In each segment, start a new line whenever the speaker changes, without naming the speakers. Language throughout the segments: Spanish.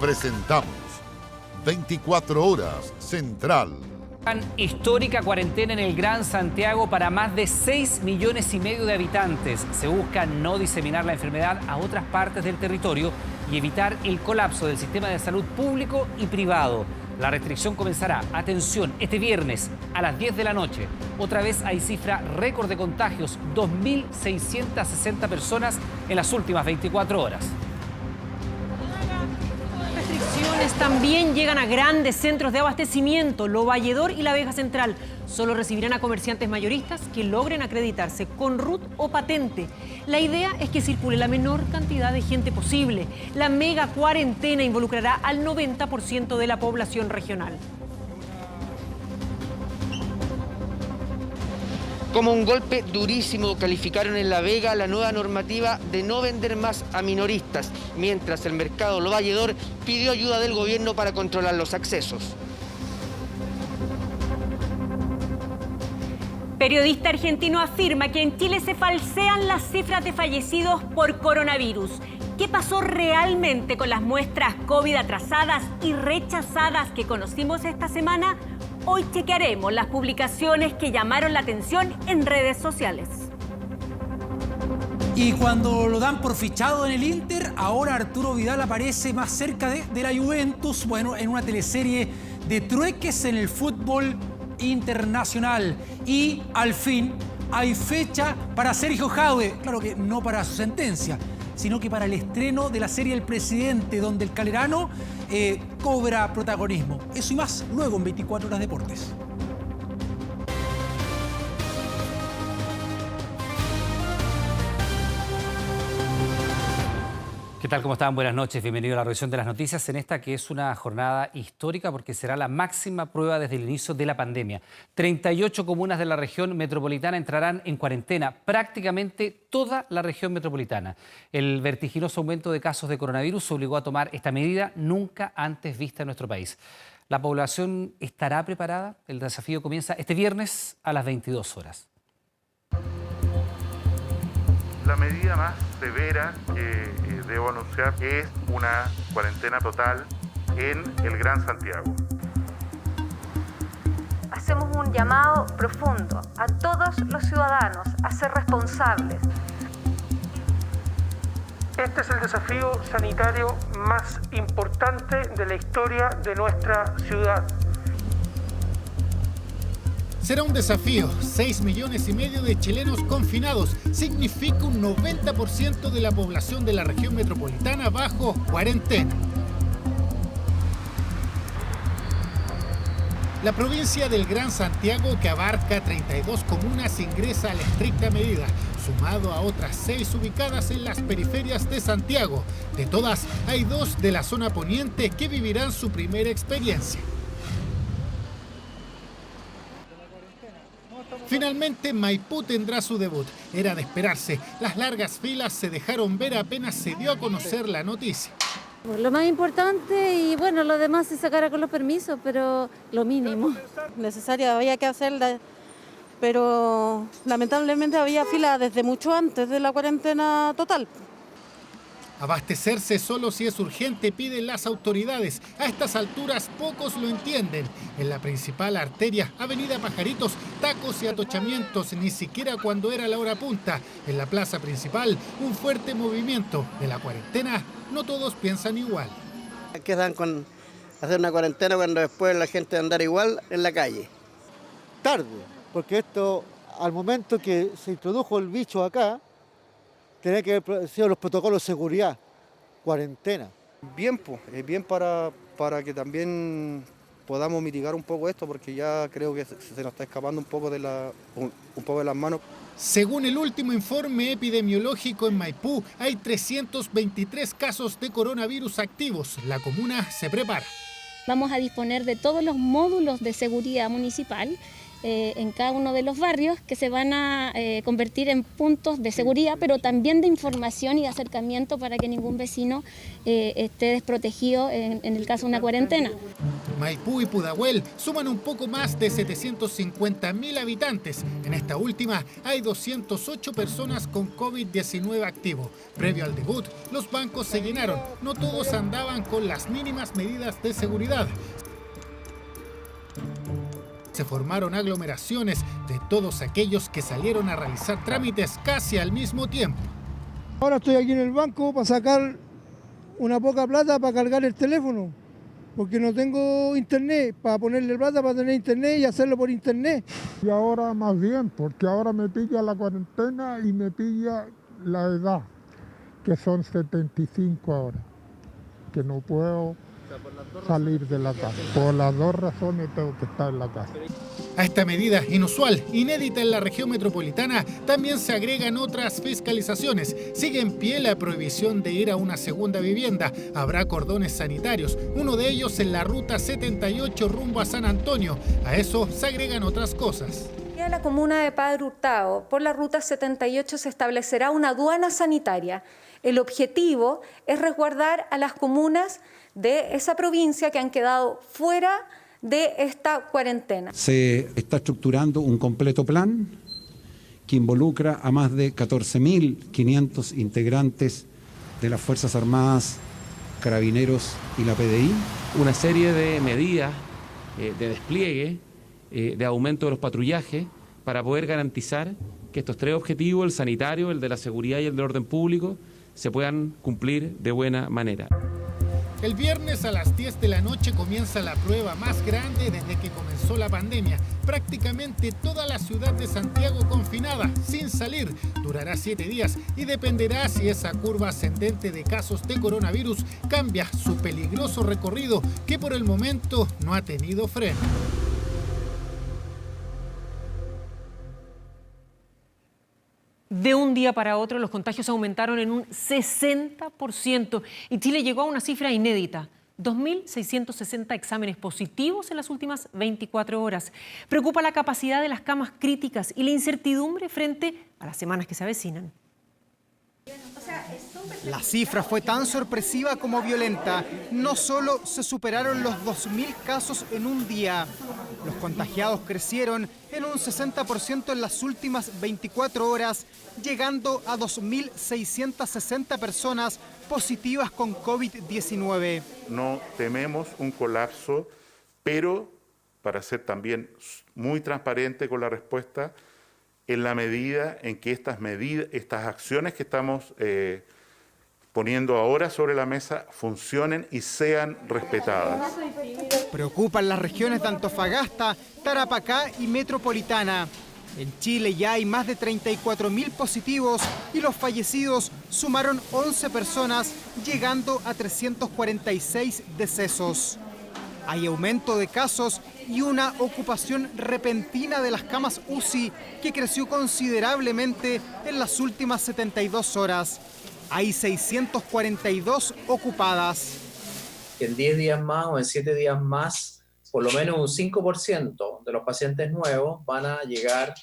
Presentamos 24 Horas Central.
Histórica cuarentena en el Gran Santiago para más de 6,5 millones de habitantes. Se busca no diseminar la enfermedad a otras partes del territorio y evitar el colapso del sistema de salud público y privado. La restricción comenzará, atención, este viernes a las 10 de la noche. Otra vez hay cifra récord de contagios, 2.660 personas en las últimas 24 horas.
Restricciones también llegan a grandes centros de abastecimiento. Lo Valledor y la Vega Central solo recibirán a comerciantes mayoristas que logren acreditarse con RUT o patente. La idea es que circule la menor cantidad de gente posible. La mega cuarentena involucrará al 90% de la población regional.
Como un golpe durísimo calificaron en La Vega la nueva normativa de no vender más a minoristas, mientras el mercado Lo Valledor pidió ayuda del gobierno para controlar los accesos.
Periodista argentino afirma que en Chile se falsean las cifras de fallecidos por coronavirus. ¿Qué pasó realmente con las muestras COVID atrasadas y rechazadas que conocimos esta semana? Hoy chequearemos las publicaciones que llamaron la atención en redes sociales.
Y cuando lo dan por fichado en el Inter, ahora Arturo Vidal aparece más cerca de la Juventus, bueno, en una teleserie de trueques en el fútbol internacional. Y al fin hay fecha para Sergio Jadue, claro que no para su sentencia, sino que para el estreno de la serie El Presidente, donde el Calerano cobra protagonismo. Eso y más luego en 24 Horas Deportes.
¿Qué tal? ¿Cómo están? Buenas noches. Bienvenido a la revisión de las noticias en esta que es una jornada histórica porque será la máxima prueba desde el inicio de la pandemia. 38 comunas de la región metropolitana entrarán en cuarentena, prácticamente toda la región metropolitana. El vertiginoso aumento de casos de coronavirus obligó a tomar esta medida nunca antes vista en nuestro país. ¿La población estará preparada? El desafío comienza este viernes a las 22 horas.
La medida más severa que debo anunciar es una cuarentena total en el Gran Santiago.
Hacemos un llamado profundo a todos los ciudadanos a ser responsables.
Este es el desafío sanitario más importante de la historia de nuestra ciudad.
Será un desafío. 6,5 millones de chilenos confinados significa un 90% de la población de la región metropolitana bajo cuarentena. La provincia del Gran Santiago, que abarca 32 comunas, ingresa a la estricta medida, sumado a otras 6 ubicadas en las periferias de Santiago. De todas, hay 2 de la zona poniente que vivirán su primera experiencia. Finalmente, Maipú tendrá su debut. Era de esperarse. Las largas filas se dejaron ver apenas se dio a conocer la noticia.
Lo más importante y bueno, lo demás se sacará con los permisos, pero lo mínimo.
Necesaria, había que hacerla, pero lamentablemente había fila desde mucho antes de la cuarentena total.
Abastecerse solo si es urgente, piden las autoridades. A estas alturas pocos lo entienden. En la principal arteria, Avenida Pajaritos, tacos y atochamientos, ni siquiera cuando era la hora punta. En la plaza principal, un fuerte movimiento. De la cuarentena, no todos piensan igual.
Quedan con hacer una cuarentena cuando después la gente andar igual en la calle.
Tarde, porque esto, al momento que se introdujo el bicho acá, tenía que haber sido los protocolos de seguridad, cuarentena.
Bien, pues, bien para que también podamos mitigar un poco esto, porque ya creo que se nos está escapando un poco de las manos.
Según el último informe epidemiológico en Maipú, hay 323 casos de coronavirus activos. La comuna se prepara.
Vamos a disponer de todos los módulos de seguridad municipal en cada uno de los barrios que se van a convertir en puntos de seguridad, pero también de información y de acercamiento para que ningún vecino esté desprotegido en el caso de una cuarentena.
Maipú y Pudahuel suman un poco más de 750.000 habitantes. En esta última hay 208 personas con COVID-19 activo. Previo al debut, los bancos se llenaron. No todos andaban con las mínimas medidas de seguridad. Se formaron aglomeraciones de todos aquellos que salieron a realizar trámites casi al mismo tiempo.
Ahora estoy aquí en el banco para sacar una poca plata para cargar el teléfono, porque no tengo internet, para ponerle plata para tener internet y hacerlo por internet.
Y ahora más bien, porque ahora me pilla la cuarentena y me pilla la edad, que son 75 ahora, que no puedo salir de la casa. Por las dos razones tengo que estar en la casa.
A esta medida inusual, inédita en la región metropolitana, también se agregan otras fiscalizaciones. Sigue en pie la prohibición de ir a una segunda vivienda. Habrá cordones sanitarios, uno de ellos en la ruta 78 rumbo a San Antonio. A eso se agregan otras cosas.
En la comuna de Padre Hurtado, por la ruta 78 se establecerá una aduana sanitaria. El objetivo es resguardar a las comunas de esa provincia que han quedado fuera de esta cuarentena.
Se está estructurando un completo plan que involucra a más de 14.500 integrantes de las Fuerzas Armadas, Carabineros y la PDI.
Una serie de medidas de despliegue, de aumento de los patrullajes, para poder garantizar que estos tres objetivos, el sanitario, el de la seguridad y el del orden público, se puedan cumplir de buena manera.
El viernes a las 10 de la noche comienza la prueba más grande desde que comenzó la pandemia. Prácticamente toda la ciudad de Santiago confinada, sin salir. Durará 7 días y dependerá si esa curva ascendente de casos de coronavirus cambia su peligroso recorrido, que por el momento no ha tenido freno.
De un día para otro, los contagios aumentaron en un 60% y Chile llegó a una cifra inédita: 2.660 exámenes positivos en las últimas 24 horas. Preocupa la capacidad de las camas críticas y la incertidumbre frente a las semanas que se avecinan.
La cifra fue tan sorpresiva como violenta. No solo se superaron los 2.000 casos en un día. Los contagiados crecieron en un 60% en las últimas 24 horas, llegando a 2.660 personas positivas con COVID-19.
No tememos un colapso, pero para ser también muy transparente con la respuesta, en la medida en que estas acciones que estamos poniendo ahora sobre la mesa funcionen y sean respetadas.
Preocupan las regiones de Antofagasta, Tarapacá y Metropolitana. En Chile ya hay más de 34.000 positivos y los fallecidos sumaron 11 personas, llegando a 346 decesos. Hay aumento de casos y una ocupación repentina de las camas UCI que creció considerablemente en las últimas 72 horas. Hay 642 ocupadas.
En 10 días más o en 7 días más, por lo menos un 5% de los pacientes nuevos van a llegar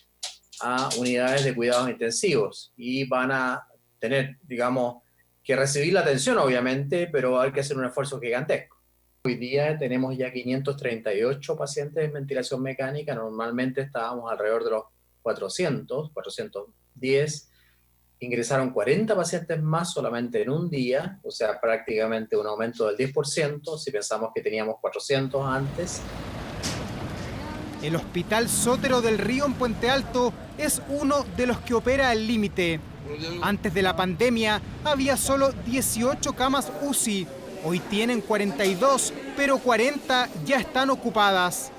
a unidades de cuidados intensivos y van a tener, digamos, que recibir la atención, obviamente, pero hay que hacer un esfuerzo gigantesco. Hoy día tenemos ya 538 pacientes en ventilación mecánica. Normalmente estábamos alrededor de los 410. Ingresaron 40 pacientes más solamente en un día, o sea, prácticamente un aumento del 10%, si pensamos que teníamos 400 antes.
El Hospital Sotero del Río en Puente Alto es uno de los que opera al límite. Antes de la pandemia había solo 18 camas UCI. Hoy tienen 42, pero 40 ya están ocupadas.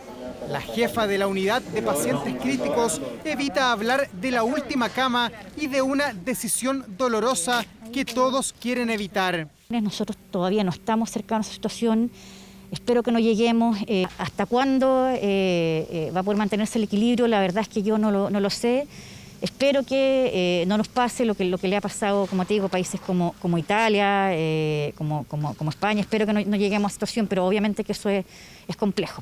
La jefa de la unidad de pacientes críticos evita hablar de la última cama y de una decisión dolorosa que todos quieren evitar.
Nosotros todavía no estamos cercanos a esa situación. Espero que no lleguemos. ¿Hasta cuándo va a poder mantenerse el equilibrio? La verdad es que yo no lo sé. Espero que no nos pase lo que le ha pasado, como te digo, a países como Italia, como España. Espero que no lleguemos a esa situación, pero obviamente que eso es complejo.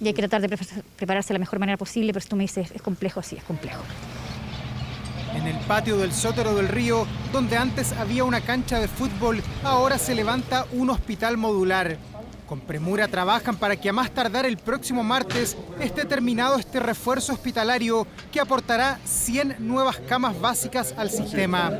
Y hay que tratar de prepararse de la mejor manera posible, pero si tú me dices, ¿es complejo? Sí, es complejo.
En el patio del Sotero del Río, donde antes había una cancha de fútbol, ahora se levanta un hospital modular. Con premura trabajan para que a más tardar el próximo martes esté terminado este refuerzo hospitalario que aportará 100 nuevas camas básicas al sistema.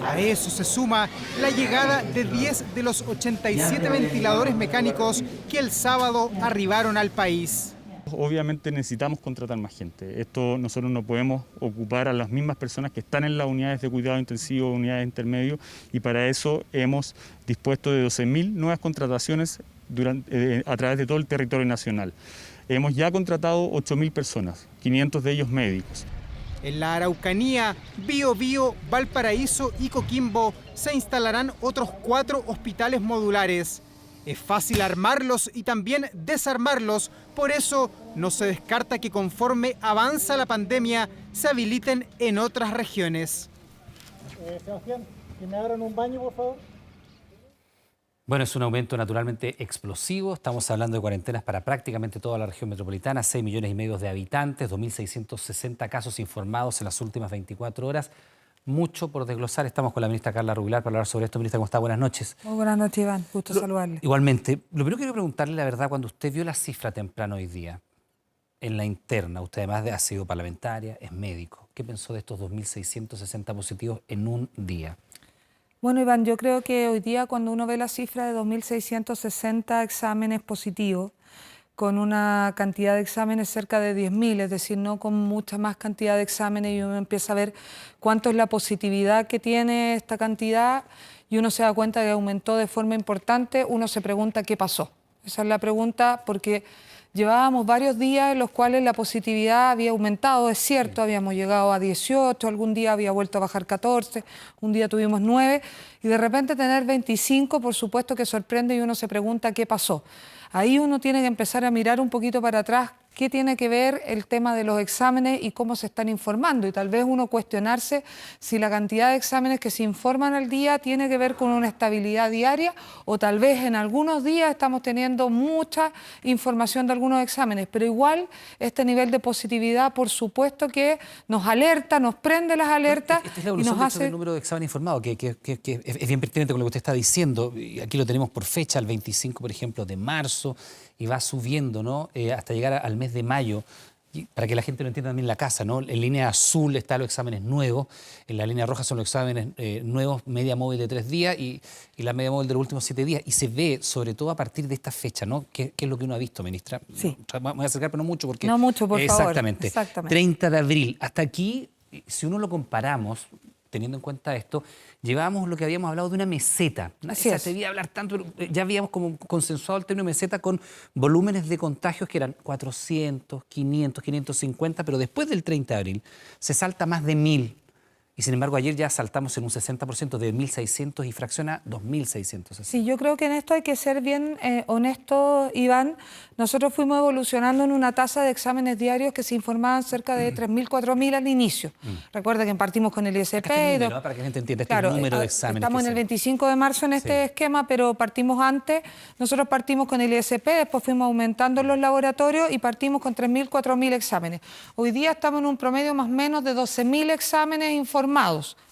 A eso se suma la llegada de 10 de los 87 ventiladores mecánicos que el sábado arribaron al país.
Obviamente necesitamos contratar más gente. Esto nosotros no podemos ocupar a las mismas personas que están en las unidades de cuidado intensivo, unidades intermedios, y para eso hemos dispuesto de 12.000 nuevas contrataciones a través de todo el territorio nacional. Hemos ya contratado 8.000 personas, 500 de ellos médicos.
En la Araucanía, Biobío, Valparaíso y Coquimbo se instalarán otros 4 hospitales modulares. Es fácil armarlos y también desarmarlos, por eso no se descarta que conforme avanza la pandemia se habiliten en otras regiones.
Sebastián, que me abran un baño, por favor.
Bueno, es un aumento naturalmente explosivo. Estamos hablando de cuarentenas para prácticamente toda la región metropolitana, 6,5 millones de habitantes, 2.660 casos informados en las últimas 24 horas. Mucho por desglosar. Estamos con la ministra Carla Rubilar para hablar sobre esto. Ministra, ¿cómo está? Buenas noches.
Muy buenas noches, Iván. Gusto saludarle.
Igualmente. Lo primero que quiero preguntarle, la verdad, cuando usted vio la cifra temprano hoy día, en la interna, usted además ha sido parlamentaria, es médico. ¿Qué pensó de estos 2.660 positivos en un día?
Bueno, Iván, yo creo que hoy día cuando uno ve la cifra de 2.660 exámenes positivos, con una cantidad de exámenes cerca de 10.000, es decir, no con mucha más cantidad de exámenes, y uno empieza a ver cuánto es la positividad que tiene esta cantidad y uno se da cuenta que aumentó de forma importante, uno se pregunta qué pasó. Esa es la pregunta, porque llevábamos varios días en los cuales la positividad había aumentado, es cierto, habíamos llegado a 18, algún día había vuelto a bajar 14, un día tuvimos 9, y de repente tener 25, por supuesto que sorprende y uno se pregunta qué pasó. Ahí uno tiene que empezar a mirar un poquito para atrás qué tiene que ver el tema de los exámenes y cómo se están informando. Y tal vez uno cuestionarse si la cantidad de exámenes que se informan al día tiene que ver con una estabilidad diaria o tal vez en algunos días estamos teniendo mucha información de algunos exámenes. Pero igual este nivel de positividad, por supuesto que nos alerta, nos prende las alertas
Esta es la
y
evolución
nos hace...
del número de exámenes informados, que es bien pertinente con lo que usted está diciendo. Aquí lo tenemos por fecha, el 25, por ejemplo, de marzo, y va subiendo, ¿no? Hasta llegar al mes de mayo, para que la gente lo entienda también en la casa, ¿no? En línea azul están los exámenes nuevos, en la línea roja son los exámenes nuevos, media móvil de 3 días y la media móvil de los últimos 7 días. Y se ve, sobre todo a partir de esta fecha, ¿no? ¿Qué es lo que uno ha visto, ministra?
Sí.
Me voy a acercar, pero no mucho, porque...
No mucho, por favor.
Exactamente. 30 de abril. Hasta aquí, si uno lo comparamos, teniendo en cuenta esto, llevábamos lo que habíamos hablado de una meseta. No se debía hablar tanto, pero ya habíamos como consensuado el término meseta con volúmenes de contagios que eran 400, 500, 550, pero después del 30 de abril se salta más de 1.000. Y sin embargo, ayer ya saltamos en un 60% de 1.600 y fracciona 2.600.
Sí, yo creo que en esto hay que ser bien honestos, Iván. Nosotros fuimos evolucionando en una tasa de exámenes diarios que se informaban cerca de 3.000, 4.000 al inicio. Recuerda que partimos con el ISP.
Número, para que la gente entienda,
claro,
número de exámenes.
Estamos en el 25 de marzo en este esquema, pero partimos antes. Nosotros partimos con el ISP, después fuimos aumentando en los laboratorios y partimos con 3.000, 4.000 exámenes. Hoy día estamos en un promedio más o menos de 12.000 exámenes informados,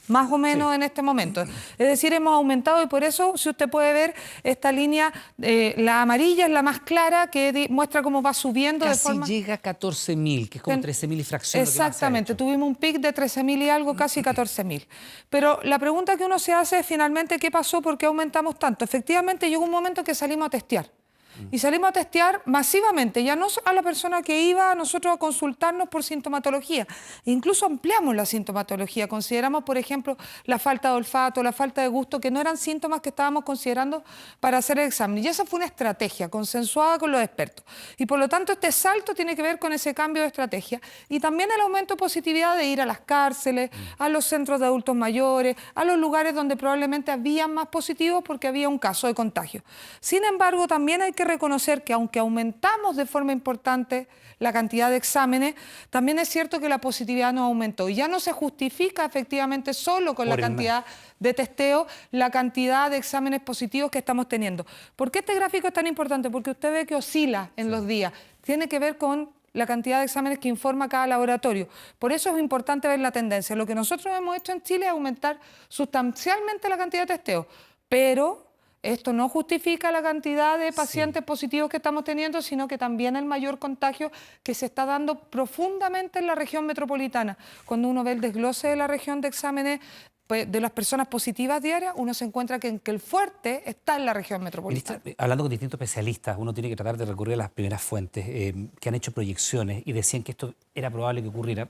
más o menos en este momento. Es decir, hemos aumentado y por eso, si usted puede ver, esta línea, la amarilla es la más clara que muestra cómo va subiendo
Casi
de forma...
llega a 14.000, que es como 13.000 y fracción.
Exactamente, tuvimos un pic de 13.000 y algo, casi 14.000. Pero la pregunta que uno se hace es finalmente qué pasó, por qué aumentamos tanto. Efectivamente, llegó un momento que salimos a testear. Y salimos a testear masivamente, ya no a la persona que iba a nosotros a consultarnos por sintomatología. Incluso ampliamos la sintomatología. Consideramos, por ejemplo, la falta de olfato, la falta de gusto, que no eran síntomas que estábamos considerando para hacer el examen. Y esa fue una estrategia consensuada con los expertos. Y por lo tanto, este salto tiene que ver con ese cambio de estrategia. Y también el aumento de positividad de ir a las cárceles, a los centros de adultos mayores, a los lugares donde probablemente había más positivos porque había un caso de contagio. Sin embargo, también hay que reconocer que aunque aumentamos de forma importante la cantidad de exámenes, también es cierto que la positividad no aumentó. Y ya no se justifica efectivamente solo con la cantidad de testeo, la cantidad de exámenes positivos que estamos teniendo. ¿Por qué este gráfico es tan importante? Porque usted ve que oscila en los días. Tiene que ver con la cantidad de exámenes que informa cada laboratorio. Por eso es importante ver la tendencia. Lo que nosotros hemos hecho en Chile es aumentar sustancialmente la cantidad de testeos, pero esto no justifica la cantidad de pacientes positivos que estamos teniendo, sino que también el mayor contagio que se está dando profundamente en la región metropolitana. Cuando uno ve el desglose de la región de exámenes de las personas positivas diarias, uno se encuentra que el fuerte está en la región metropolitana.
Hablando con distintos especialistas, uno tiene que tratar de recurrir a las primeras fuentes que han hecho proyecciones y decían que esto era probable que ocurriera.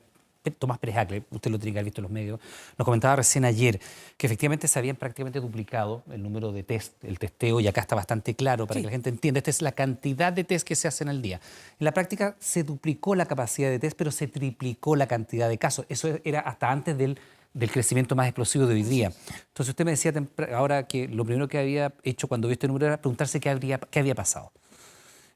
Tomás Pérez Acle, usted lo tiene que haber visto en los medios, nos comentaba recién ayer que efectivamente se habían prácticamente duplicado el número de test, el testeo, y acá está bastante claro para que la gente entienda. Esta es la cantidad de test que se hacen al día. En la práctica se duplicó la capacidad de test, pero se triplicó la cantidad de casos. Eso era hasta antes del crecimiento más explosivo de hoy día. Entonces usted me decía ahora que lo primero que había hecho cuando vio este número era preguntarse qué había pasado.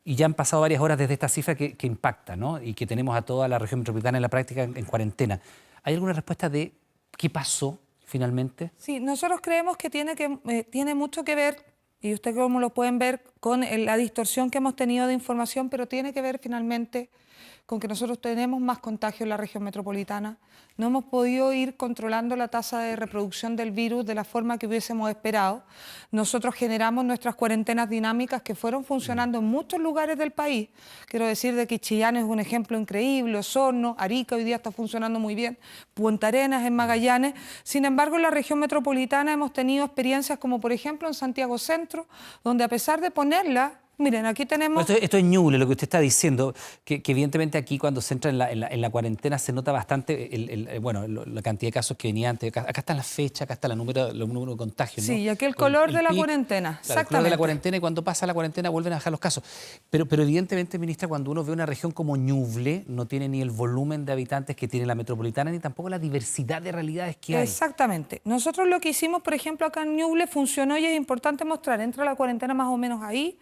Y ya han pasado varias horas desde esta cifra que impacta, ¿no? Y que tenemos a toda la región metropolitana en la práctica en cuarentena. ¿Hay alguna respuesta de qué pasó finalmente?
Sí, nosotros creemos que tiene mucho que ver, y ustedes como lo pueden ver, con la distorsión que hemos tenido de información, pero tiene que ver finalmente con que nosotros tenemos más contagio en la región metropolitana. No hemos podido ir controlando la tasa de reproducción del virus de la forma que hubiésemos esperado. Nosotros generamos nuestras cuarentenas dinámicas que fueron funcionando en muchos lugares del país. Quiero decir de que Chillán es un ejemplo increíble, Osorno, Arica hoy día está funcionando muy bien, Punta Arenas en Magallanes. Sin embargo, en la región metropolitana hemos tenido experiencias como por ejemplo en Santiago Centro, donde a pesar de ponerla, miren, aquí tenemos...
Esto es Ñuble, lo que usted está diciendo, que evidentemente aquí cuando se entra en la cuarentena se nota bastante la cantidad de casos que venía antes. Acá está la fecha, acá está el número de contagios, ¿no?
Sí, y aquí el color de la cuarentena,
claro, el color de la cuarentena, y cuando pasa la cuarentena vuelven a bajar los casos. Pero evidentemente, ministra, cuando uno ve una región como Ñuble, no tiene ni el volumen de habitantes que tiene la metropolitana, ni tampoco la diversidad de realidades que hay.
Exactamente. Nosotros lo que hicimos, por ejemplo, acá en Ñuble funcionó, y es importante mostrar, entra la cuarentena más o menos ahí,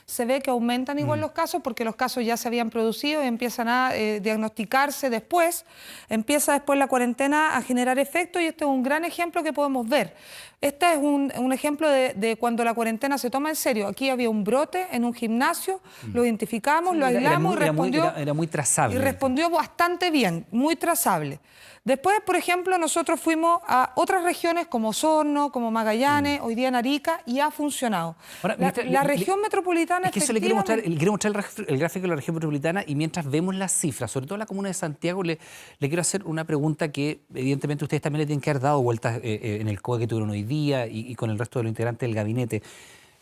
se ve que aumentan igual los casos porque los casos ya se habían producido y empiezan a diagnosticarse después, empieza después la cuarentena a generar efecto, y este es un gran ejemplo que podemos ver. Este es un ejemplo de cuando la cuarentena se toma en serio. Aquí había un brote en un gimnasio, lo identificamos, lo aislamos y respondió...
Era muy trazable.
Y respondió bastante bien, muy trazable. Después, por ejemplo, nosotros fuimos a otras regiones como Osorno, como Magallanes, hoy día en Arica, y ha funcionado.
Ahora,
la región metropolitana...
Es que eso le quiero mostrar el gráfico de la región metropolitana, y mientras vemos las cifras, sobre todo la comuna de Santiago, le quiero hacer una pregunta que evidentemente ustedes también le tienen que haber dado vueltas en el COE que tuvieron hoy día y con el resto de los integrantes del gabinete.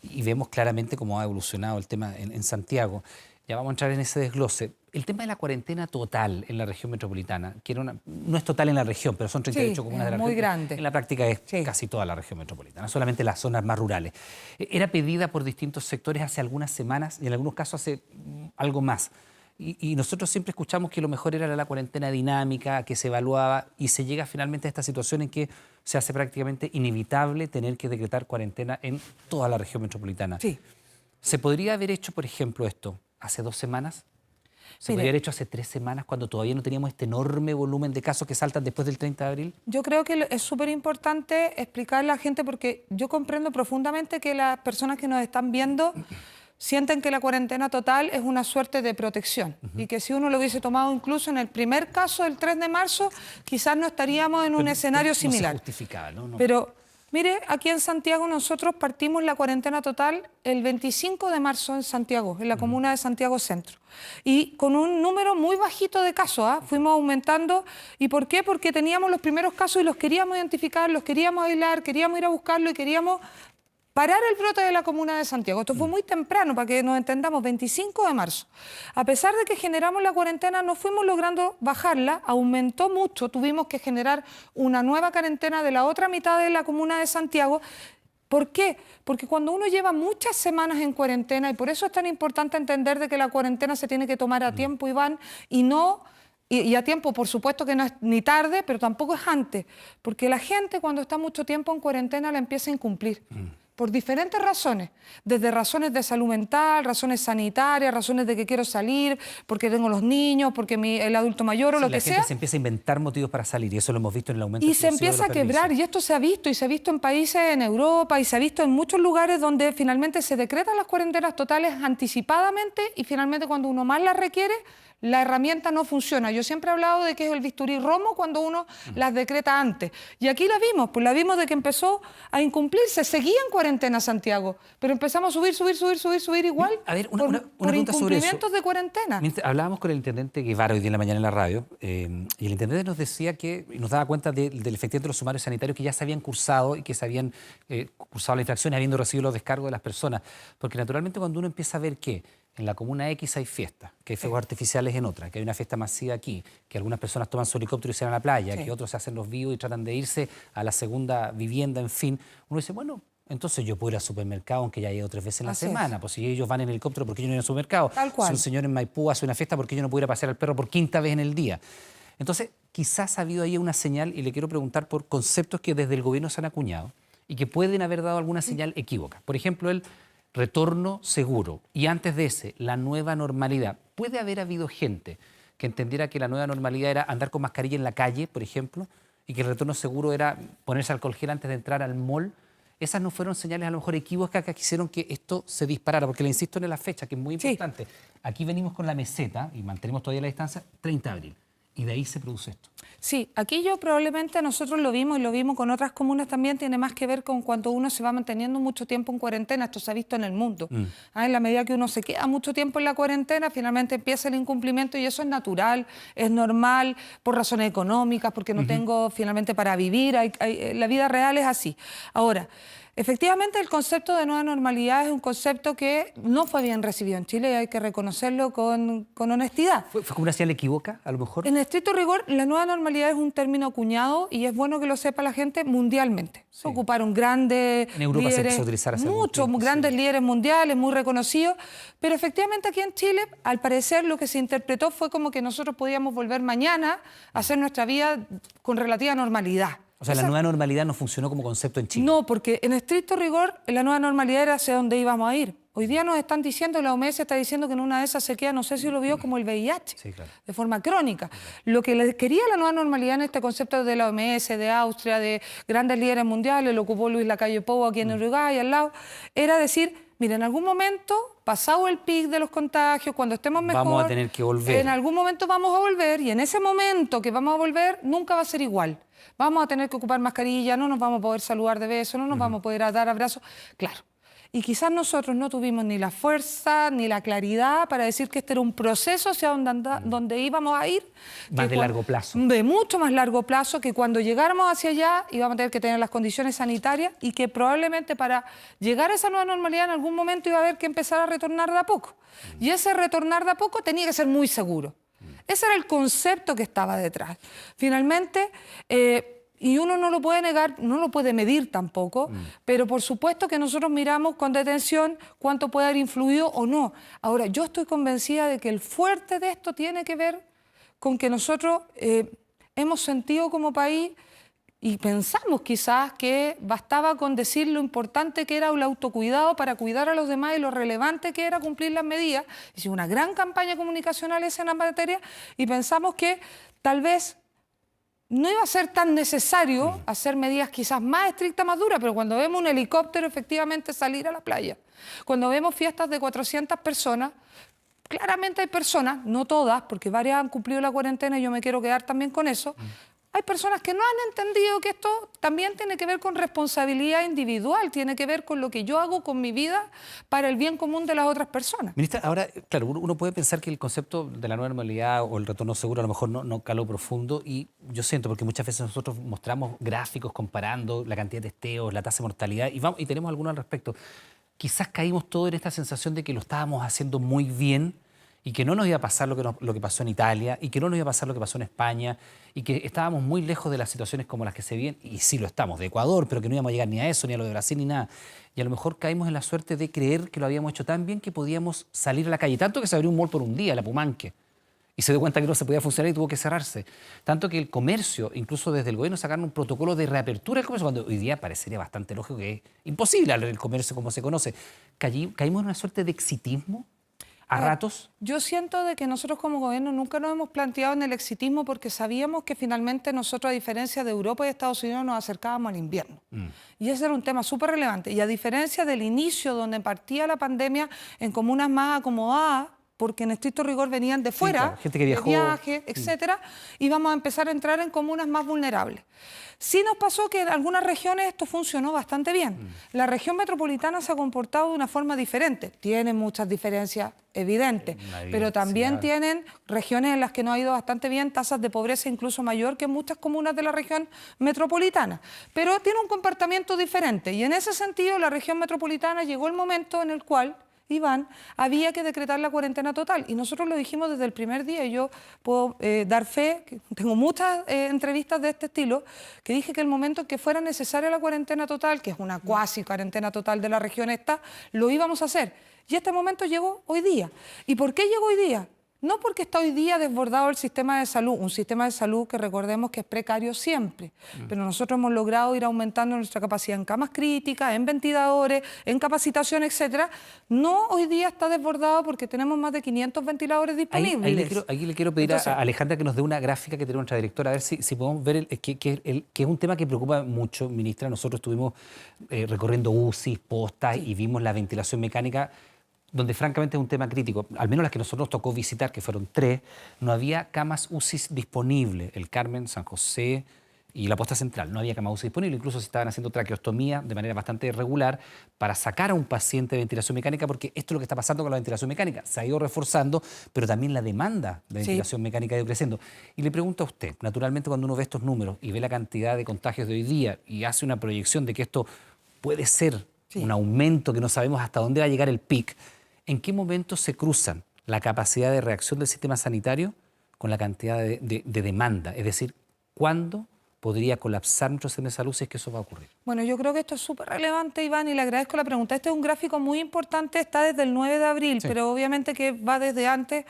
Y vemos claramente cómo ha evolucionado el tema en Santiago. Ya vamos a entrar en ese desglose. El tema de la cuarentena total en la región metropolitana, que no es total en la región, pero son 38 comunas de la región.
Muy grande.
En la práctica es casi toda la región metropolitana, solamente las zonas más rurales. Era pedida por distintos sectores hace algunas semanas y en algunos casos hace algo más. Y nosotros siempre escuchamos que lo mejor era la cuarentena dinámica, que se evaluaba, y se llega finalmente a esta situación en que se hace prácticamente inevitable tener que decretar cuarentena en toda la región metropolitana.
Sí.
¿Se podría haber hecho, por ejemplo, esto hace 2 semanas? ¿Se podría haber hecho hace 3 semanas cuando todavía no teníamos este enorme volumen de casos que saltan después del 30 de abril?
Yo creo que es súper importante explicarle a la gente, porque yo comprendo profundamente que las personas que nos están viendo sienten que la cuarentena total es una suerte de protección y que si uno lo hubiese tomado incluso en el primer caso del 3 de marzo, quizás no estaríamos en un escenario similar.
No se justificaba, ¿no?
Pero mire, aquí en Santiago nosotros partimos la cuarentena total el 25 de marzo en Santiago, en la comuna de Santiago Centro. Y con un número muy bajito de casos, fuimos aumentando. ¿Y por qué? Porque teníamos los primeros casos y los queríamos identificar, los queríamos aislar, queríamos ir a buscarlo y queríamos parar el brote de la comuna de Santiago. Esto fue muy temprano, para que nos entendamos, 25 de marzo. A pesar de que generamos la cuarentena, no fuimos logrando bajarla, aumentó mucho, tuvimos que generar una nueva cuarentena de la otra mitad de la comuna de Santiago. ¿Por qué? Porque cuando uno lleva muchas semanas en cuarentena, y por eso es tan importante entender de que la cuarentena se tiene que tomar a tiempo, Iván, y a tiempo, por supuesto que no es ni tarde, pero tampoco es antes, porque la gente cuando está mucho tiempo en cuarentena la empieza a incumplir. Por diferentes razones, desde razones de salud mental, razones sanitarias, razones de que quiero salir, porque tengo los niños, porque el adulto mayor o lo que sea.
La gente se empieza a inventar motivos para salir, y eso lo hemos visto en el aumento.
Y se empieza a quebrar, y esto se ha visto, en países en Europa, y se ha visto en muchos lugares donde finalmente se decretan las cuarentenas totales anticipadamente, y finalmente cuando uno más las requiere, la herramienta no funciona. Yo siempre he hablado de que es el bisturí romo cuando uno las decreta antes. Y aquí la vimos de que empezó a incumplirse, seguía en cuarentena. cuarentena Santiago, pero empezamos a subir igual.
A ver,
por
pregunta sobre eso.
incumplimientos de cuarentena.
Hablábamos con el intendente Guevara hoy día en la mañana en la radio, y el intendente nos decía que, y nos daba cuenta del efectivamente de los sumarios sanitarios que ya se habían cursado y que se habían cursado las infracciones habiendo recibido los descargos de las personas. Porque naturalmente cuando uno empieza a ver que en la comuna X hay fiestas, que hay fuegos artificiales en otra, que hay una fiesta masiva aquí, que algunas personas toman su helicóptero y se van a la playa, que otros se hacen los vivos y tratan de irse a la segunda vivienda, en fin, uno dice, bueno, entonces yo puedo ir al supermercado aunque ya haya ido 3 veces en la semana. Pues si ellos van en helicóptero, ¿por qué yo no voy al supermercado?
Tal cual.
Si un señor en Maipú hace una fiesta, ¿por qué yo no puedo ir a pasear al perro por 5ª vez en el día? Entonces, quizás ha habido ahí una señal, y le quiero preguntar por conceptos que desde el gobierno se han acuñado y que pueden haber dado alguna señal equívoca. Por ejemplo, el retorno seguro, y antes de ese, la nueva normalidad. ¿Puede haber habido gente que entendiera que la nueva normalidad era andar con mascarilla en la calle, por ejemplo, y que el retorno seguro era ponerse alcohol gel antes de entrar al mall? Esas no fueron señales a lo mejor equívocas que hicieron que esto se disparara, porque le insisto en la fecha, que es muy importante. Aquí venimos con la meseta, y mantenemos todavía la distancia, 30 de abril. Y de ahí se produce esto.
Sí, aquí probablemente nosotros lo vimos y lo vimos con otras comunas también, tiene más que ver con cuando uno se va manteniendo mucho tiempo en cuarentena, esto se ha visto en el mundo. En la medida que uno se queda mucho tiempo en la cuarentena, finalmente empieza el incumplimiento y eso es natural, es normal, por razones económicas, porque no tengo finalmente para vivir, la vida real es así. Ahora, efectivamente, el concepto de nueva normalidad es un concepto que no fue bien recibido en Chile y hay que reconocerlo con honestidad.
¿Fue como una señal equívoca, a lo mejor?
En estricto rigor, la nueva normalidad es un término acuñado y es bueno que lo sepa la gente mundialmente. Se ocuparon grandes
en Europa
líderes,
se utilizará hace
muchos grandes líderes mundiales, muy reconocidos, pero efectivamente aquí en Chile, al parecer, lo que se interpretó fue como que nosotros podíamos volver mañana a hacer nuestra vida con relativa normalidad.
O sea, la nueva normalidad no funcionó como concepto en Chile.
No, porque en estricto rigor la nueva normalidad era hacia dónde íbamos a ir. Hoy día nos están diciendo, la OMS está diciendo que en una de esas se queda, no sé si lo vio, como el VIH, de forma crónica. Lo que les quería la nueva normalidad en este concepto de la OMS, de Austria, de grandes líderes mundiales, lo ocupó Luis Lacalle Pou aquí en Uruguay, al lado, era decir, mira, en algún momento, pasado el pic de los contagios, cuando estemos mejor,
vamos a tener que volver.
En algún momento vamos a volver y en ese momento que vamos a volver nunca va a ser igual. Vamos a tener que ocupar mascarilla, no nos vamos a poder saludar de beso, no nos vamos a poder dar abrazos. Claro. Y quizás nosotros no tuvimos ni la fuerza ni la claridad para decir que este era un proceso hacia donde íbamos a ir.
Más de largo plazo.
De mucho más largo plazo, que cuando llegáramos hacia allá íbamos a tener que tener las condiciones sanitarias y que probablemente para llegar a esa nueva normalidad en algún momento iba a haber que empezar a retornar de a poco. Y ese retornar de a poco tenía que ser muy seguro. Ese era el concepto que estaba detrás. Finalmente, y uno no lo puede negar, no lo puede medir tampoco, pero por supuesto que nosotros miramos con detención cuánto puede haber influido o no. Ahora, yo estoy convencida de que el fuerte de esto tiene que ver con que nosotros hemos sentido como país y pensamos quizás que bastaba con decir lo importante que era el autocuidado para cuidar a los demás y lo relevante que era cumplir las medidas. Hicimos una gran campaña comunicacional en la materia y pensamos que tal vez no iba a ser tan necesario hacer medidas quizás más estrictas, más duras, pero cuando vemos un helicóptero efectivamente salir a la playa, cuando vemos fiestas de 400 personas, claramente hay personas, no todas, porque varias han cumplido la cuarentena y yo me quiero quedar también con eso, hay personas que no han entendido que esto también tiene que ver con responsabilidad individual, tiene que ver con lo que yo hago con mi vida para el bien común de las otras personas.
Ministra, ahora, claro, uno puede pensar que el concepto de la nueva normalidad o el retorno seguro a lo mejor no caló profundo y yo siento, porque muchas veces nosotros mostramos gráficos comparando la cantidad de testeos, la tasa de mortalidad y tenemos algunos al respecto. Quizás caímos todos en esta sensación de que lo estábamos haciendo muy bien y que no nos iba a pasar lo que pasó en Italia, y que no nos iba a pasar lo que pasó en España, y que estábamos muy lejos de las situaciones como las que se vienen, y sí lo estamos, de Ecuador, pero que no íbamos a llegar ni a eso, ni a lo de Brasil, ni nada. Y a lo mejor caímos en la suerte de creer que lo habíamos hecho tan bien que podíamos salir a la calle. Tanto que se abrió un mall por un día, la Pumanque, y se dio cuenta que no se podía funcionar y tuvo que cerrarse. Tanto que el comercio, incluso desde el gobierno, sacaron un protocolo de reapertura del comercio, cuando hoy día parecería bastante lógico que es imposible el comercio como se conoce. Caímos en una suerte de exitismo a ratos.
Yo siento de que nosotros como gobierno nunca nos hemos planteado en el exitismo porque sabíamos que finalmente nosotros, a diferencia de Europa y Estados Unidos, nos acercábamos al invierno. Y ese era un tema súper relevante. Y a diferencia del inicio, donde partía la pandemia en comunas más acomodadas, porque en estricto rigor venían de fuera,
claro, gente que viajó,
de viaje, etcétera, y vamos a empezar a entrar en comunas más vulnerables. Sí nos pasó que en algunas regiones esto funcionó bastante bien. La región metropolitana se ha comportado de una forma diferente. Tiene muchas diferencias evidentes, pero también tienen regiones en las que nos ha ido bastante bien, tasas de pobreza incluso mayor que muchas comunas de la región metropolitana. Pero tiene un comportamiento diferente y en ese sentido la región metropolitana llegó el momento en el cual, Iván, había que decretar la cuarentena total y nosotros lo dijimos desde el primer día y yo puedo dar fe, que tengo muchas entrevistas de este estilo, que dije que el momento en que fuera necesaria la cuarentena total, que es una cuasi cuarentena total de la región esta, lo íbamos a hacer. Y este momento llegó hoy día. ¿Y por qué llegó hoy día? No porque está hoy día desbordado el sistema de salud, un sistema de salud que recordemos que es precario siempre, pero nosotros hemos logrado ir aumentando nuestra capacidad en camas críticas, en ventiladores, en capacitación, etcétera. No hoy día está desbordado porque tenemos más de 500 ventiladores disponibles.
Ahí le quiero pedir a Alejandra que nos dé una gráfica que tiene nuestra directora, a ver si podemos ver que es un tema que preocupa mucho, ministra. Nosotros estuvimos recorriendo UCI, postas y vimos la ventilación mecánica, donde francamente es un tema crítico, al menos las que nosotros tocó visitar, que fueron 3, no había camas UCI disponibles. El Carmen, San José y la Posta Central, no había camas UCI disponibles, incluso se estaban haciendo traqueostomía de manera bastante irregular para sacar a un paciente de ventilación mecánica, porque esto es lo que está pasando con la ventilación mecánica, se ha ido reforzando, pero también la demanda de ventilación mecánica ha ido creciendo. Y le pregunto a usted, naturalmente cuando uno ve estos números y ve la cantidad de contagios de hoy día y hace una proyección de que esto puede ser un aumento que no sabemos hasta dónde va a llegar el pic, ¿en qué momento se cruzan la capacidad de reacción del sistema sanitario con la cantidad de demanda? Es decir, ¿cuándo podría colapsar nuestro sistema de salud si es que eso va a ocurrir?
Bueno, yo creo que esto es súper relevante, Iván, y le agradezco la pregunta. Este es un gráfico muy importante, está desde el 9 de abril, pero obviamente que va desde antes.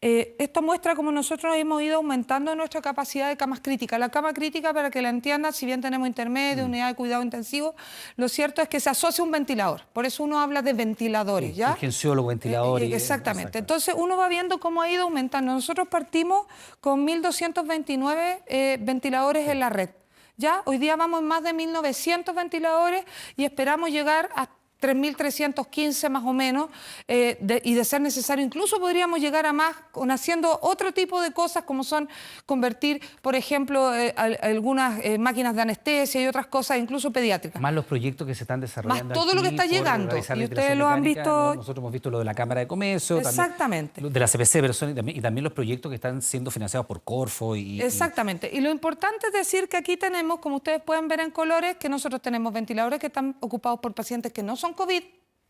Esto muestra cómo nosotros hemos ido aumentando nuestra capacidad de camas críticas. La cama crítica, para que la entiendan, si bien tenemos intermedio, unidad de cuidado intensivo, lo cierto es que se asocia a un ventilador. Por eso uno habla de ventiladores, ¿ya?
Urgenciólogo, ventiladores.
Exactamente. Entonces uno va viendo cómo ha ido aumentando. Nosotros partimos con 1.229 ventiladores en la red. Ya, hoy día vamos en más de 1.900 ventiladores y esperamos llegar a 3.315 más o menos, y de ser necesario incluso podríamos llegar a más haciendo otro tipo de cosas como son convertir, por ejemplo, algunas máquinas de anestesia y otras cosas, incluso pediátricas.
Más los proyectos que se están desarrollando.
Más todo lo que está llegando. Y ustedes lo han visto.
Nosotros hemos visto lo de la Cámara de Comercio.
Exactamente.
También, de la CPC y también los proyectos que están siendo financiados por Corfo.
Exactamente. Y lo importante es decir que aquí tenemos, como ustedes pueden ver en colores, que nosotros tenemos ventiladores que están ocupados por pacientes que no son COVID,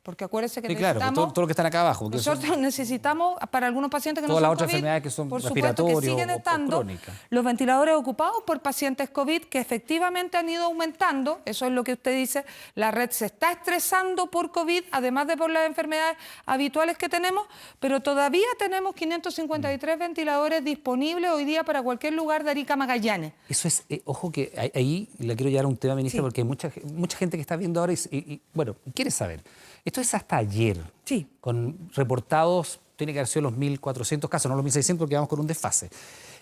porque acuérdense que necesitamos...
Claro, todo lo que están acá abajo.
Nosotros necesitamos, para algunos pacientes que no son
todas las
COVID,
otras enfermedades que son
por supuesto que siguen estando los ventiladores ocupados por pacientes COVID que efectivamente han ido aumentando. Eso es lo que usted dice, la red se está estresando por COVID, además de por las enfermedades habituales que tenemos, pero todavía tenemos 553 ventiladores disponibles hoy día para cualquier lugar de Arica, Magallanes.
Eso es, ojo que ahí le quiero llevar un tema, ministra, porque hay mucha gente que está viendo ahora y bueno, quiere saber. Esto es hasta ayer, con reportados, tiene que haber sido los 1.400 casos, no los 1.600 porque vamos con un desfase.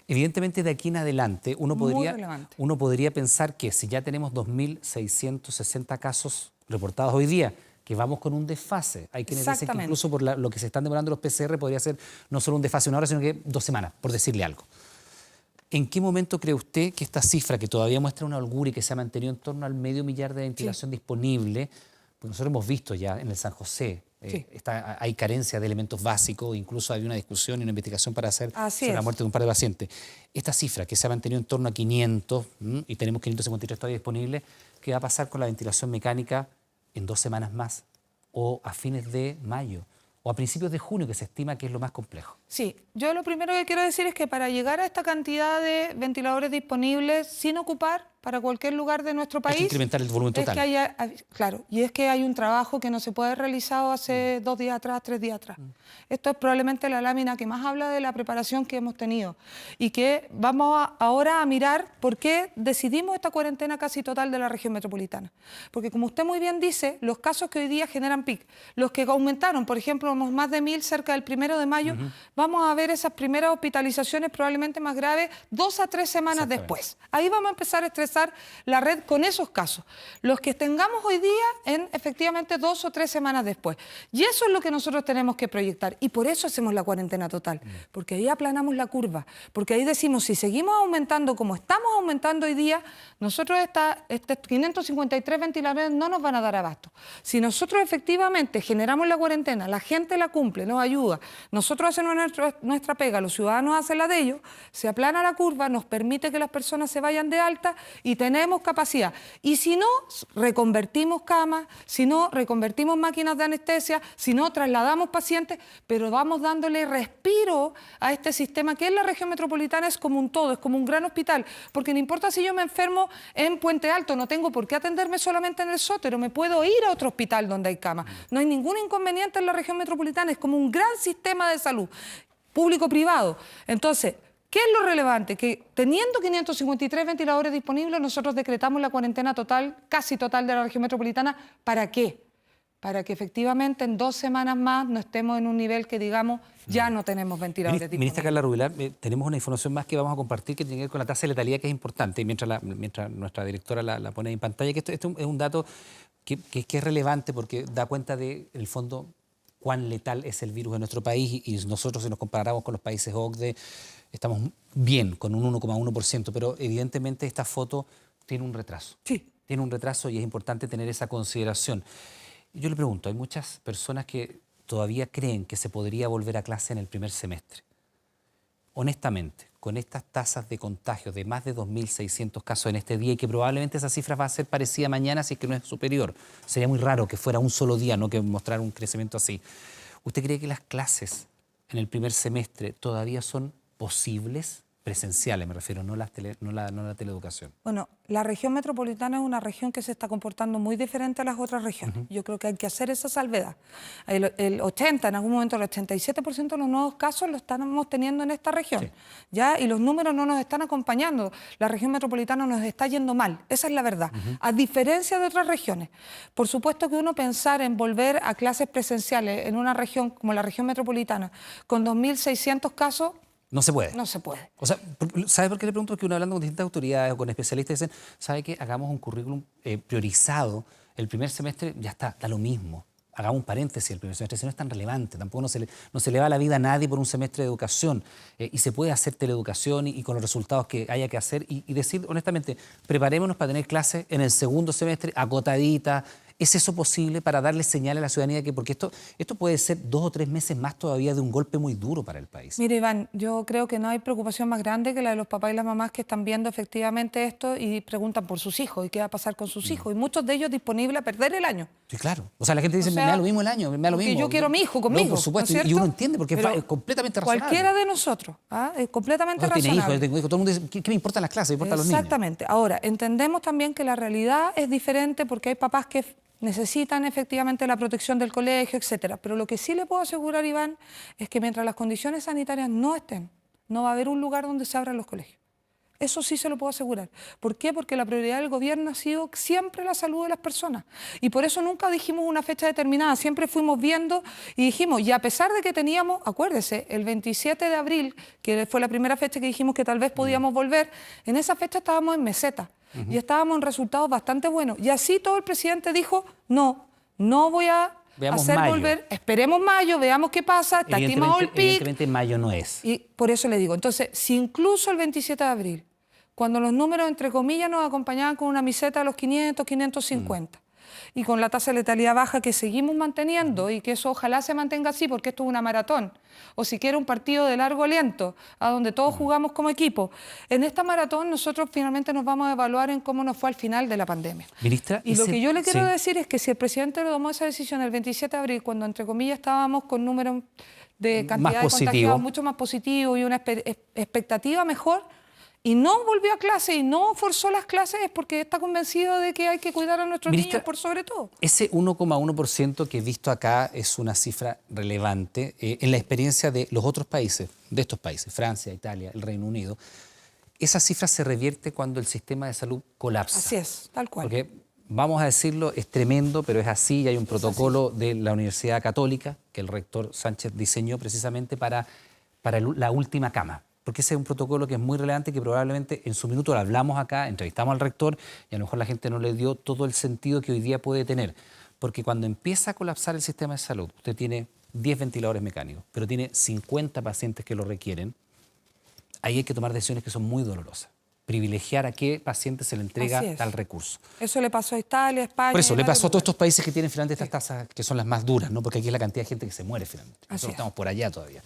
Evidentemente de aquí en adelante uno podría pensar que si ya tenemos 2.660 casos reportados hoy día, que vamos con un desfase. Hay quienes dicen que incluso por lo que se están demorando los PCR podría ser no solo un desfase de una hora, sino que 2 semanas, por decirle algo. ¿En qué momento cree usted que esta cifra, que todavía muestra una holgura y que se ha mantenido en torno al 500.000 de ventilación disponible, pues nosotros hemos visto ya en el San José, hay carencia de elementos básicos, incluso hay una discusión y una investigación para hacer sobre la muerte de un par de pacientes. Esta cifra que se ha mantenido en torno a 500 y tenemos 553 todavía disponibles, ¿qué va a pasar con la ventilación mecánica en 2 semanas más o a fines de mayo o a principios de junio, que se estima que es lo más complejo?
Sí, yo lo primero que quiero decir es que para llegar a esta cantidad de ventiladores disponibles sin ocupar para cualquier lugar de nuestro país...
Hay que incrementar el volumen total.
Claro, y es que hay un trabajo que no se puede haber realizado hace 2 días atrás, 3 días atrás. Esto es probablemente la lámina que más habla de la preparación que hemos tenido y que vamos ahora a mirar por qué decidimos esta cuarentena casi total de la región metropolitana. Porque como usted muy bien dice, los casos que hoy día generan pic, los que aumentaron, por ejemplo, más de 1.000 cerca del 1 de mayo, vamos a ver esas primeras hospitalizaciones probablemente más graves 2 a 3 semanas después. Ahí vamos a empezar a estresar reforzar la red con esos casos, los que tengamos hoy día en efectivamente 2 o 3 semanas después. Y eso es lo que nosotros tenemos que proyectar y por eso hacemos la cuarentena total, porque ahí aplanamos la curva, porque ahí decimos, si seguimos aumentando como estamos aumentando hoy día, nosotros estos 553 ventiladores no nos van a dar abasto. Si nosotros efectivamente generamos la cuarentena, la gente la cumple, nos ayuda, nosotros hacemos nuestra pega, los ciudadanos hacen la de ellos, se aplana la curva, nos permite que las personas se vayan de alta y tenemos capacidad. Y si no, reconvertimos camas, si no, reconvertimos máquinas de anestesia, si no, trasladamos pacientes, pero vamos dándole respiro a este sistema que en la región metropolitana es como un todo, es como un gran hospital, porque no importa si yo me enfermo en Puente Alto, no tengo por qué atenderme solamente en el Sótero, me puedo ir a otro hospital donde hay camas. No hay ningún inconveniente en la región metropolitana, es como un gran sistema de salud, público-privado. Entonces, ¿qué es lo relevante? Que teniendo 553 ventiladores disponibles, nosotros decretamos la cuarentena total, casi total de la región metropolitana. ¿Para qué? Para que efectivamente en 2 semanas más no estemos en un nivel que digamos ya no tenemos ventiladores disponibles.
Ministra Carla Rubilar, tenemos una información más que vamos a compartir que tiene que ver con la tasa de letalidad, que es importante, y mientras nuestra directora la pone en pantalla, que esto es un dato que es relevante porque da cuenta de, en el fondo, cuán letal es el virus en nuestro país y nosotros, si nos comparamos con los países OCDE, estamos bien, con un 1,1%, pero evidentemente esta foto tiene un retraso.
Sí.
Tiene un retraso y es importante tener esa consideración. Yo le pregunto, hay muchas personas que todavía creen que se podría volver a clase en el primer semestre. Honestamente, con estas tasas de contagio de más de 2.600 casos en este día y que probablemente esa cifra va a ser parecida mañana si es que no es superior. Sería muy raro que fuera un solo día, no que mostrar un crecimiento así. ¿Usted cree que las clases en el primer semestre todavía son posibles? Presenciales, me refiero, no la teleeducación.
Bueno, la región metropolitana es una región que se está comportando muy diferente a las otras regiones. Yo creo que hay que hacer esa salvedad. El 80, en algún momento el 87% de los nuevos casos lo estamos teniendo en esta región. Sí. ¿Ya? Y los números no nos están acompañando. La región metropolitana nos está yendo mal, esa es la verdad. A diferencia de otras regiones. Por supuesto que uno pensar en volver a clases presenciales en una región como la región metropolitana con 2.600 casos,
no se puede.
No se puede.
O sea, ¿sabe por qué le pregunto? Porque uno hablando con distintas autoridades o con especialistas dicen, ¿sabe qué? Hagamos un currículum priorizado. El primer semestre ya está, da lo mismo. Hagamos un paréntesis, el primer semestre, si no es tan relevante. Tampoco no se le va la vida a nadie por un semestre de educación. Y se puede hacer teleeducación y con los resultados que haya que hacer. Y decir, honestamente, preparémonos para tener clases en el segundo semestre, acotadita. ¿Es eso posible para darle señal a la ciudadanía? Porque esto puede ser 2 o 3 meses más todavía de un golpe muy duro para el país.
Mire, Iván, yo creo que no hay preocupación más grande que la de los papás y las mamás que están viendo efectivamente esto y preguntan por sus hijos y qué va a pasar con sus hijos. Y muchos de ellos disponibles a perder el año.
Sí, claro. O sea, la gente dice, me da lo mismo el año, me da lo mismo.
Yo quiero a mi hijo conmigo.
No, por supuesto, y uno entiende porque es completamente razonable.
Cualquiera de nosotros, es completamente razonable.
Tiene hijos, todo el mundo dice, ¿qué me importan las clases? ¿Me importan los niños?
Exactamente. Ahora, entendemos también que la realidad es diferente porque hay papás que necesitan efectivamente la protección del colegio, etcétera. Pero lo que sí le puedo asegurar, Iván, es que mientras las condiciones sanitarias no estén, no va a haber un lugar donde se abran los colegios. Eso sí se lo puedo asegurar. ¿Por qué? Porque la prioridad del gobierno ha sido siempre la salud de las personas. Y por eso nunca dijimos una fecha determinada, siempre fuimos viendo y dijimos, y a pesar de que teníamos, acuérdese, el 27 de abril, que fue la primera fecha que dijimos que tal vez podíamos volver, en esa fecha estábamos en meseta. Y estábamos en resultados bastante buenos. Y así todo el presidente dijo, no voy a hacer
mayo.
Volver, esperemos mayo, veamos qué pasa, está estimado el pic.
Evidentemente mayo no es.
Y por eso le digo, entonces, si incluso el 27 de abril, cuando los números, entre comillas, nos acompañaban con una meseta a los 500, 550, y con la tasa de letalidad baja que seguimos manteniendo, y que eso ojalá se mantenga así, porque esto es una maratón, o siquiera un partido de largo aliento, a donde todos jugamos como equipo. En esta maratón nosotros finalmente nos vamos a evaluar en cómo nos fue al final de la pandemia.
Ministra,
y lo que yo le quiero decir es que si el presidente tomó esa decisión el 27 de abril, cuando entre comillas estábamos con números de cantidad de contagiados mucho más positivos y una expectativa mejor, y no volvió a clase y no forzó las clases, es porque está convencido de que hay que cuidar a nuestros niños por sobre todo.
Ese 1,1% que he visto acá es una cifra relevante en la experiencia de los otros países, de estos países, Francia, Italia, el Reino Unido. Esa cifra se revierte cuando el sistema de salud colapsa.
Así es, tal cual.
Porque, vamos a decirlo, es tremendo, pero es así, y hay un protocolo de la Universidad Católica que el rector Sánchez diseñó precisamente para la última cama. porque ese es un protocolo que es muy relevante, que probablemente en su minuto lo hablamos acá, entrevistamos al rector y a lo mejor la gente no le dio todo el sentido que hoy día puede tener. Porque cuando empieza a colapsar el sistema de salud, usted tiene 10 ventiladores mecánicos, pero tiene 50 pacientes que lo requieren, ahí hay que tomar decisiones que son muy dolorosas. Privilegiar a qué paciente se le entrega tal recurso.
Eso le pasó a Italia, España...
Por eso, le pasó a todos estos países que tienen finalmente estas tasas que son las más duras, ¿no? Porque aquí es la cantidad de gente que se muere finalmente. Nosotros estamos por allá todavía.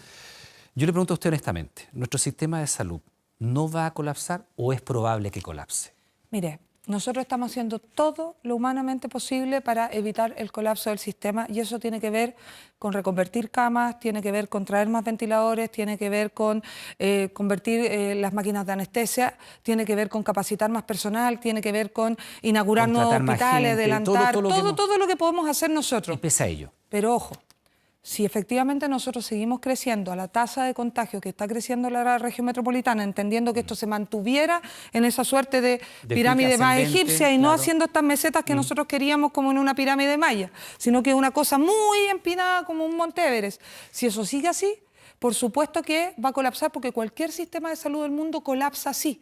Yo le pregunto a usted honestamente, ¿nuestro sistema de salud no va a colapsar o es probable que colapse?
Mire, nosotros estamos haciendo todo lo humanamente posible para evitar el colapso del sistema y eso tiene que ver con reconvertir camas, tiene que ver con traer más ventiladores, tiene que ver con convertir las máquinas de anestesia, tiene que ver con capacitar más personal, tiene que ver con inaugurar nuevos hospitales, adelantar, todo lo que podemos hacer nosotros.
Y pese a ello.
Pero ojo, si efectivamente nosotros seguimos creciendo a la tasa de contagio que está creciendo la región metropolitana, entendiendo que esto se mantuviera en esa suerte de pirámide más egipcia y no haciendo estas mesetas que nosotros queríamos como en una pirámide maya, sino que es una cosa muy empinada como un Monte Everest. Si eso sigue así, por supuesto que va a colapsar, porque cualquier sistema de salud del mundo colapsa así,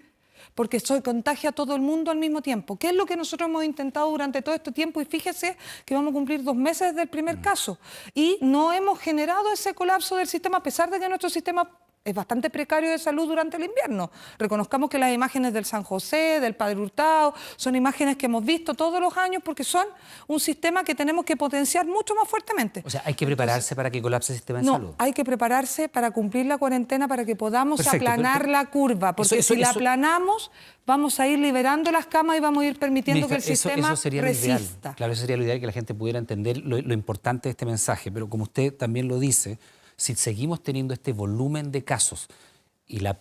porque eso contagia a todo el mundo al mismo tiempo. ¿Qué es lo que nosotros hemos intentado durante todo este tiempo? Y fíjese que vamos a cumplir 2 meses desde el primer caso y no hemos generado ese colapso del sistema, a pesar de que nuestro sistema es bastante precario de salud durante el invierno. Reconozcamos que las imágenes del San José, del Padre Hurtado, son imágenes que hemos visto todos los años porque son un sistema que tenemos que potenciar mucho más fuertemente.
O sea, ¿hay que prepararse para que colapse el sistema de salud?
No, hay que prepararse para cumplir la cuarentena para que podamos aplanar la curva, porque si la aplanamos vamos a ir liberando las camas y vamos a ir permitiendo que el sistema resista.
Claro, eso sería lo ideal, que la gente pudiera entender lo importante de este mensaje, pero como usted también lo dice, si seguimos teniendo este volumen de casos y el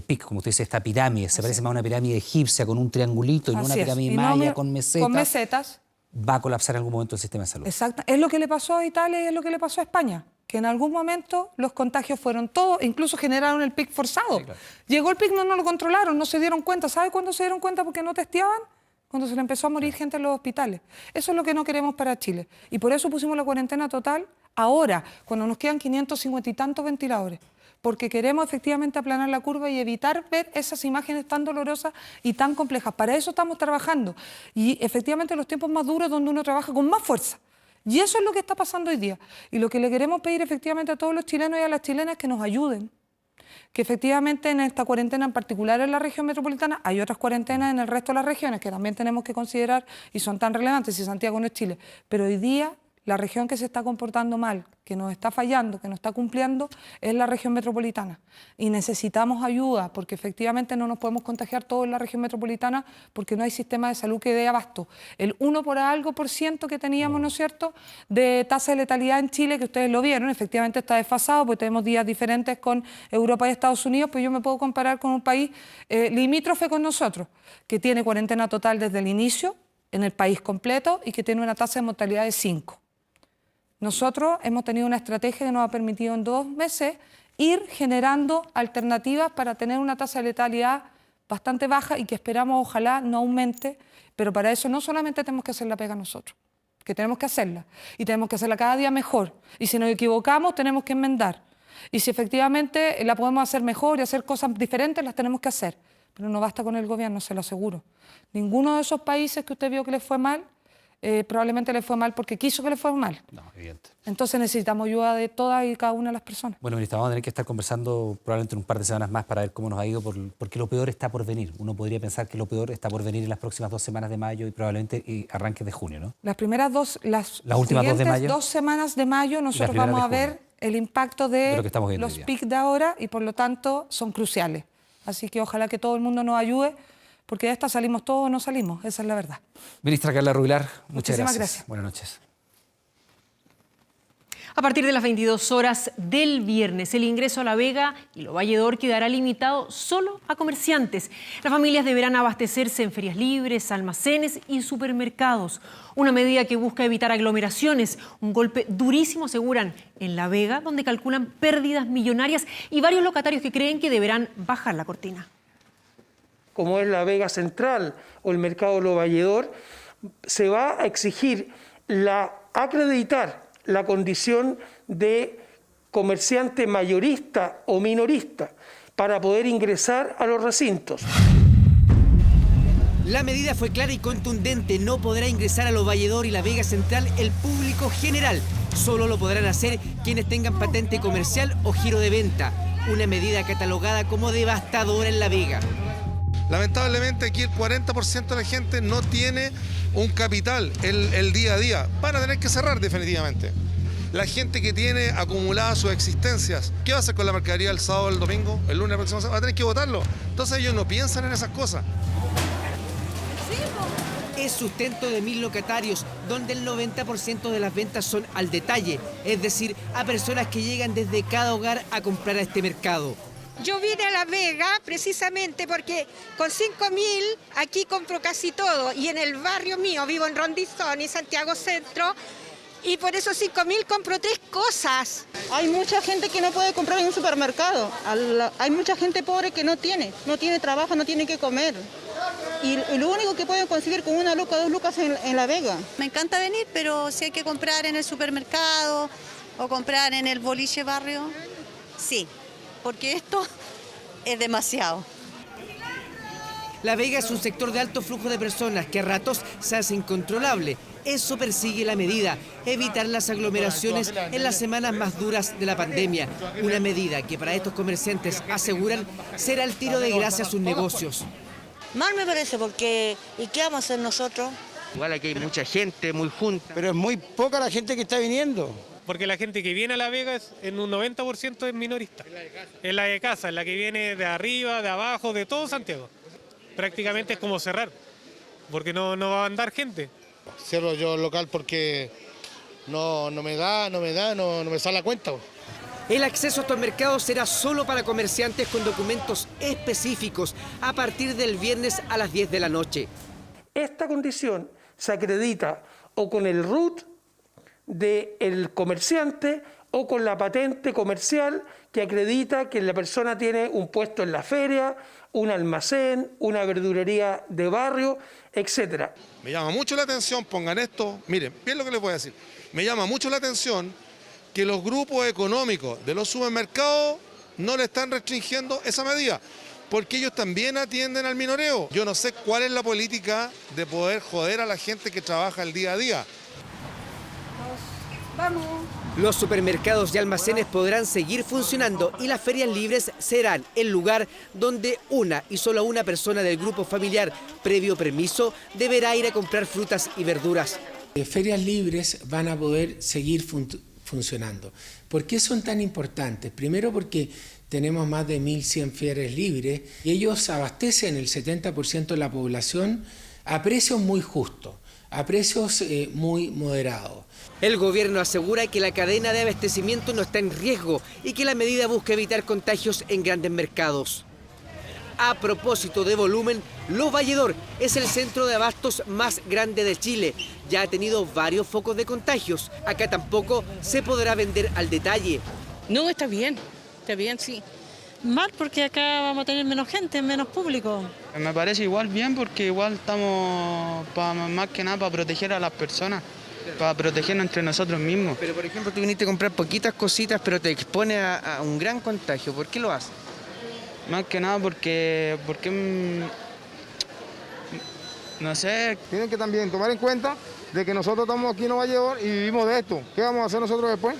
pic, como usted dice, esta pirámide, se parece más a una pirámide egipcia con un triangulito y no una pirámide maya con mesetas, va a colapsar en algún momento el sistema de salud.
Exacto, es lo que le pasó a Italia y es lo que le pasó a España, que en algún momento los contagios fueron todos, incluso generaron el pic forzado. Sí, claro. Llegó el pic, no lo controlaron, no se dieron cuenta. ¿Sabe cuándo se dieron cuenta? Porque no testeaban. Cuando se le empezó a morir gente en los hospitales. Eso es lo que no queremos para Chile. Y por eso pusimos la cuarentena total ahora, cuando nos quedan 550 y tantos ventiladores. Porque queremos efectivamente aplanar la curva y evitar ver esas imágenes tan dolorosas y tan complejas. Para eso estamos trabajando. Y efectivamente los tiempos más duros donde uno trabaja con más fuerza. Y eso es lo que está pasando hoy día. Y lo que le queremos pedir efectivamente a todos los chilenos y a las chilenas es que nos ayuden. Que efectivamente en esta cuarentena, en particular en la región metropolitana, hay otras cuarentenas en el resto de las regiones que también tenemos que considerar y son tan relevantes, si Santiago no es Chile. Pero hoy día la región que se está comportando mal, que nos está fallando, que no está cumpliendo, es la región metropolitana. Y necesitamos ayuda, porque efectivamente no nos podemos contagiar todos en la región metropolitana porque no hay sistema de salud que dé abasto. El 1% que teníamos, ¿no es cierto?, de tasa de letalidad en Chile, que ustedes lo vieron, efectivamente está desfasado, porque tenemos días diferentes con Europa y Estados Unidos, pero yo me puedo comparar con un país limítrofe con nosotros, que tiene cuarentena total desde el inicio, en el país completo, y que tiene una tasa de mortalidad de 5. Nosotros hemos tenido una estrategia que nos ha permitido en 2 meses ir generando alternativas para tener una tasa de letalidad bastante baja y que esperamos ojalá no aumente, pero para eso no solamente tenemos que hacer la pega nosotros, que tenemos que hacerla y tenemos que hacerla cada día mejor y si nos equivocamos tenemos que enmendar y si efectivamente la podemos hacer mejor y hacer cosas diferentes las tenemos que hacer, pero no basta con el gobierno, se lo aseguro. Ninguno de esos países que usted vio que les fue mal probablemente le fue mal porque quiso que le fuera mal.
No, evidente.
Entonces necesitamos ayuda de todas y cada una de las personas.
Bueno, ministra, vamos a tener que estar conversando probablemente en un par de semanas más para ver cómo nos ha ido, porque lo peor está por venir. Uno podría pensar que lo peor está por venir en las próximas 2 semanas de mayo y probablemente arranques de junio, ¿no?
Las primeras las
últimas 2 de mayo.
2 semanas de mayo nosotros vamos a ver el impacto de los pics de ahora y por lo tanto son cruciales. Así que ojalá que todo el mundo nos ayude, porque de esta salimos todos o no salimos, esa es la verdad.
Ministra Carla Rubilar, muchas
gracias.
Buenas noches.
A partir de las 22 horas del viernes, el ingreso a La Vega y Lo Valledor quedará limitado solo a comerciantes. Las familias deberán abastecerse en ferias libres, almacenes y supermercados. Una medida que busca evitar aglomeraciones, un golpe durísimo, aseguran, en La Vega, donde calculan pérdidas millonarias y varios locatarios que creen que deberán bajar la cortina.
Como es la Vega Central o el mercado Lo Valledor, se va a exigir acreditar la condición de comerciante mayorista o minorista, para poder ingresar a los recintos.
La medida fue clara y contundente. No podrá ingresar a Los Valledor y la Vega Central el público general. Solo lo podrán hacer quienes tengan patente comercial o giro de venta. Una medida catalogada como devastadora en La Vega.
Lamentablemente aquí el 40% de la gente no tiene un capital el día a día. Van a tener que cerrar definitivamente. La gente que tiene acumuladas sus existencias, ¿qué va a hacer con la mercadería el sábado, el domingo, el lunes, va a tener que botarlo? Entonces ellos no piensan en esas cosas.
Es sustento de 1000 locatarios, donde el 90% de las ventas son al detalle, es decir, a personas que llegan desde cada hogar a comprar a este mercado.
Yo vine a La Vega precisamente porque con 5.000 aquí compro casi todo, y en el barrio mío, vivo en Rondizón y Santiago Centro, y por esos 5.000 compro 3 cosas.
Hay mucha gente que no puede comprar en un supermercado. Hay mucha gente pobre que no tiene trabajo, no tiene que comer. Y lo único que pueden conseguir con 1 luca, 2 lucas en La Vega.
Me encanta venir, pero si hay que comprar en el supermercado o comprar en el boliche barrio, sí, porque esto es demasiado.
La Vega es un sector de alto flujo de personas que a ratos se hace incontrolable. Eso persigue la medida, evitar las aglomeraciones en las semanas más duras de la pandemia. Una medida que para estos comerciantes aseguran será el tiro de gracia a sus negocios.
Mal me parece porque, ¿y qué vamos a hacer nosotros?
Igual aquí hay mucha gente muy junta, pero es muy poca la gente que está viniendo.
Porque la gente que viene a La Vega en un 90% es minorista. Es la de casa, es la que viene de arriba, de abajo, de todo Santiago. Prácticamente es como cerrar, porque no va a andar gente.
Cierro yo el local porque no me sale la cuenta.
El acceso a estos mercados será solo para comerciantes con documentos específicos a partir del viernes a las 10 de la noche.
Esta condición se acredita o con el RUT del comerciante o con la patente comercial que acredita que la persona tiene un puesto en la feria, un almacén, una verdulería de barrio, etc.
Me llama mucho la atención, pongan esto, miren, bien lo que les voy a decir, me llama mucho la atención que los grupos económicos de los supermercados no le están restringiendo esa medida, porque ellos también atienden al minoreo. Yo no sé cuál es la política de poder joder a la gente que trabaja el día a día.
¡Vamos! Los supermercados y almacenes podrán seguir funcionando y las ferias libres serán el lugar donde una y solo una persona del grupo familiar, previo permiso, deberá ir a comprar frutas y verduras.
Ferias libres van a poder seguir funcionando. ¿Por qué son tan importantes? Primero porque tenemos más de 1.100 ferias libres y ellos abastecen el 70% de la población a precios muy justos, a precios muy moderados.
El gobierno asegura que la cadena de abastecimiento no está en riesgo y que la medida busca evitar contagios en grandes mercados. A propósito de volumen, Los Valledor es el centro de abastos más grande de Chile. Ya ha tenido varios focos de contagios. Acá tampoco se podrá vender al detalle.
No, está bien, sí. Mal porque acá vamos a tener menos gente, menos público.
Me parece igual bien porque igual estamos más que nada para proteger a las personas, para protegernos entre nosotros mismos.
Pero por ejemplo tú viniste a comprar poquitas cositas pero te expone a un gran contagio. ¿Por qué lo haces?
Más que nada porque no sé.
Tienen que también tomar en cuenta de que nosotros estamos aquí en Los Valledor y vivimos de esto. ¿Qué vamos a hacer nosotros después?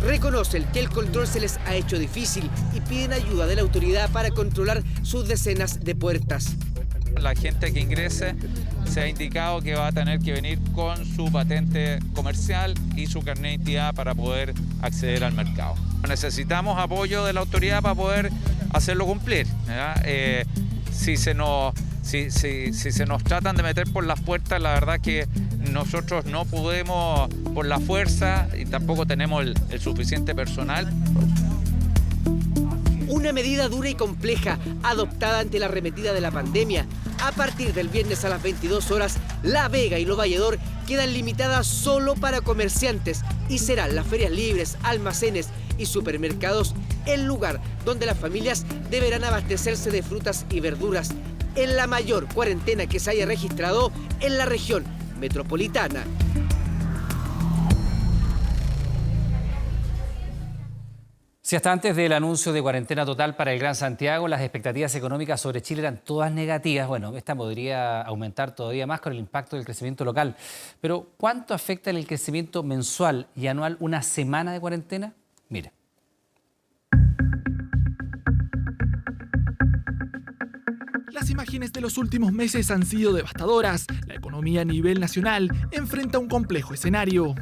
Reconocen que el control se les ha hecho difícil y piden ayuda de la autoridad para controlar sus decenas de puertas.
La gente que ingrese se ha indicado que va a tener que venir con su patente comercial y su carnet de identidad para poder acceder al mercado. Necesitamos apoyo de la autoridad para poder hacerlo cumplir. Si se nos tratan de meter por las puertas, la verdad que nosotros no podemos por la fuerza y tampoco tenemos el suficiente personal.
Una medida dura y compleja, adoptada ante la arremetida de la pandemia. A partir del viernes a las 22 horas, La Vega y Los Valledor quedan limitadas solo para comerciantes y serán las ferias libres, almacenes y supermercados el lugar donde las familias deberán abastecerse de frutas y verduras en la mayor cuarentena que se haya registrado en la región metropolitana.
Si hasta antes del anuncio de cuarentena total para el Gran Santiago, las expectativas económicas sobre Chile eran todas negativas, bueno, esta podría aumentar todavía más con el impacto del crecimiento local. Pero, ¿cuánto afecta el crecimiento mensual y anual una semana de cuarentena? Mire.
Las imágenes de los últimos meses han sido devastadoras. La economía a nivel nacional enfrenta un complejo escenario.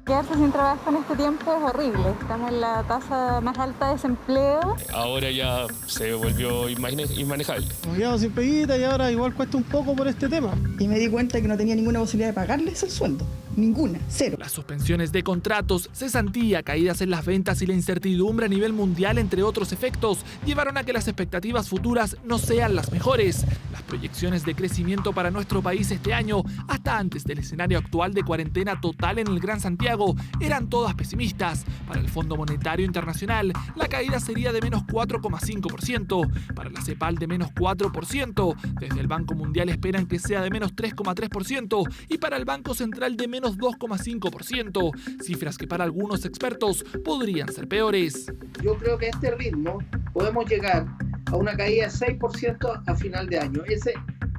Quedarse sin trabajo en este tiempo es horrible. Estamos en la tasa más alta de desempleo.
Ahora ya se volvió inmanejable.
Nos quedamos sin peguita y ahora igual cuesta un poco por este tema.
Y me di cuenta que no tenía ninguna posibilidad de pagarles el sueldo. Ninguna, cero.
Las suspensiones de contratos, cesantía, caídas en las ventas y la incertidumbre a nivel mundial, entre otros efectos, llevaron a que las expectativas futuras no sean las mejores. Las proyecciones de crecimiento para nuestro país este año, hasta antes del escenario actual de cuarentena total en el Gran Santiago, eran todas pesimistas. Para el Fondo Monetario Internacional, la caída sería de menos 4,5%. Para la CEPAL, de menos 4%. Desde el Banco Mundial esperan que sea de menos 3,3%. Y para el Banco Central, de menos 2,5%, cifras que para algunos expertos podrían ser peores.
Yo creo que a este ritmo podemos llegar a una caída de 6% a final de año. Ese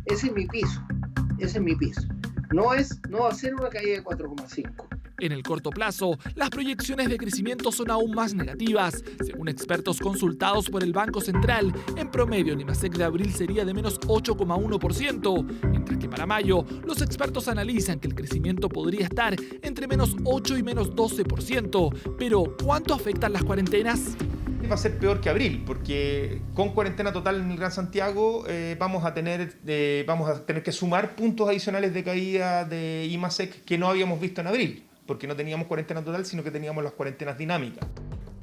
es mi piso. Ese es mi piso. No va a ser una caída de 4,5%.
En el corto plazo, las proyecciones de crecimiento son aún más negativas. Según expertos consultados por el Banco Central, en promedio el IMASEC de abril sería de menos 8,1%, mientras que para mayo los expertos analizan que el crecimiento podría estar entre menos 8 y menos 12%. Pero, ¿cuánto afectan las cuarentenas?
Va a ser peor que abril, porque con cuarentena total en el Gran Santiago vamos a tener que sumar puntos adicionales de caída de IMASEC que no habíamos visto en abril, porque no teníamos cuarentena total, sino que teníamos las cuarentenas dinámicas.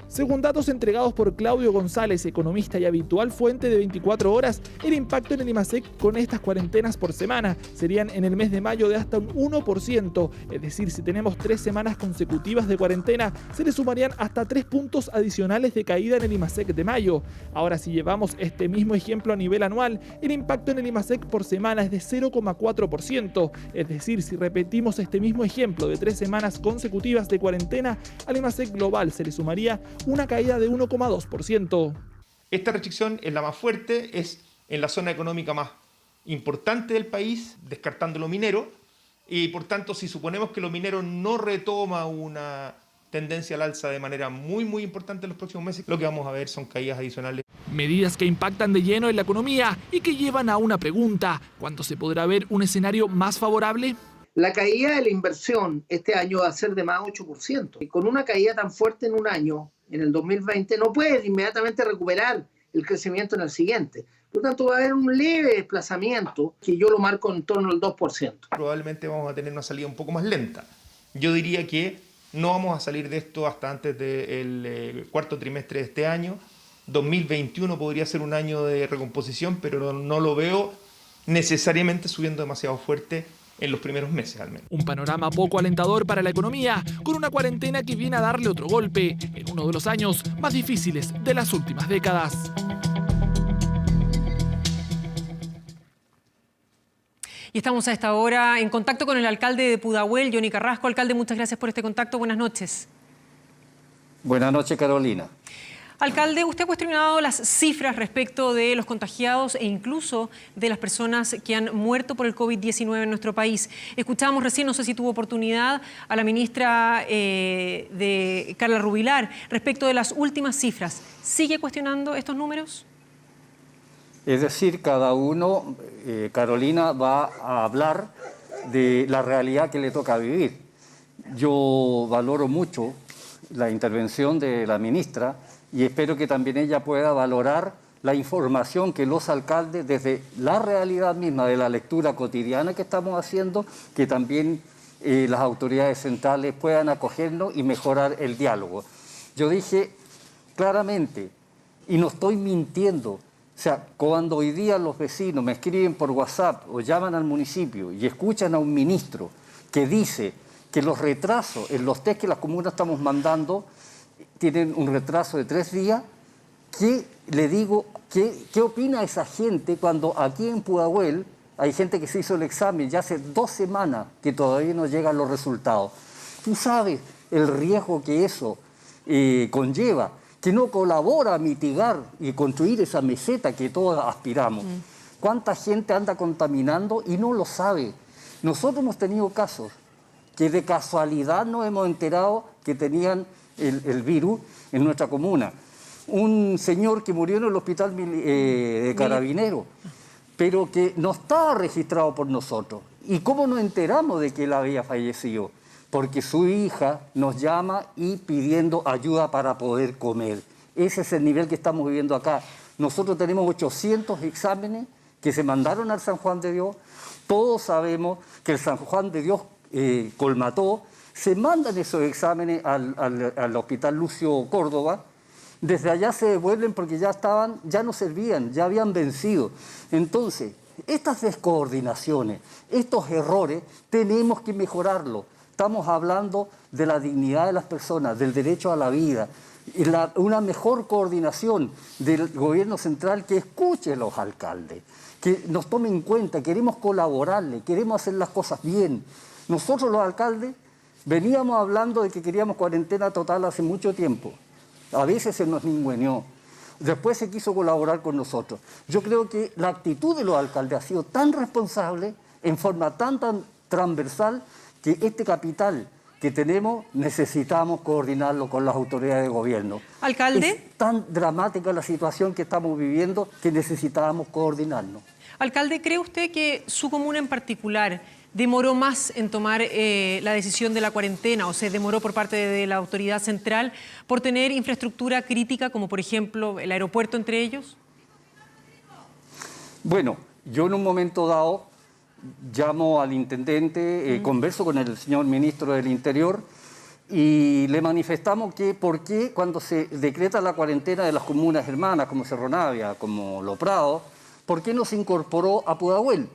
Según datos entregados por Claudio González, economista y habitual fuente de 24 horas, el impacto en el IMASEC con estas cuarentenas por semana serían en el mes de mayo de hasta un 1%. Es decir, si tenemos 3 semanas consecutivas de cuarentena, se le sumarían hasta 3 puntos adicionales de caída en el IMASEC de mayo. Ahora, si llevamos este mismo ejemplo a nivel anual, el impacto en el IMASEC por semana es de 0,4%. Es decir, si repetimos este mismo ejemplo de 3 semanas consecutivas de cuarentena, al IMASEC global se le sumaría una caída de 1,2%.
Esta restricción es la más fuerte, es en la zona económica más importante del país, descartando lo minero, y por tanto, si suponemos que lo minero no retoma una tendencia al alza de manera muy importante en los próximos meses, lo que vamos a ver son caídas adicionales.
Medidas que impactan de lleno en la economía y que llevan a una pregunta: ¿cuándo se podrá ver un escenario más favorable?
La caída de la inversión este año va a ser de más 8%. Y con una caída tan fuerte en un año, en el 2020, no puedes inmediatamente recuperar el crecimiento en el siguiente. Por lo tanto, va a haber un leve desplazamiento que yo lo marco en torno al 2%.
Probablemente vamos a tener una salida un poco más lenta. Yo diría que no vamos a salir de esto hasta antes del cuarto trimestre de este año. 2021 podría ser un año de recomposición, pero no lo veo necesariamente subiendo demasiado fuerte en los primeros meses al menos.
Un panorama poco alentador para la economía, con una cuarentena que viene a darle otro golpe en uno de los años más difíciles de las últimas décadas.
Y estamos a esta hora en contacto con el alcalde de Pudahuel, Johnny Carrasco. Alcalde, muchas gracias por este contacto. Buenas noches.
Buenas noches, Carolina.
Alcalde, usted ha cuestionado las cifras respecto de los contagiados e incluso de las personas que han muerto por el COVID-19 en nuestro país. Escuchábamos recién, no sé si tuvo oportunidad, a la ministra de Carla Rubilar respecto de las últimas cifras. ¿Sigue cuestionando estos números?
Es decir, cada uno, Carolina, va a hablar de la realidad que le toca vivir. Yo valoro mucho la intervención de la ministra y espero que también ella pueda valorar la información que los alcaldes, desde la realidad misma de la lectura cotidiana que estamos haciendo, que también las autoridades centrales puedan acogernos y mejorar el diálogo. Yo dije claramente, y no estoy mintiendo, o sea, cuando hoy día los vecinos me escriben por WhatsApp o llaman al municipio y escuchan a un ministro que dice que los retrasos en los test que las comunas estamos mandando tienen un retraso de 3 días, ¿qué le digo? ¿Qué opina esa gente cuando aquí en Pudahuel hay gente que se hizo el examen ya hace 2 semanas que todavía no llegan los resultados? Tú sabes el riesgo que eso conlleva. que no colabora a mitigar y construir esa meseta que todos aspiramos. ¿Cuánta gente anda contaminando y no lo sabe? Nosotros hemos tenido casos que de casualidad nos hemos enterado que tenían el virus en nuestra comuna. Un señor que murió en el hospital de Carabineros, pero que no estaba registrado por nosotros. ¿Y cómo nos enteramos de que él había fallecido? Porque su hija nos llama y pidiendo ayuda para poder comer. Ese es el nivel que estamos viviendo acá. Nosotros tenemos 800 exámenes que se mandaron al San Juan de Dios. Todos sabemos que el San Juan de Dios colmató. Se mandan esos exámenes al Hospital Lucio Córdoba. Desde allá se devuelven porque ya no servían, ya habían vencido. Entonces, estas descoordinaciones, estos errores, tenemos que mejorarlos. Estamos hablando de la dignidad de las personas, del derecho a la vida, y una mejor coordinación del gobierno central que escuche a los alcaldes, que nos tomen en cuenta, queremos colaborarle, queremos hacer las cosas bien. Nosotros los alcaldes veníamos hablando de que queríamos cuarentena total hace mucho tiempo. A veces se nos ninguneó. Después se quiso colaborar con nosotros. Yo creo que la actitud de los alcaldes ha sido tan responsable, en forma tan transversal, que este capital que tenemos necesitamos coordinarlo con las autoridades de gobierno.
Alcalde.
Es tan dramática la situación que estamos viviendo que necesitábamos coordinarnos.
Alcalde, ¿cree usted que su comuna en particular demoró más en tomar la decisión de la cuarentena o se demoró por parte de la autoridad central por tener infraestructura crítica como por ejemplo el aeropuerto entre ellos?
Bueno, yo en un momento dado llamo al intendente, converso con el señor ministro del Interior y le manifestamos que por qué cuando se decreta la cuarentena de las comunas hermanas como Cerro Navia, como Los Prados, ¿por qué no se incorporó a Pudahuel?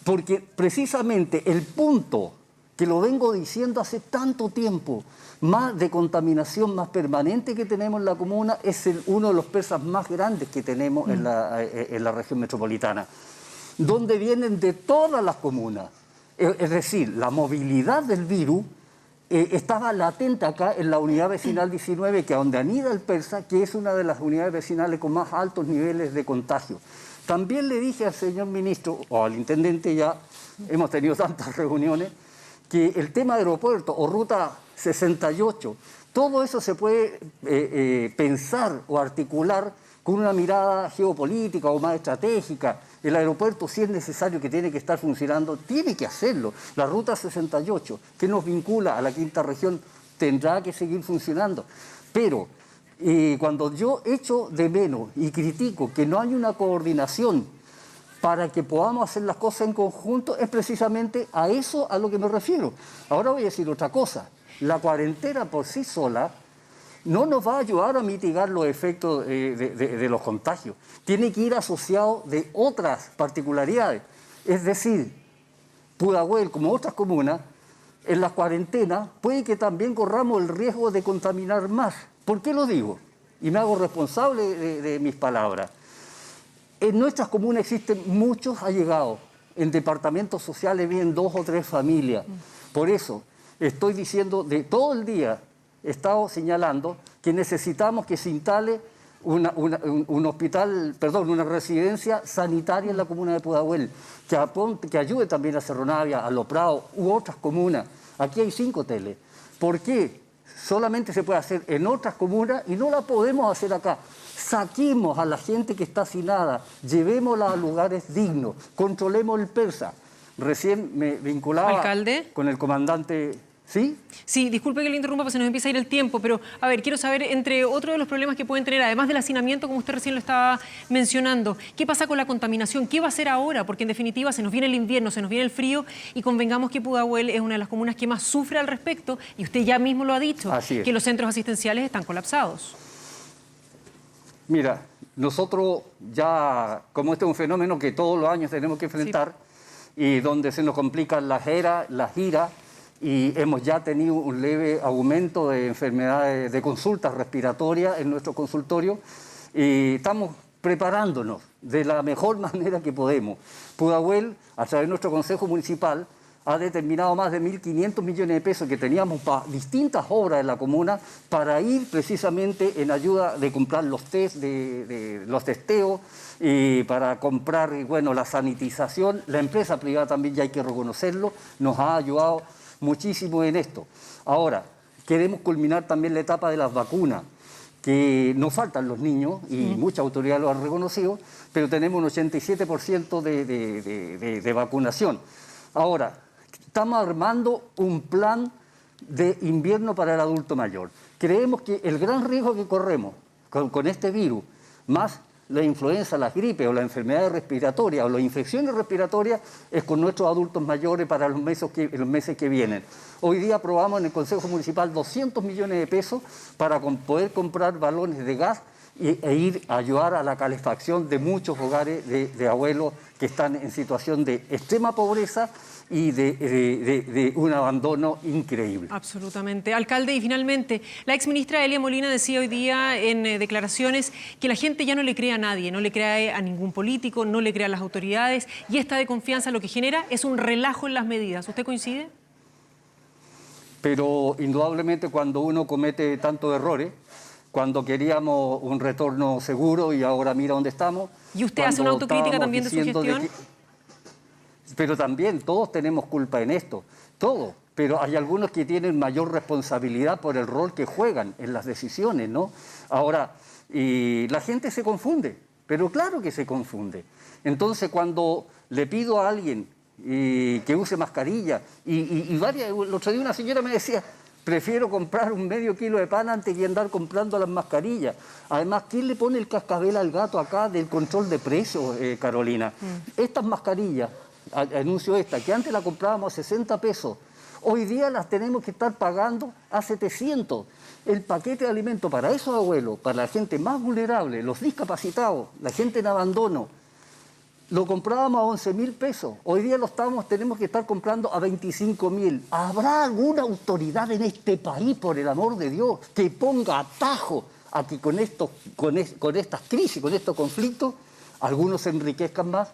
Porque precisamente el punto que lo vengo diciendo hace tanto tiempo, más de contaminación más permanente que tenemos en la comuna, es uno de los PERSAs más grandes que tenemos en la región metropolitana, donde vienen de todas las comunas. Es decir, la movilidad del virus estaba latente acá en la unidad vecinal 19, que es donde anida el PERSA, que es una de las unidades vecinales con más altos niveles de contagio. También le dije al señor ministro, o al intendente, ya hemos tenido tantas reuniones, que el tema de aeropuerto o ruta 68, todo eso se puede pensar o articular con una mirada geopolítica o más estratégica. El aeropuerto, si es necesario que tiene que estar funcionando, tiene que hacerlo. La ruta 68, que nos vincula a la quinta región, tendrá que seguir funcionando. Pero cuando yo echo de menos y critico que no hay una coordinación para que podamos hacer las cosas en conjunto, es precisamente a eso a lo que me refiero. Ahora voy a decir otra cosa. La cuarentena por sí sola no nos va a ayudar a mitigar los efectos de los contagios. Tiene que ir asociado de otras particularidades. Es decir, Pudahuel, como otras comunas, en la cuarentena puede que también corramos el riesgo de contaminar más. ¿Por qué lo digo? Y me hago responsable de mis palabras. En nuestras comunas existen muchos allegados. En departamentos sociales viven 2 o 3 familias. Por eso estoy diciendo de todo el día, he estado señalando que necesitamos que se instale un hospital, perdón, una residencia sanitaria en la comuna de Pudahuel, que ayude también a Cerro Navia, a Los Prados u otras comunas. Aquí hay 5 hoteles. ¿Por qué solamente se puede hacer en otras comunas y no la podemos hacer acá? Saquemos a la gente que está hacinada, llevémosla a lugares dignos, controlemos el PERSA. Recién me vinculaba
¿Alcalde?
Con el comandante... ¿Sí?
Sí, disculpe que le interrumpa, porque se nos empieza a ir el tiempo, pero a ver, quiero saber, entre otros de los problemas que pueden tener, además del hacinamiento, como usted recién lo estaba mencionando, ¿qué pasa con la contaminación? ¿Qué va a hacer ahora? Porque en definitiva se nos viene el invierno, se nos viene el frío y convengamos que Pudahuel es una de las comunas que más sufre al respecto y usted ya mismo lo ha dicho, que los centros asistenciales están colapsados.
Mira, nosotros ya, como este es un fenómeno que todos los años tenemos que enfrentar y donde se nos complican las giras, y hemos ya tenido un leve aumento de enfermedades, de consultas respiratorias en nuestro consultorio y estamos preparándonos de la mejor manera que podemos. Pudahuel, a través de nuestro Consejo Municipal, ha determinado más de 1.500 millones de pesos que teníamos para distintas obras en la comuna para ir precisamente en ayuda de comprar los test, de los testeos, y para comprar, bueno, la sanitización. La empresa privada también, ya hay que reconocerlo, nos ha ayudado muchísimo en esto. Ahora, queremos culminar también la etapa de las vacunas, que nos faltan los niños y muchas autoridades lo han reconocido, pero tenemos un 87% de vacunación. Ahora, estamos armando un plan de invierno para el adulto mayor. Creemos que el gran riesgo que corremos con este virus, más la influenza, las gripes o las enfermedades respiratorias o las infecciones respiratorias, es con nuestros adultos mayores para los meses que vienen. Hoy día aprobamos en el Consejo Municipal 200 millones de pesos para poder comprar balones de gas e ir a ayudar a la calefacción de muchos hogares de abuelos que están en situación de extrema pobreza y de un abandono increíble.
Absolutamente. Alcalde, y finalmente, la exministra Elia Molina decía hoy día en declaraciones que la gente ya no le cree a nadie, no le cree a ningún político, no le cree a las autoridades, y esta desconfianza lo que genera es un relajo en las medidas. ¿Usted coincide?
Pero indudablemente cuando uno comete tantos errores, cuando queríamos un retorno seguro y ahora mira dónde estamos.
¿Y usted hace una autocrítica también de su gestión?
Pero también todos tenemos culpa en esto, todos. Pero hay algunos que tienen mayor responsabilidad por el rol que juegan en las decisiones, ¿no? Ahora, y la gente se confunde, pero claro que se confunde. Entonces, cuando le pido a alguien que use mascarilla, el otro día una señora me decía, prefiero comprar un medio kilo de pan antes que andar comprando las mascarillas. Además, ¿quién le pone el cascabel al gato acá del control de precios, Carolina? Estas mascarillas, anuncio esta, que antes la comprábamos a 60 pesos, hoy día las tenemos que estar pagando a 700. El paquete de alimentos para esos abuelos, para la gente más vulnerable, los discapacitados, la gente en abandono, lo comprábamos a 11.000 pesos. Hoy día tenemos que estar comprando a 25.000. ¿Habrá alguna autoridad en este país, por el amor de Dios, que ponga atajo a que con estas crisis, con estos conflictos, algunos se enriquezcan más?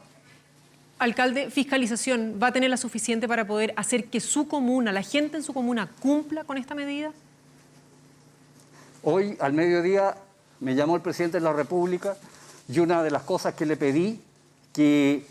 Alcalde, fiscalización, ¿va a tener la suficiente para poder hacer que su comuna, la gente en su comuna, cumpla con esta medida?
Hoy, al mediodía, me llamó el presidente de la República y una de las cosas que le pedí, que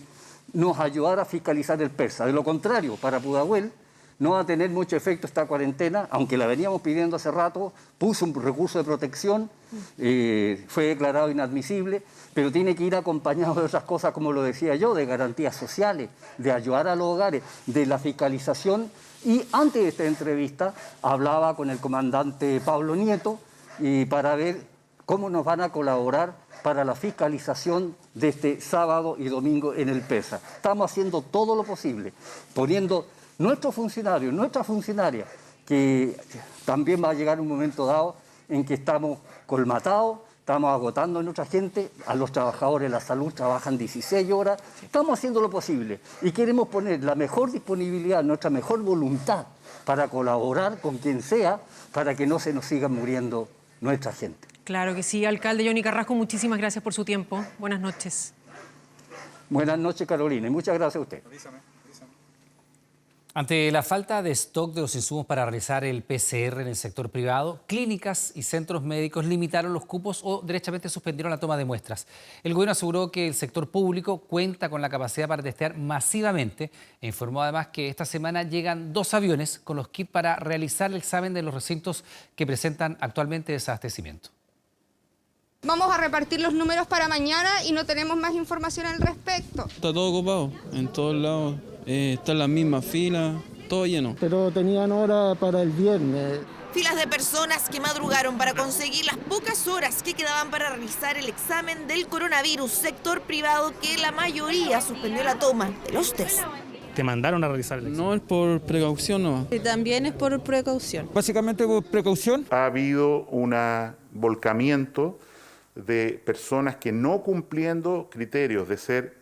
nos ayudara a fiscalizar el PERSA. De lo contrario, para Pudahuel no va a tener mucho efecto esta cuarentena, aunque la veníamos pidiendo hace rato, puso un recurso de protección, fue declarado inadmisible, pero tiene que ir acompañado de otras cosas, como lo decía yo, de garantías sociales, de ayudar a los hogares, de la fiscalización. Y antes de esta entrevista hablaba con el comandante Pablo Nieto y para ver cómo nos van a colaborar para la fiscalización de este sábado y domingo en el PERSA. Estamos haciendo todo lo posible, poniendo nuestros funcionarios, nuestras funcionarias, que también va a llegar un momento dado en que estamos colmatados, estamos agotando a nuestra gente, a los trabajadores de la salud trabajan 16 horas, estamos haciendo lo posible y queremos poner la mejor disponibilidad, nuestra mejor voluntad para colaborar con quien sea, para que no se nos siga muriendo nuestra gente.
Claro que sí. Alcalde Johnny Carrasco, muchísimas gracias por su tiempo. Buenas noches.
Buenas noches, Carolina, y muchas gracias a usted.
Ante la falta de stock de los insumos para realizar el PCR en el sector privado, clínicas y centros médicos limitaron los cupos o derechamente suspendieron la toma de muestras. El gobierno aseguró que el sector público cuenta con la capacidad para testear masivamente e informó además que esta semana llegan 2 aviones con los kits para realizar el examen de los recintos que presentan actualmente desabastecimiento.
Vamos a repartir los números para mañana y no tenemos más información al respecto.
Está todo ocupado, en todos lados, están las mismas filas, todo lleno. Pero tenían hora para el viernes.
Filas de personas que madrugaron para conseguir las pocas horas que quedaban para realizar el examen del coronavirus, sector privado que la mayoría suspendió la toma de los test.
¿Te mandaron a realizar el examen?
No, es por precaución nomás.
Y también es por precaución.
Básicamente por precaución.
Ha habido un volcamiento de personas que no cumpliendo criterios de ser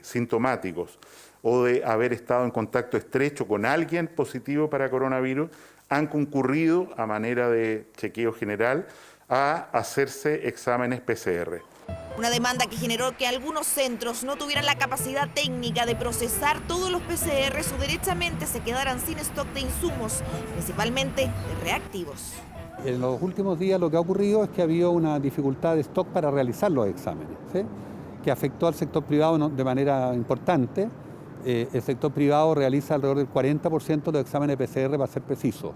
sintomáticos o de haber estado en contacto estrecho con alguien positivo para coronavirus, han concurrido a manera de chequeo general a hacerse exámenes PCR.
Una demanda que generó que algunos centros no tuvieran la capacidad técnica de procesar todos los PCRs o derechamente se quedaran sin stock de insumos, principalmente de reactivos.
En los últimos días lo que ha ocurrido es que ha habido una dificultad de stock para realizar los exámenes, ¿sí?, que afectó al sector privado de manera importante. El sector privado realiza alrededor del 40% de los exámenes PCR, para ser preciso.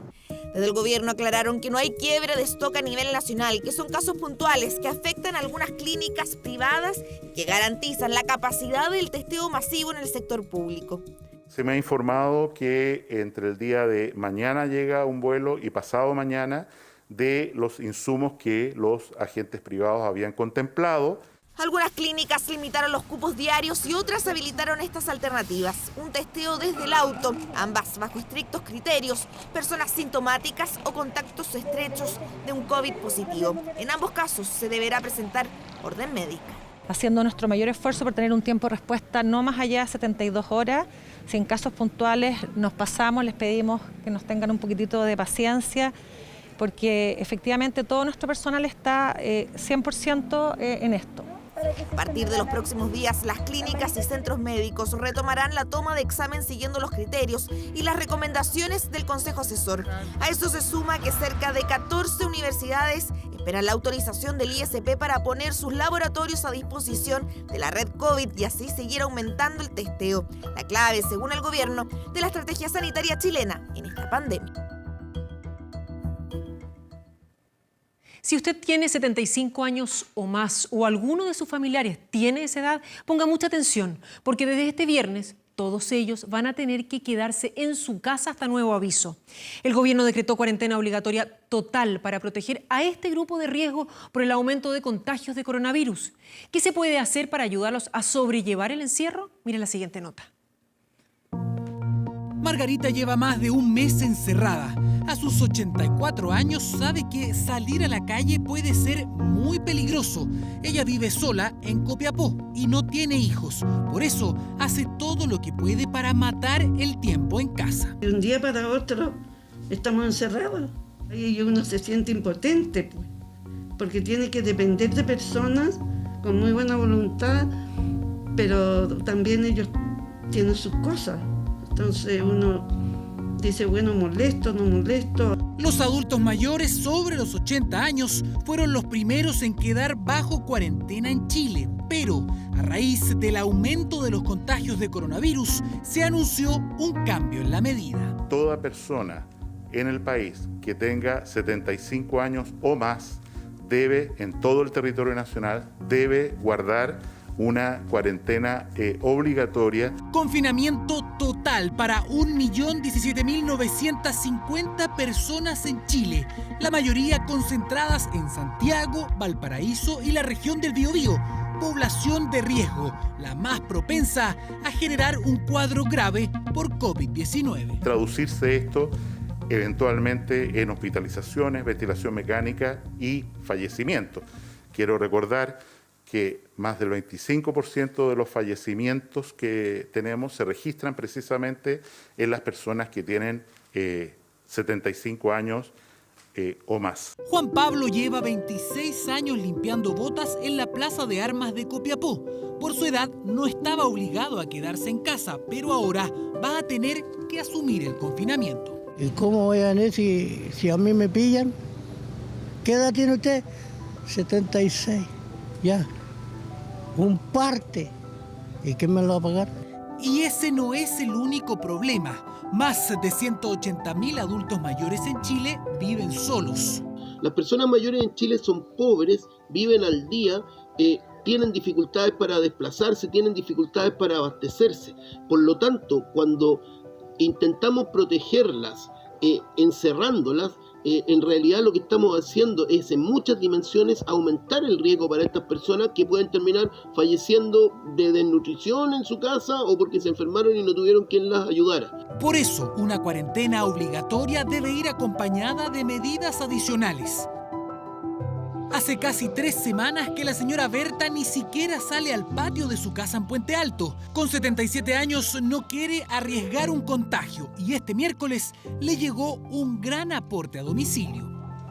Desde el gobierno aclararon que no hay quiebre de stock a nivel nacional, que son casos puntuales que afectan a algunas clínicas privadas y que garantizan la capacidad del testeo masivo en el sector público.
Se me ha informado que entre el día de mañana llega un vuelo y pasado mañana de los insumos que los agentes privados habían contemplado.
Algunas clínicas limitaron los cupos diarios y otras habilitaron estas alternativas. Un testeo desde el auto, ambas bajo estrictos criterios, personas sintomáticas o contactos estrechos de un COVID positivo. En ambos casos se deberá presentar orden médica.
Haciendo nuestro mayor esfuerzo por tener un tiempo de respuesta no más allá de 72 horas. Si en casos puntuales nos pasamos, les pedimos que nos tengan un poquitito de paciencia, porque efectivamente todo nuestro personal está 100% en esto.
A partir de los próximos días, las clínicas y centros médicos retomarán la toma de examen siguiendo los criterios y las recomendaciones del Consejo Asesor. A eso se suma que cerca de 14 universidades esperan la autorización del ISP para poner sus laboratorios a disposición de la red COVID y así seguir aumentando el testeo. La clave, según el gobierno, de la estrategia sanitaria chilena en esta pandemia.
Si usted tiene 75 años o más o alguno de sus familiares tiene esa edad, ponga mucha atención, porque desde este viernes todos ellos van a tener que quedarse en su casa hasta nuevo aviso. El gobierno decretó cuarentena obligatoria total para proteger a este grupo de riesgo por el aumento de contagios de coronavirus. ¿Qué se puede hacer para ayudarlos a sobrellevar el encierro? Mire la siguiente nota.
Margarita lleva más de un mes encerrada. A sus 84 años sabe que salir a la calle puede ser muy peligroso. Ella vive sola en Copiapó y no tiene hijos. Por eso hace todo lo que puede para matar el tiempo en casa.
De un día para otro estamos encerrados y uno se siente impotente, pues, porque tiene que depender de personas con muy buena voluntad, pero también ellos tienen sus cosas. Entonces uno dice, bueno, molesto, no molesto.
Los adultos mayores sobre los 80 años fueron los primeros en quedar bajo cuarentena en Chile. Pero a raíz del aumento de los contagios de coronavirus, se anunció un cambio en la medida.
Toda persona en el país que tenga 75 años o más debe, en todo el territorio nacional, debe guardar una cuarentena obligatoria.
Confinamiento total para 1.017.950 personas en Chile, la mayoría concentradas en Santiago, Valparaíso y la región del Biobío, población de riesgo, la más propensa a generar un cuadro grave por COVID-19.
Traducirse esto eventualmente en hospitalizaciones, ventilación mecánica y fallecimiento. Quiero recordar que más del 25% de los fallecimientos que tenemos se registran precisamente en las personas que tienen 75 años o más.
Juan Pablo lleva 26 años limpiando botas en la Plaza de Armas de Copiapó. Por su edad no estaba obligado a quedarse en casa, pero ahora va a tener que asumir el confinamiento.
¿Y cómo voy a ganar si a mí me pillan? ¿Qué edad tiene usted? 76, ya. Un parte. ¿Y quién me lo va a pagar?
Y ese no es el único problema. Más de 180.000 adultos mayores en Chile viven solos.
Las personas mayores en Chile son pobres, viven al día, tienen dificultades para desplazarse, tienen dificultades para abastecerse. Por lo tanto, cuando intentamos protegerlas, encerrándolas, en realidad lo que estamos haciendo es en muchas dimensiones aumentar el riesgo para estas personas que pueden terminar falleciendo de desnutrición en su casa o porque se enfermaron y no tuvieron quien las ayudara.
Por eso, una cuarentena obligatoria debe ir acompañada de medidas adicionales. Hace casi 3 semanas que la señora Berta ni siquiera sale al patio de su casa en Puente Alto. Con 77 años no quiere arriesgar un contagio y este miércoles le llegó un gran aporte a domicilio.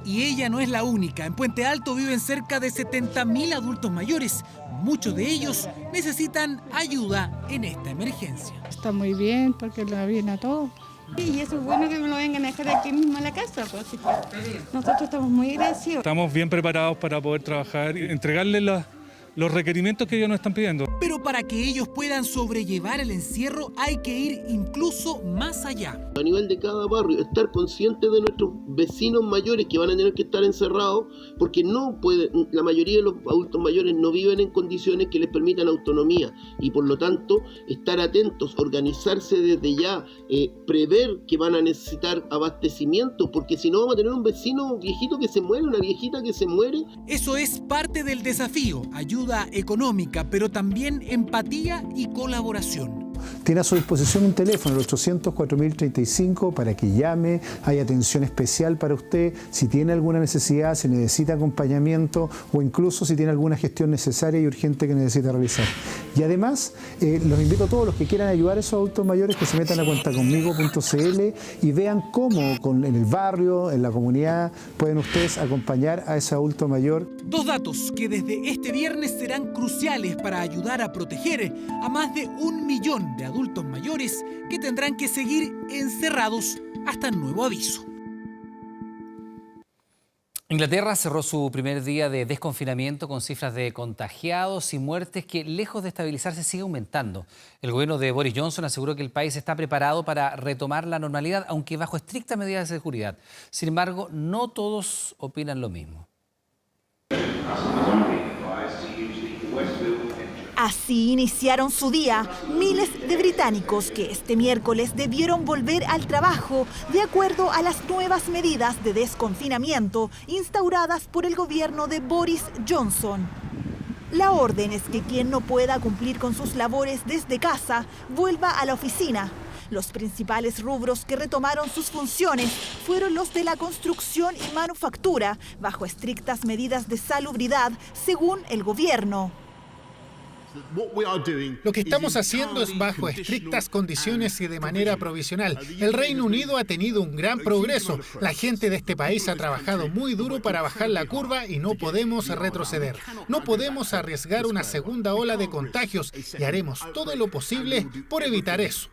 Y ella no es la única. En Puente Alto viven cerca de 70.000 adultos mayores. Muchos de ellos necesitan ayuda en esta emergencia.
Está muy bien porque lo viene a todos. Y eso es bueno que me lo vengan a dejar aquí mismo a la casa. Pues, así que nosotros estamos muy agradecidos.
Estamos bien preparados para poder trabajar y entregarles los requerimientos que ellos nos están pidiendo.
Pero para que ellos puedan sobrellevar el encierro hay que ir incluso más allá.
A nivel de cada barrio, estar conscientes de nuestros vecinos mayores que van a tener que estar encerrados porque no pueden, la mayoría de los adultos mayores no viven en condiciones que les permitan autonomía y por lo tanto estar atentos, organizarse desde ya, prever que van a necesitar abastecimiento porque si no vamos a tener un vecino viejito que se muere, una viejita que se muere.
Eso es parte del desafío, ayuda económica, pero también empatía y colaboración.
Tiene a su disposición un teléfono, el 800-4035, para que llame. Hay atención especial para usted si tiene alguna necesidad, si necesita acompañamiento o incluso si tiene alguna gestión necesaria y urgente que necesita realizar. Y además, los invito a todos los que quieran ayudar a esos adultos mayores que se metan a cuentaconmigo.cl y vean cómo en el barrio, en la comunidad, pueden ustedes acompañar a ese adulto mayor.
Dos datos que desde este viernes serán cruciales para ayudar a proteger a más de 1 millón de adultos mayores que tendrán que seguir encerrados hasta nuevo aviso.
Inglaterra cerró su primer día de desconfinamiento con cifras de contagiados y muertes que, lejos de estabilizarse, sigue aumentando. El gobierno de Boris Johnson aseguró que el país está preparado para retomar la normalidad, aunque bajo estrictas medidas de seguridad. Sin embargo, no todos opinan lo mismo.
Así iniciaron su día miles de británicos que este miércoles debieron volver al trabajo de acuerdo a las nuevas medidas de desconfinamiento instauradas por el gobierno de Boris Johnson. La orden es que quien no pueda cumplir con sus labores desde casa vuelva a la oficina. Los principales rubros que retomaron sus funciones fueron los de la construcción y manufactura, bajo estrictas medidas de salubridad, según el gobierno.
Lo que estamos haciendo es bajo estrictas condiciones y de manera provisional. El Reino Unido ha tenido un gran progreso. La gente de este país ha trabajado muy duro para bajar la curva y no podemos retroceder. No podemos arriesgar una segunda ola de contagios y haremos todo lo posible por evitar eso.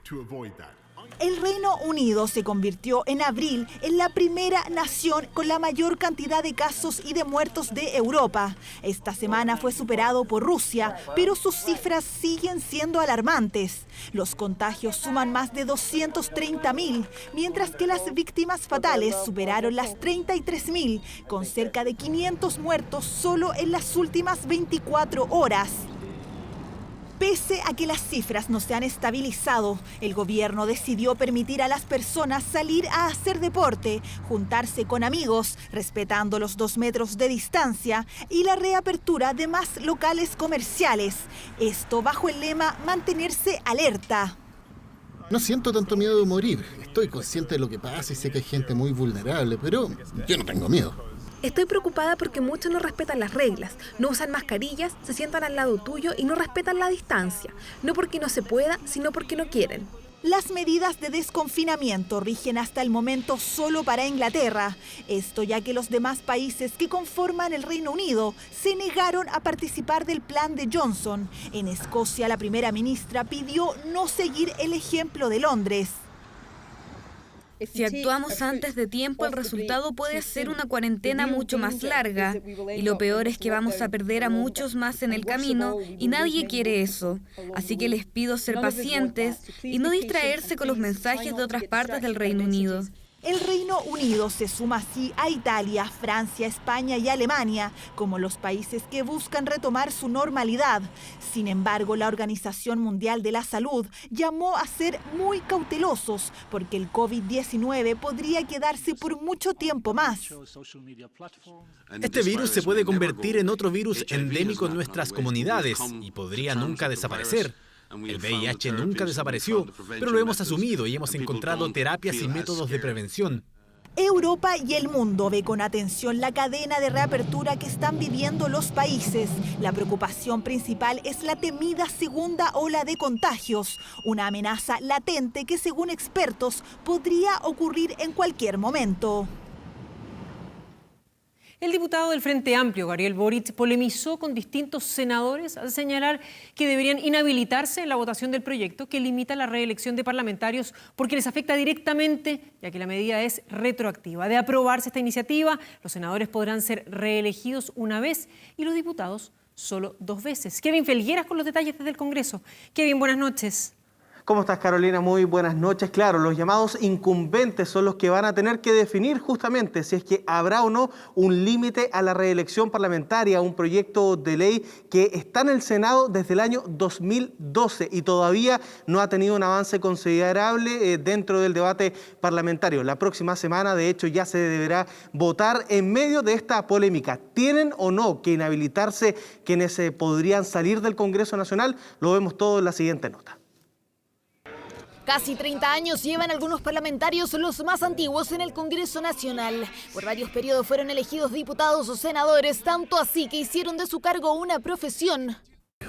El Reino Unido se convirtió en abril en la primera nación con la mayor cantidad de casos y de muertos de Europa. Esta semana fue superado por Rusia, pero sus cifras siguen siendo alarmantes. Los contagios suman más de 230.000, mientras que las víctimas fatales superaron las 33.000, con cerca de 500 muertos solo en las últimas 24 horas. Pese a que las cifras no se han estabilizado, el gobierno decidió permitir a las personas salir a hacer deporte, juntarse con amigos, respetando los 2 metros de distancia y la reapertura de más locales comerciales. Esto bajo el lema mantenerse alerta.
No siento tanto miedo de morir. Estoy consciente de lo que pasa y sé que hay gente muy vulnerable, pero yo no tengo miedo.
Estoy preocupada porque muchos no respetan las reglas, no usan mascarillas, se sientan al lado tuyo y no respetan la distancia. No porque no se pueda, sino porque no quieren.
Las medidas de desconfinamiento rigen hasta el momento solo para Inglaterra. Esto ya que los demás países que conforman el Reino Unido se negaron a participar del plan de Johnson. En Escocia, la primera ministra pidió no seguir el ejemplo de Londres.
Si actuamos antes de tiempo, el resultado puede ser una cuarentena mucho más larga. Y lo peor es que vamos a perder a muchos más en el camino y nadie quiere eso. Así que les pido ser pacientes y no distraerse con los mensajes de otras partes del Reino Unido.
El Reino Unido se suma así a Italia, Francia, España y Alemania como los países que buscan retomar su normalidad. Sin embargo, la Organización Mundial de la Salud llamó a ser muy cautelosos porque el COVID-19 podría quedarse por mucho tiempo más.
Este virus se puede convertir en otro virus endémico en nuestras comunidades y podría nunca desaparecer. El VIH nunca desapareció, pero lo hemos asumido y hemos encontrado terapias y métodos de prevención.
Europa y el mundo ve con atención la cadena de reapertura que están viviendo los países. La preocupación principal es la temida segunda ola de contagios, una amenaza latente que, según expertos, podría ocurrir en cualquier momento.
El diputado del Frente Amplio, Gabriel Boric, polemizó con distintos senadores al señalar que deberían inhabilitarse en la votación del proyecto que limita la reelección de parlamentarios porque les afecta directamente, ya que la medida es retroactiva. De aprobarse esta iniciativa, los senadores podrán ser reelegidos una vez y los diputados solo 2 veces. Kevin Felgueras con los detalles desde el Congreso. Kevin, buenas noches.
¿Cómo estás, Carolina? Muy buenas noches. Claro, los llamados incumbentes son los que van a tener que definir justamente si es que habrá o no un límite a la reelección parlamentaria, un proyecto de ley que está en el Senado desde el año 2012 y todavía no ha tenido un avance considerable dentro del debate parlamentario. La próxima semana, de hecho, ya se deberá votar en medio de esta polémica. ¿Tienen o no que inhabilitarse quienes podrían salir del Congreso Nacional? Lo vemos todo en la siguiente nota.
Casi 30 años llevan algunos parlamentarios, los más antiguos, en el Congreso Nacional. Por varios periodos fueron elegidos diputados o senadores, tanto así que hicieron de su cargo una profesión.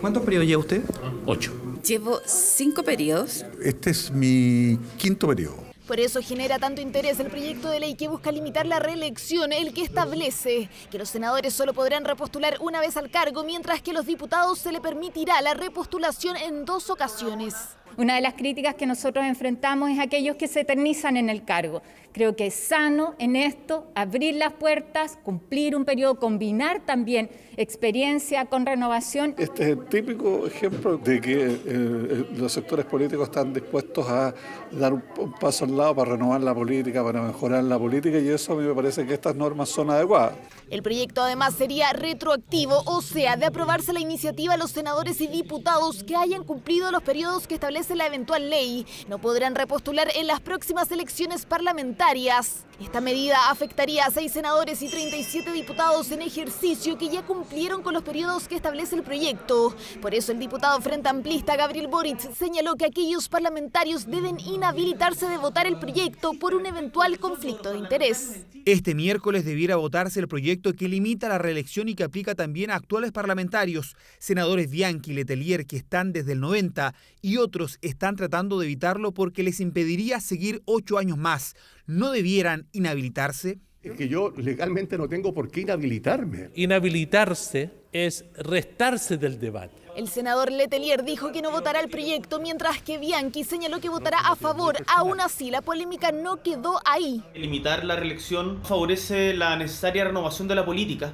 ¿Cuántos periodos lleva usted?
8. Llevo 5 periodos.
Este es mi 5º periodo.
Por eso genera tanto interés el proyecto de ley que busca limitar la reelección, el que establece que los senadores solo podrán repostular una vez al cargo, mientras que a los diputados se le permitirá la repostulación en 2 ocasiones.
Una de las críticas que nosotros enfrentamos es aquellos que se eternizan en el cargo. Creo que es sano en esto abrir las puertas, cumplir un periodo, combinar también experiencia con renovación.
Este es el típico ejemplo de que los sectores políticos están dispuestos a dar un paso al lado para renovar la política, para mejorar la política, y eso a mí me parece que estas normas son adecuadas.
El proyecto además sería retroactivo, o sea, de aprobarse la iniciativa, los senadores y diputados que hayan cumplido los periodos que establece la eventual ley no podrán repostular en las próximas elecciones parlamentarias. Esta medida afectaría a 6 senadores y 37 diputados en ejercicio que ya cumplieron con los periodos que establece el proyecto. Por eso el diputado frente amplista Gabriel Boric señaló que aquellos parlamentarios deben inhabilitarse de votar el proyecto por un eventual conflicto de interés.
Este miércoles debiera votarse el proyecto que limita la reelección y que aplica también a actuales parlamentarios, senadores Bianchi y Letelier, que están desde el 90, y otros están tratando de evitarlo porque les impediría seguir 8 años más. ¿No debieran inhabilitarse?
Es que yo legalmente no tengo por qué inhabilitarme.
Inhabilitarse es restarse del debate.
El senador Letelier dijo que no votará el proyecto, mientras que Bianchi señaló que votará a favor. Aún así, la polémica no quedó ahí.
Limitar la reelección favorece la necesaria renovación de la política,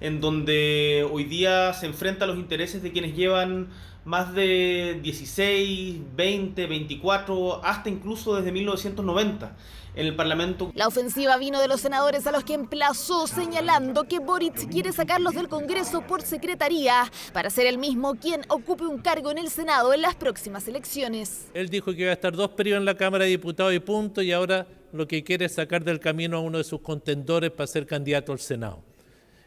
en donde hoy día se enfrentan los intereses de quienes llevan más de 16, 20, 24, hasta incluso desde 1990 en el Parlamento.
La ofensiva vino de los senadores, a los que emplazó señalando que Boric quiere sacarlos del Congreso por secretaría para ser el mismo quien ocupe un cargo en el Senado en las próximas elecciones.
Él dijo que iba a estar 2 periodos en la Cámara de Diputados y punto, y ahora lo que quiere es sacar del camino a uno de sus contendores para ser candidato al Senado.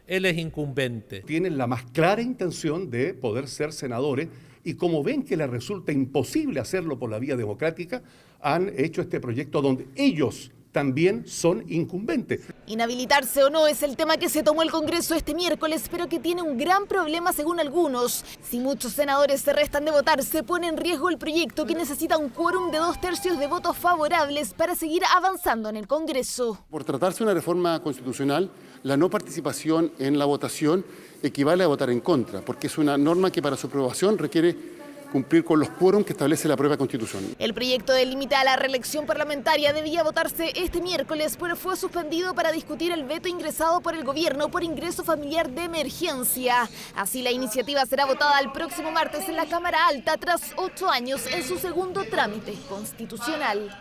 Él es incumbente.
Tienen la más clara intención de poder ser senadores, y como ven que les resulta imposible hacerlo por la vía democrática, han hecho este proyecto donde ellos también son incumbentes.
Inhabilitarse o no es el tema que se tomó el Congreso este miércoles, pero que tiene un gran problema según algunos. Si muchos senadores se restan de votar, se pone en riesgo el proyecto, que necesita un quórum de 2/3 de votos favorables para seguir avanzando en el Congreso.
Por tratarse de una reforma constitucional, la no participación en la votación equivale a votar en contra, porque es una norma que para su aprobación requiere cumplir con los quórums que establece la propia Constitución.
El proyecto de límite a la reelección parlamentaria debía votarse este miércoles, pero fue suspendido para discutir el veto ingresado por el gobierno por ingreso familiar de emergencia. Así, la iniciativa será votada el próximo martes en la Cámara Alta, tras 8 años en su segundo trámite constitucional.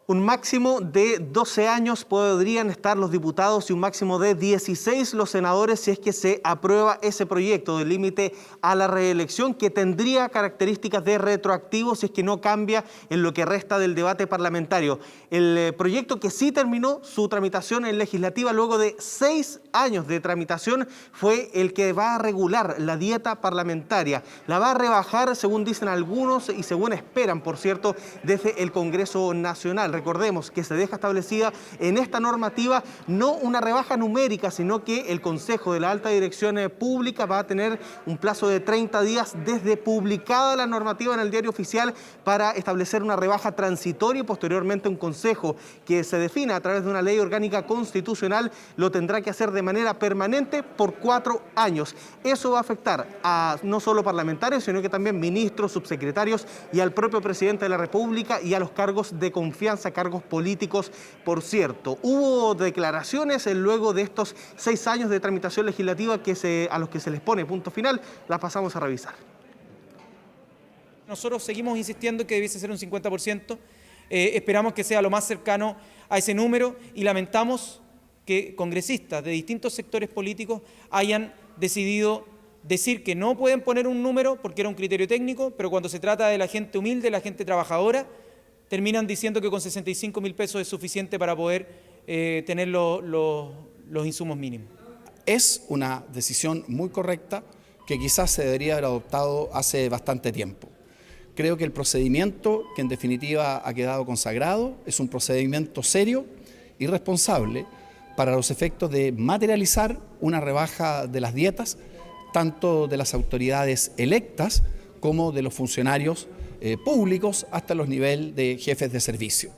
Un máximo de 12 años podrían estar los diputados y un máximo de 16 los senadores si es que se aprueba ese proyecto de límite a la reelección, que tendría características de retroactivo si es que no cambia en lo que resta del debate parlamentario. El proyecto que sí terminó su tramitación en legislativa luego de 6 años de tramitación fue el que va a regular la dieta parlamentaria. La va a rebajar, según dicen algunos y según esperan, por cierto, desde el Congreso Nacional. recordemos que se deja establecida en esta normativa no una rebaja numérica, sino que el Consejo de la Alta Dirección Pública va a tener un plazo de 30 días desde publicada la normativa en el Diario Oficial para establecer una rebaja transitoria y posteriormente un consejo que se defina a través de una ley orgánica constitucional lo tendrá que hacer de manera permanente por 4 años. Eso va a afectar a no solo parlamentarios, sino que también ministros, subsecretarios y al propio presidente de la República y a los cargos de confianza, cargos políticos, por cierto. Hubo declaraciones luego de estos 6 años de tramitación legislativa a los que se les pone punto final. Las pasamos a revisar.
Nosotros seguimos insistiendo que debiese ser un 50%, esperamos que sea lo más cercano a ese número y lamentamos que congresistas de distintos sectores políticos hayan decidido decir que no pueden poner un número porque era un criterio técnico, pero cuando se trata de la gente humilde, la gente trabajadora, terminan diciendo que con 65.000 pesos es suficiente para poder tener los insumos mínimos.
Es una decisión muy correcta que quizás se debería haber adoptado hace bastante tiempo. Creo que el procedimiento, que en definitiva ha quedado consagrado, es un procedimiento serio y responsable para los efectos de materializar una rebaja de las dietas, tanto de las autoridades electas como de los funcionarios públicos hasta los niveles de jefes de servicio.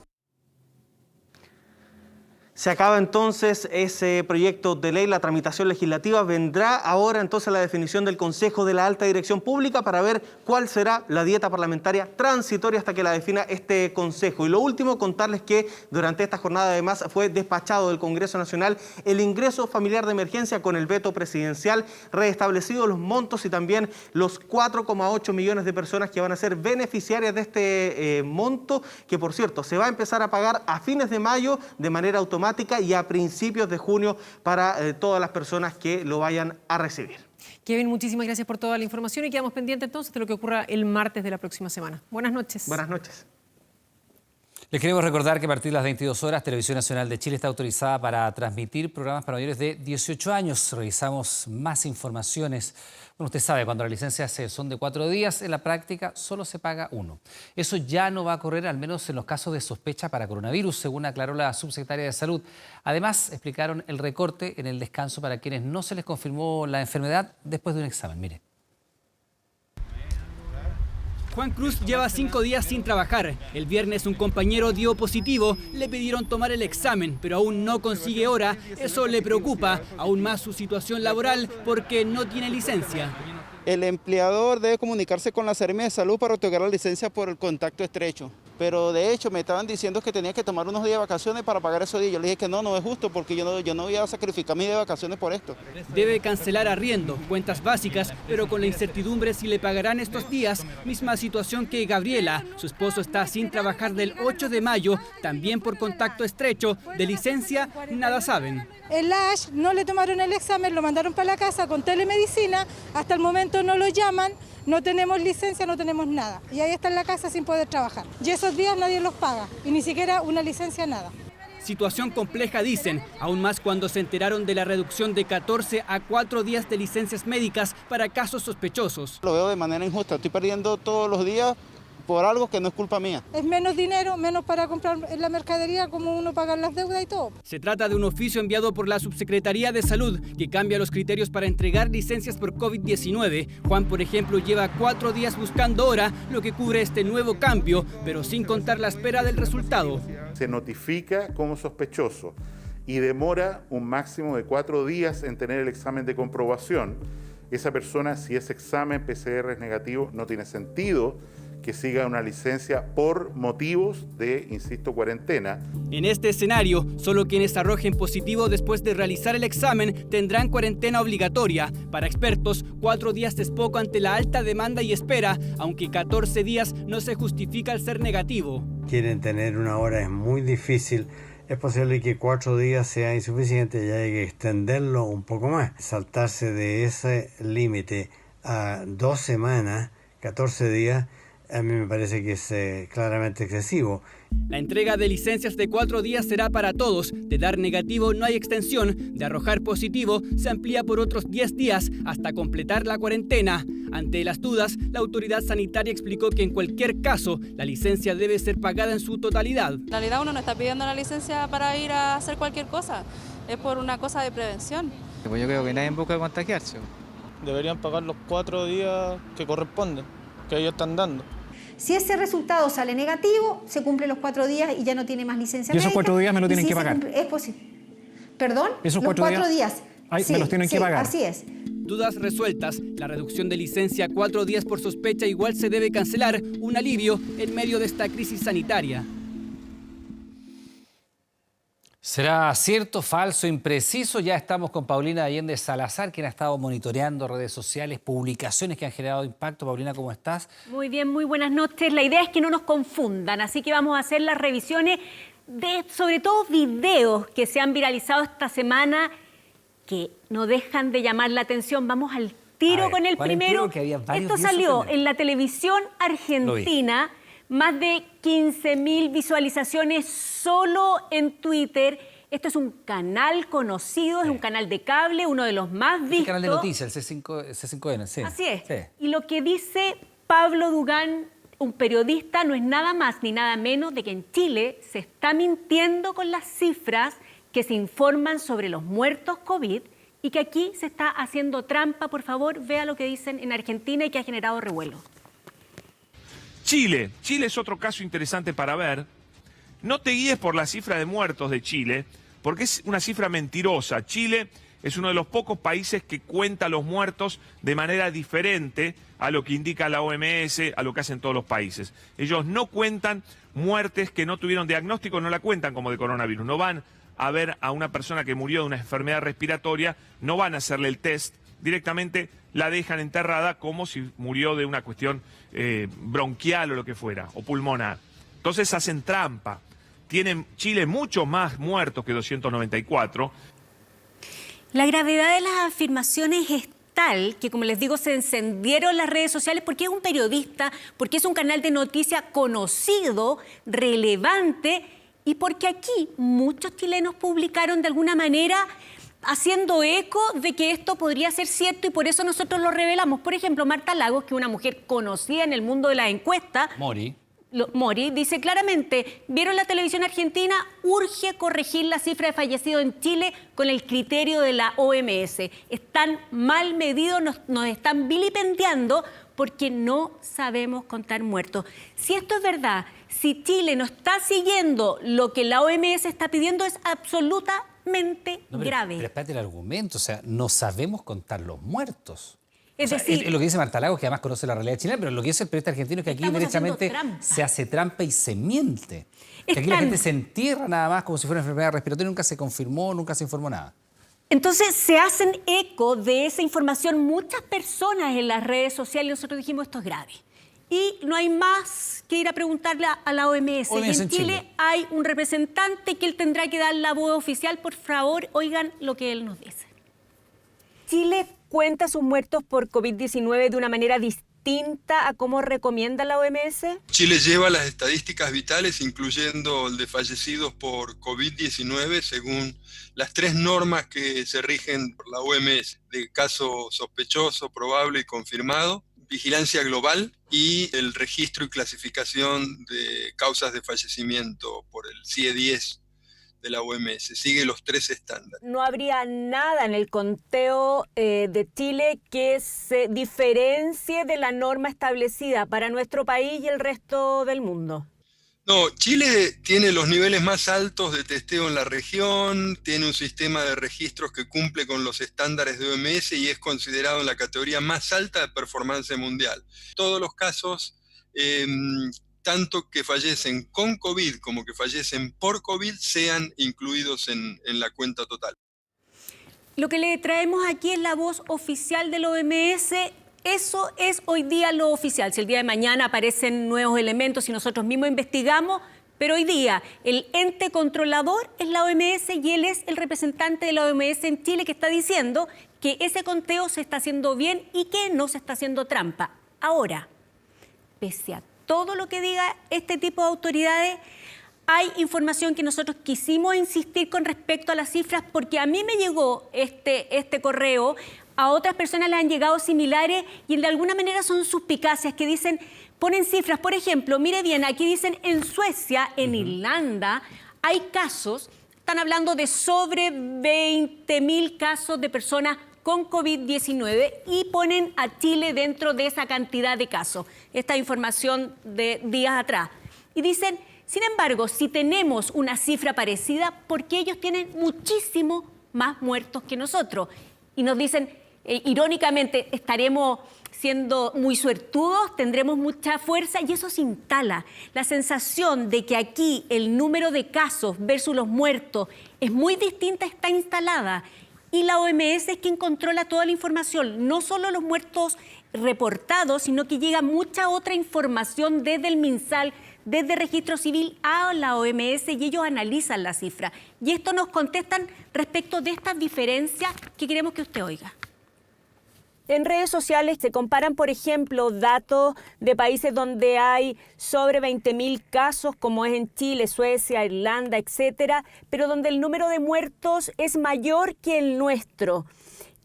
Se acaba entonces ese proyecto de ley, la tramitación legislativa. Vendrá ahora entonces la definición del Consejo de la Alta Dirección Pública para ver cuál será la dieta parlamentaria transitoria hasta que la defina este Consejo. Y lo último, contarles que durante esta jornada además fue despachado del Congreso Nacional el ingreso familiar de emergencia con el veto presidencial, reestablecidos los montos y también los 4,8 millones de personas que van a ser beneficiarias de este monto, que por cierto se va a empezar a pagar a fines de mayo de manera automática y a principios de junio para todas las personas que lo vayan a recibir.
Kevin, muchísimas gracias por toda la información y quedamos pendientes entonces de lo que ocurra el martes de la próxima semana. Buenas noches.
Buenas noches.
Les queremos recordar que a partir de las 22 horas Televisión Nacional de Chile está autorizada para transmitir programas para mayores de 18 años. Revisamos más informaciones. Bueno, usted sabe, cuando las licencias son de 4 días, en la práctica solo se paga 1. Eso ya no va a correr, al menos en los casos de sospecha para coronavirus, según aclaró la subsecretaria de Salud. Además, explicaron el recorte en el descanso para quienes no se les confirmó la enfermedad después de un examen. Mire.
Juan Cruz lleva 5 días sin trabajar. El viernes un compañero dio positivo, le pidieron tomar el examen, pero aún no consigue hora. Eso le preocupa aún más su situación laboral porque no tiene licencia.
El empleador debe comunicarse con la Seremi de Salud para otorgar la licencia por el contacto estrecho. Pero de hecho me estaban diciendo que tenía que tomar unos días de vacaciones para pagar esos días. Yo le dije que no es justo porque yo no voy a sacrificar mis días de vacaciones por esto.
Debe cancelar arriendo, cuentas básicas, pero con la incertidumbre si le pagarán estos días. Misma situación que Gabriela. Su esposo está sin trabajar del 8 de mayo, también por contacto estrecho. De licencia, nada saben.
El ASH no le tomaron el examen, lo mandaron para la casa con telemedicina. Hasta el momento no lo llaman. No tenemos licencia, no tenemos nada. Y ahí está en la casa sin poder trabajar. Y esos días nadie los paga. Y ni siquiera una licencia, nada.
Situación compleja, dicen, aún más cuando se enteraron de la reducción de 14 a 4 días de licencias médicas para casos sospechosos.
Lo veo de manera injusta. Estoy perdiendo todos los días por algo que no es culpa mía.
Es menos dinero, menos para comprar la mercadería, como uno paga las deudas y todo.
Se trata de un oficio enviado por la Subsecretaría de Salud que cambia los criterios para entregar licencias por COVID-19. Juan, por ejemplo, lleva 4 días buscando hora, lo que cubre este nuevo cambio, pero sin contar la espera del resultado.
Se notifica como sospechoso y demora un máximo de 4 días en tener el examen de comprobación. Esa persona, si ese examen PCR es negativo, no tiene sentido que siga una licencia por motivos de, insisto, cuarentena.
En este escenario, solo quienes arrojen positivo después de realizar el examen tendrán cuarentena obligatoria. Para expertos, 4 días es poco ante la alta demanda y espera, aunque 14 días no se justifica al ser negativo.
Quieren tener una hora, es muy difícil. Es posible que 4 días sea insuficiente y hay que extenderlo un poco más. Saltarse de ese límite a 2 semanas, 14 días, a mí me parece que es claramente excesivo.
La entrega de licencias de 4 días será para todos. De dar negativo no hay extensión. De arrojar positivo se amplía por otros 10 días hasta completar la cuarentena. Ante las dudas, la autoridad sanitaria explicó que en cualquier caso la licencia debe ser pagada en su totalidad.
En realidad uno no está pidiendo la licencia para ir a hacer cualquier cosa. Es por una cosa de prevención.
Pues yo creo que nadie busca contagiarse.
Deberían pagar los 4 días que corresponden, que ellos están dando.
Si ese resultado sale negativo, se cumplen los 4 días y ya no tiene más licencia
médica. ¿Y esos 4 días me lo tienen que pagar?
Es posible. ¿Perdón?
¿Esos
los 4 días? Sí,
me los tienen que pagar.
Así es.
Dudas resueltas. La reducción de licencia a 4 días por sospecha igual se debe cancelar. Un alivio en medio de esta crisis sanitaria.
¿Será cierto, falso, impreciso? Ya estamos con Paulina Allende Salazar, quien ha estado monitoreando redes sociales, publicaciones que han generado impacto. Paulina, ¿cómo estás?
Muy bien, muy buenas noches. La idea es que no nos confundan, así que vamos a hacer las revisiones de, sobre todo, videos que se han viralizado esta semana que no dejan de llamar la atención. Vamos al tiro con el primero. Esto salió en la televisión argentina. Más de 15.000 visualizaciones solo en Twitter. Esto es un canal conocido, es un canal de cable, uno de los más vistos.
El canal de noticias, el C5N, sí.
Así es.
Sí.
Y lo que dice Pablo Dugán, un periodista, no es nada más ni nada menos de que en Chile se está mintiendo con las cifras que se informan sobre los muertos COVID y que aquí se está haciendo trampa. Por favor, vea lo que dicen en Argentina y que ha generado revuelo.
Chile es otro caso interesante para ver. No te guíes por la cifra de muertos de Chile, porque es una cifra mentirosa. Chile es uno de los pocos países que cuenta los muertos de manera diferente a lo que indica la OMS, a lo que hacen todos los países. Ellos no cuentan muertes que no tuvieron diagnóstico, no la cuentan como de coronavirus. No van a ver a una persona que murió de una enfermedad respiratoria, no van a hacerle el test, directamente la dejan enterrada como si murió de una cuestión bronquial o lo que fuera, o pulmonar. Entonces hacen trampa. Tiene Chile mucho más muertos que 294.
La gravedad de las afirmaciones es tal que, como les digo, se encendieron las redes sociales porque es un periodista, porque es un canal de noticias conocido, relevante, y porque aquí muchos chilenos publicaron de alguna manera haciendo eco de que esto podría ser cierto y por eso nosotros lo revelamos. Por ejemplo, Marta Lagos, que es una mujer conocida en el mundo de la encuesta, Mori dice claramente, ¿vieron la televisión argentina? Urge corregir la cifra de fallecidos en Chile con el criterio de la OMS. Están mal medidos, nos están vilipendiando porque no sabemos contar muertos. Si esto es verdad, si Chile no está siguiendo lo que la OMS está pidiendo, es absolutamente grave.
Pero espérate el argumento, o sea, no sabemos contar los muertos.
Es decir,
es lo que dice Marta Lagos, que además conoce la realidad chilena, pero lo que dice el periodista argentino es que aquí derechamente se hace trampa y se miente. Que aquí la gente se entierra nada más como si fuera una enfermedad respiratoria, nunca se confirmó, nunca se informó nada.
Entonces se hacen eco de esa información muchas personas en las redes sociales y nosotros dijimos esto es grave. Y no hay más que ir a preguntarle a la OMS. Y en Chile hay un representante que él tendrá que dar la voz oficial. Por favor, oigan lo que él nos dice. Chile cuenta sus muertos por COVID-19 de una manera distinta a cómo recomienda la OMS.
Chile lleva las estadísticas vitales, incluyendo el de fallecidos por COVID-19, según las 3 normas que se rigen por la OMS, de caso sospechoso, probable y confirmado, vigilancia global y el registro y clasificación de causas de fallecimiento por el CIE-10 de la OMS. Sigue los 3 estándares.
No habría nada en el conteo de Chile que se diferencie de la norma establecida para nuestro país y el resto del mundo.
No, Chile tiene los niveles más altos de testeo en la región, tiene un sistema de registros que cumple con los estándares de OMS y es considerado en la categoría más alta de performance mundial. Todos los casos, tanto que fallecen con COVID como que fallecen por COVID, sean incluidos en la cuenta total.
Lo que le traemos aquí es la voz oficial de la OMS. Eso es hoy día lo oficial. Si el día de mañana aparecen nuevos elementos y nosotros mismos investigamos, pero hoy día el ente controlador es la OMS y él es el representante de la OMS en Chile que está diciendo que ese conteo se está haciendo bien y que no se está haciendo trampa. Ahora, pese a
todo lo que diga este tipo de autoridades. Hay información que nosotros quisimos insistir con respecto a las cifras, porque a mí me llegó este correo, a otras personas les han llegado similares y de alguna manera son suspicacias que dicen, ponen cifras. Por ejemplo, mire bien, aquí dicen en Suecia, en Irlanda, hay casos, están hablando de sobre 20.000 casos de personas con COVID-19 y ponen a Chile dentro de esa cantidad de casos. Esta información de días atrás. Y dicen, sin embargo, si tenemos una cifra parecida, ¿por qué ellos tienen muchísimo más muertos que nosotros? Y nos dicen, irónicamente, estaremos siendo muy suertudos, tendremos mucha fuerza y eso se instala. La sensación de que aquí el número de casos versus los muertos es muy distinta está instalada. Y la OMS es quien controla toda la información, no solo los muertos reportados, sino que llega mucha otra información desde el MinSal, desde Registro Civil a la OMS y ellos analizan la cifra. Y esto nos contestan respecto de estas diferencias que queremos que usted oiga. En redes sociales se comparan, por ejemplo, datos de países donde hay sobre 20.000 casos, como es en Chile, Suecia, Irlanda, etcétera, pero donde el número de muertos es mayor que el nuestro.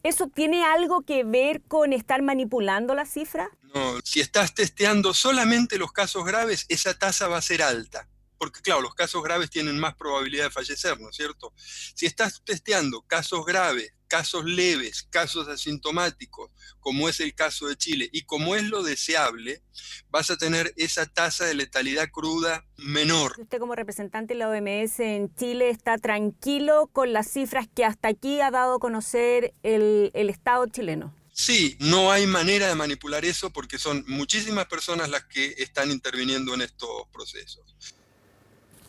¿Eso tiene algo que ver con estar manipulando la cifra?
No, si estás testeando solamente los casos graves, esa tasa va a ser alta. Porque claro, los casos graves tienen más probabilidad de fallecer, ¿no es cierto? Si estás testeando casos graves, casos leves, casos asintomáticos, como es el caso de Chile, y como es lo deseable, vas a tener esa tasa de letalidad cruda menor.
Usted como representante de la OMS en Chile está tranquilo con las cifras que hasta aquí ha dado a conocer el Estado chileno.
Sí, no hay manera de manipular eso porque son muchísimas personas las que están interviniendo en estos procesos.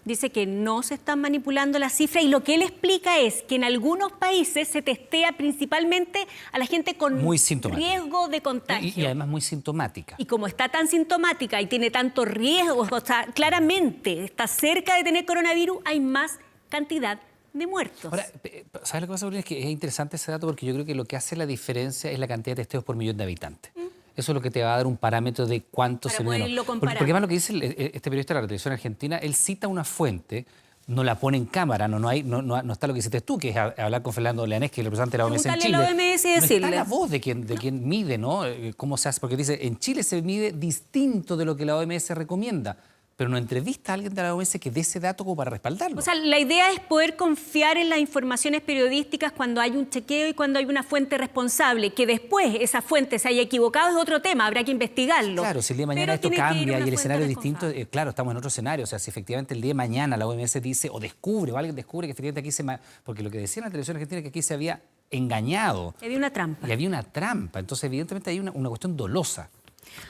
Dice que no se están manipulando las cifras y lo que él explica es que en algunos países se testea principalmente a la gente con riesgo de contagio.
Y además muy sintomática.
Y como está tan sintomática y tiene tanto riesgo, o sea, claramente está cerca de tener coronavirus, hay más cantidad de muertos.
Ahora, ¿sabes lo que pasa, Paulina? Es que es interesante ese dato porque yo creo que lo que hace la diferencia es la cantidad de testeos por millón de habitantes. Eso es lo que te va a dar un parámetro de cuánto se menos. Porque además lo que dice este periodista de la televisión argentina, él cita una fuente, no la pone en cámara, no está lo que hiciste tú, que es hablar con Fernando Leanés, que es el representante de la OMS en Chile.
La OMS y decirle.
No está la voz de quien mide, ¿no? Cómo se hace, porque dice, en Chile se mide distinto de lo que la OMS recomienda. Pero no entrevista a alguien de la OMS que dé ese dato como para respaldarlo.
O sea, la idea es poder confiar en las informaciones periodísticas cuando hay un chequeo y cuando hay una fuente responsable. Que después esa fuente se haya equivocado es otro tema, habrá que investigarlo.
Claro, si el día de mañana esto cambia y el escenario es distinto, claro, estamos en otro escenario. O sea, si efectivamente el día de mañana la OMS dice o descubre o alguien descubre que efectivamente aquí se... Porque lo que decía en la televisión argentina es que aquí se había engañado.
Había una trampa.
Y había una trampa. Entonces, evidentemente hay una cuestión dolosa.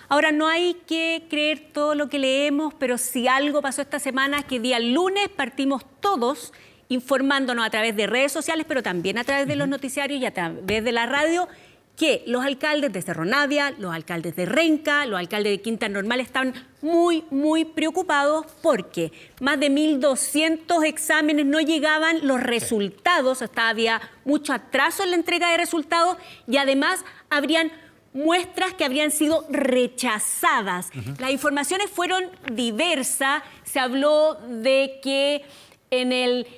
Ahora, no hay que creer todo lo que leemos, pero si algo pasó esta semana es que día lunes partimos todos informándonos a través de redes sociales, pero también a través de los noticiarios y a través de la radio, que los alcaldes de Cerro Navia, los alcaldes de Renca, los alcaldes de Quinta Normal están muy, muy preocupados porque más de 1.200 exámenes no llegaban, los resultados, había mucho atraso en la entrega de resultados y además habrían muestras que habrían sido rechazadas. Las informaciones fueron diversas. Se habló de que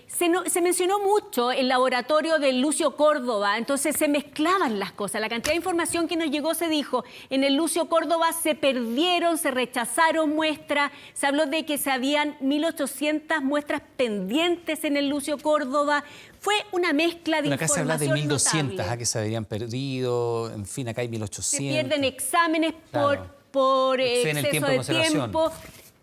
se mencionó mucho el laboratorio de Lucio Córdoba, entonces se mezclaban las cosas. La cantidad de información que nos llegó se dijo, en el Lucio Córdoba se perdieron, se rechazaron muestras, se habló de que se habían 1.800 muestras pendientes en el Lucio Córdoba. Fue una mezcla de información
acá se habla de 1.200
notable.
Que se habían perdido, en fin, acá hay 1.800.
Se pierden exámenes por exceso de tiempo.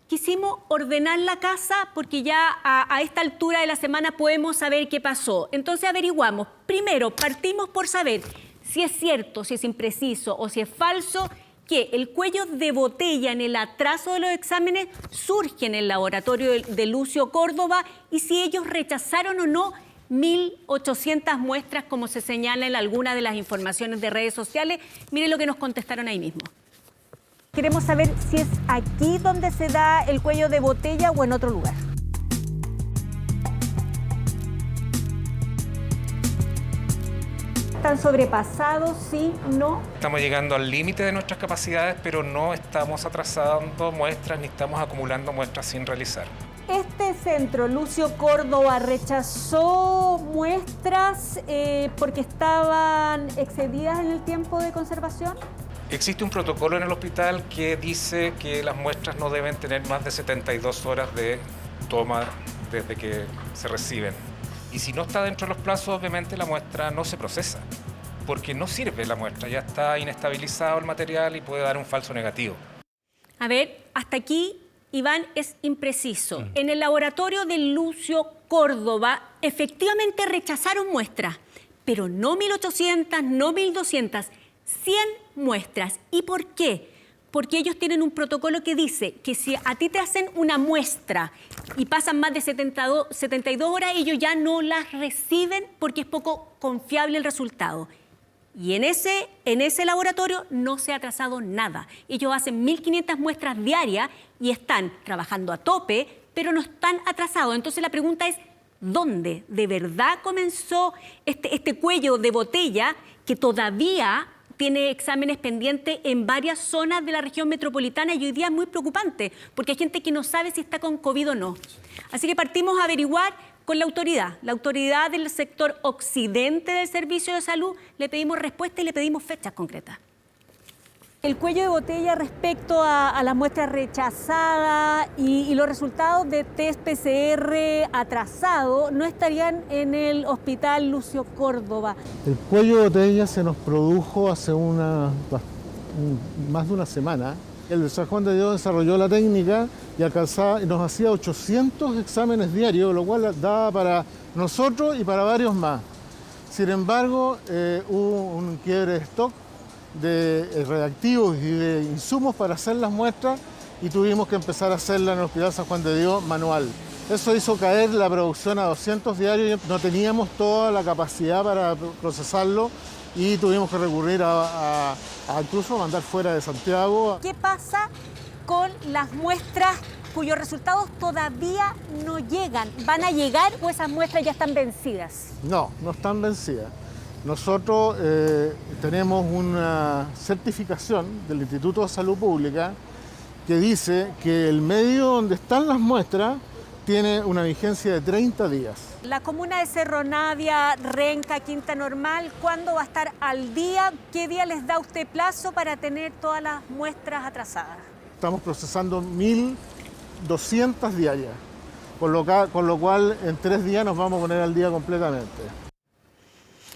Quisimos ordenar la casa porque ya a esta altura de la semana podemos saber qué pasó. Entonces averiguamos. Primero, partimos por saber si es cierto, si es impreciso o si es falso que el cuello de botella en el atraso de los exámenes surge en el laboratorio de Lucio Córdoba y si ellos rechazaron o no 1.800 muestras, como se señala en algunas de las informaciones de redes sociales. Miren lo que nos contestaron ahí mismo. Queremos saber si es aquí donde se da el cuello de botella o en otro lugar. ¿Están sobrepasados? ¿Sí? ¿No?
Estamos llegando al límite de nuestras capacidades, pero no estamos atrasando muestras ni estamos acumulando muestras sin realizar.
Este centro, Lucio Córdoba, rechazó muestras porque estaban excedidas en el tiempo de conservación.
Existe un protocolo en el hospital que dice que las muestras no deben tener más de 72 horas de toma desde que se reciben. Y si no está dentro de los plazos, obviamente la muestra no se procesa, porque no sirve la muestra, ya está inestabilizado el material y puede dar un falso negativo.
A ver, hasta aquí, Iván, es impreciso. En el laboratorio de Lucio Córdoba, efectivamente rechazaron muestras, pero no 1.800, no 1.200, 100 muestras. ¿Y por qué? Porque ellos tienen un protocolo que dice que si a ti te hacen una muestra y pasan más de 72 horas, ellos ya no las reciben porque es poco confiable el resultado. Y en ese laboratorio no se ha atrasado nada. Ellos hacen 1.500 muestras diarias y están trabajando a tope, pero no están atrasados. Entonces la pregunta es, ¿dónde de verdad comenzó este cuello de botella que todavía tiene exámenes pendientes en varias zonas de la región metropolitana y hoy día es muy preocupante porque hay gente que no sabe si está con COVID o no? Así que partimos a averiguar con la autoridad del sector occidente del Servicio de Salud. Le pedimos respuesta y le pedimos fechas concretas. El cuello de botella respecto a las muestras rechazadas y los resultados de test PCR atrasado no estarían en el hospital Lucio Córdoba.
El cuello de botella se nos produjo hace más de una semana. El de San Juan de Dios desarrolló la técnica y nos hacía 800 exámenes diarios, lo cual daba para nosotros y para varios más. Sin embargo, hubo un quiebre de stock de reactivos y de insumos para hacer las muestras y tuvimos que empezar a hacerla en el Hospital San Juan de Dios manual. Eso hizo caer la producción a 200 diarios, no teníamos toda la capacidad para procesarlo y tuvimos que recurrir a incluso mandar fuera de Santiago.
¿Qué pasa con las muestras cuyos resultados todavía no llegan? ¿Van a llegar o esas muestras ya están vencidas?
No, no están vencidas. Nosotros tenemos una certificación del Instituto de Salud Pública que dice que el medio donde están las muestras tiene una vigencia de 30 días.
La comuna de Cerro Navia, Renca, Quinta Normal, ¿cuándo va a estar al día? ¿Qué día les da usted plazo para tener todas las muestras atrasadas?
Estamos procesando 1.200 diarias, con lo cual en 3 días nos vamos a poner al día completamente.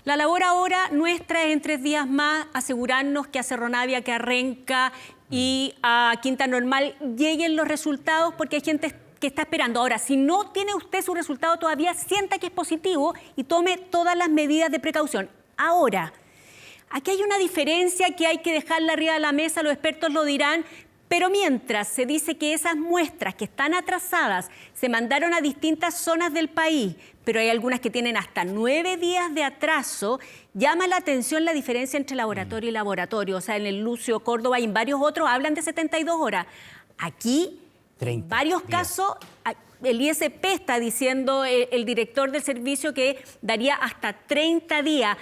La labor ahora nuestra es en 3 días más asegurarnos que a Cerro Navia, que a Renca y a Quinta Normal lleguen los resultados porque hay gente que está esperando. Ahora, si no tiene usted su resultado todavía, sienta que es positivo y tome todas las medidas de precaución. Ahora, aquí hay una diferencia que hay que dejarla arriba de la mesa, los expertos lo dirán, pero mientras se dice que esas muestras que están atrasadas se mandaron a distintas zonas del país, pero hay algunas que tienen hasta 9 días de atraso, llama la atención la diferencia entre laboratorio y laboratorio. O sea, en el Lucio Córdoba y en varios otros hablan de 72 horas. Aquí, en varios casos, el ISP está diciendo, el director del servicio, que daría hasta 30 días.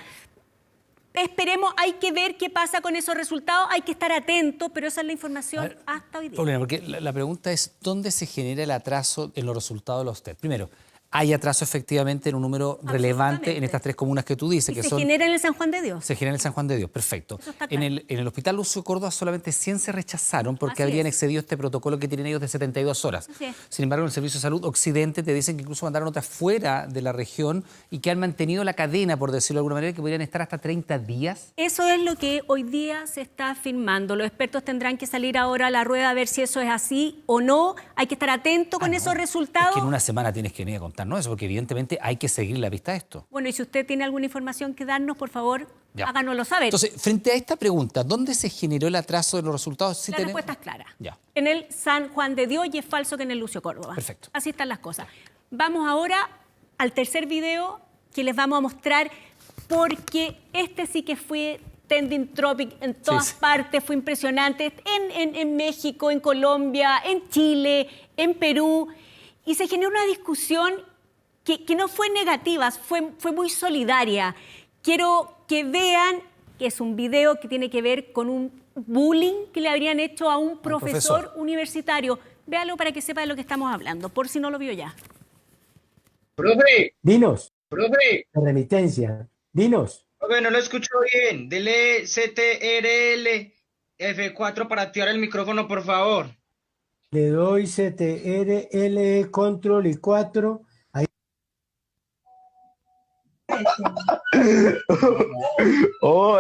Esperemos, hay que ver qué pasa con esos resultados, hay que estar atentos, pero esa es la información hasta hoy día.
Paulina, porque la pregunta es, ¿dónde se genera el atraso en los resultados de los test? Primero, ¿hay atraso efectivamente en un número relevante en estas 3 comunas que tú dices?
¿Y se genera en el San Juan de Dios?
Se genera en el San Juan de Dios, perfecto. En el Hospital Lucio Córdoba solamente 100 se rechazaron porque habrían excedido este protocolo que tienen ellos de 72 horas. Sin embargo, en el Servicio de Salud Occidente te dicen que incluso mandaron otras fuera de la región y que han mantenido la cadena, por decirlo de alguna manera, que podrían estar hasta 30 días.
Eso es lo que hoy día se está afirmando. Los expertos tendrán que salir ahora a la rueda a ver si eso es así o no. Hay que estar atento con esos resultados.
Es que en una semana tienes que venir a contarnos eso, porque evidentemente hay que seguir la vista a esto.
Bueno, y si usted tiene alguna información que darnos, por favor, háganoslo saber.
Entonces, frente a esta pregunta, ¿dónde se generó el atraso de los resultados?
La respuesta es clara. En el San Juan de Dios, y es falso que en el Lucio Córdoba.
Perfecto.
Así están las cosas. Vamos ahora al tercer video que les vamos a mostrar, porque este sí que fue trending topic en todas partes, fue impresionante, en México, en Colombia, en Chile, en Perú, y se generó una discusión que no fue negativa, fue muy solidaria. Quiero que vean que es un video que tiene que ver con un bullying que le habrían hecho a un profesor universitario. Véalo para que sepa de lo que estamos hablando, por si no lo vio ya.
Profe.
Dinos.
Profe.
La remitencia. Dinos.
Profe, no lo escucho bien. Dele CTRL F4 para activar el micrófono, por favor.
Le doy CTRL, control y 4. Ahí.
Oh,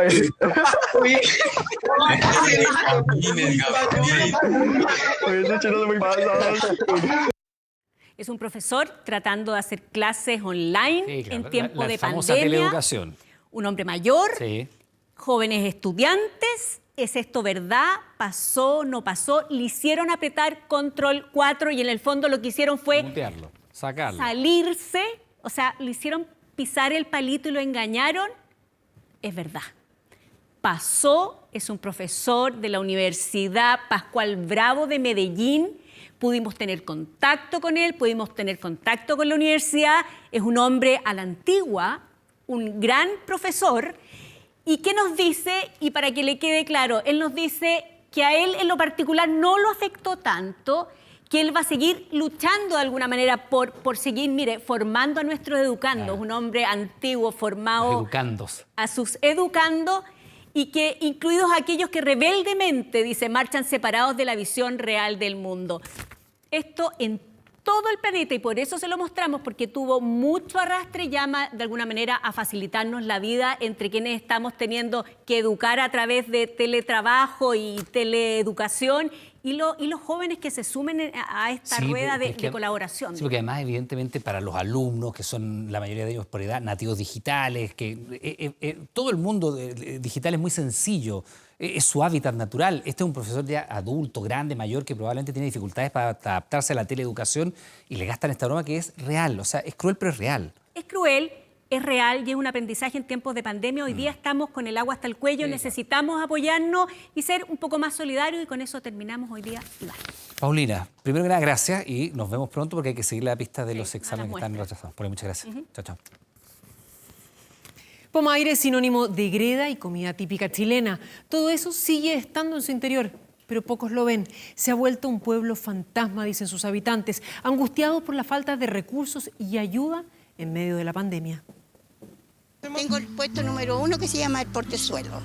Es un profesor tratando de hacer clases online en tiempo de pandemia.
Teleeducación.
Un hombre mayor,
sí.
Jóvenes estudiantes. ¿Es esto verdad? ¿Pasó? ¿No pasó? Le hicieron apretar control 4 y en el fondo lo que hicieron fue
mutearlo, sacarlo.
Salirse. O sea, le hicieron pisar el palito y lo engañaron. Es verdad. Pasó, es un profesor de la Universidad Pascual Bravo de Medellín. Pudimos tener contacto con él, pudimos tener contacto con la universidad. Es un hombre a la antigua, un gran profesor. ¿Y qué nos dice? Y para que le quede claro, él nos dice que a él en lo particular no lo afectó tanto, que él va a seguir luchando de alguna manera por seguir, mire, formando a nuestros educandos, un hombre antiguo formado
educandos.
A sus educandos, y que incluidos aquellos que rebeldemente, dice, marchan separados de la visión real del mundo. Esto en todo el planeta, y por eso se lo mostramos, porque tuvo mucho arrastre, llama de alguna manera a facilitarnos la vida entre quienes estamos teniendo que educar a través de teletrabajo y teleeducación, y los jóvenes que se sumen a esta rueda de colaboración.
Sí, porque además, evidentemente, para los alumnos, que son la mayoría de ellos por edad nativos digitales, que todo el mundo digital es muy sencillo, es su hábitat natural. Este es un profesor ya adulto, grande, mayor, que probablemente tiene dificultades para adaptarse a la teleeducación y le gastan esta broma que es real. O sea, es cruel, pero es real.
Es cruel. Es real y es un aprendizaje en tiempos de pandemia. Hoy día estamos con el agua hasta el cuello, necesitamos apoyarnos y ser un poco más solidarios, y con eso terminamos hoy día.
Paulina, primero que nada, gracias y nos vemos pronto porque hay que seguir la pista de los exámenes que están retrasados. Por ahí, muchas gracias. Chao, chao.
Pomaire es sinónimo de greda y comida típica chilena. Todo eso sigue estando en su interior, pero pocos lo ven. Se ha vuelto un pueblo fantasma, dicen sus habitantes, angustiados por la falta de recursos y ayuda en medio de la pandemia.
Tengo el puesto número 1 que se llama el portezuelo.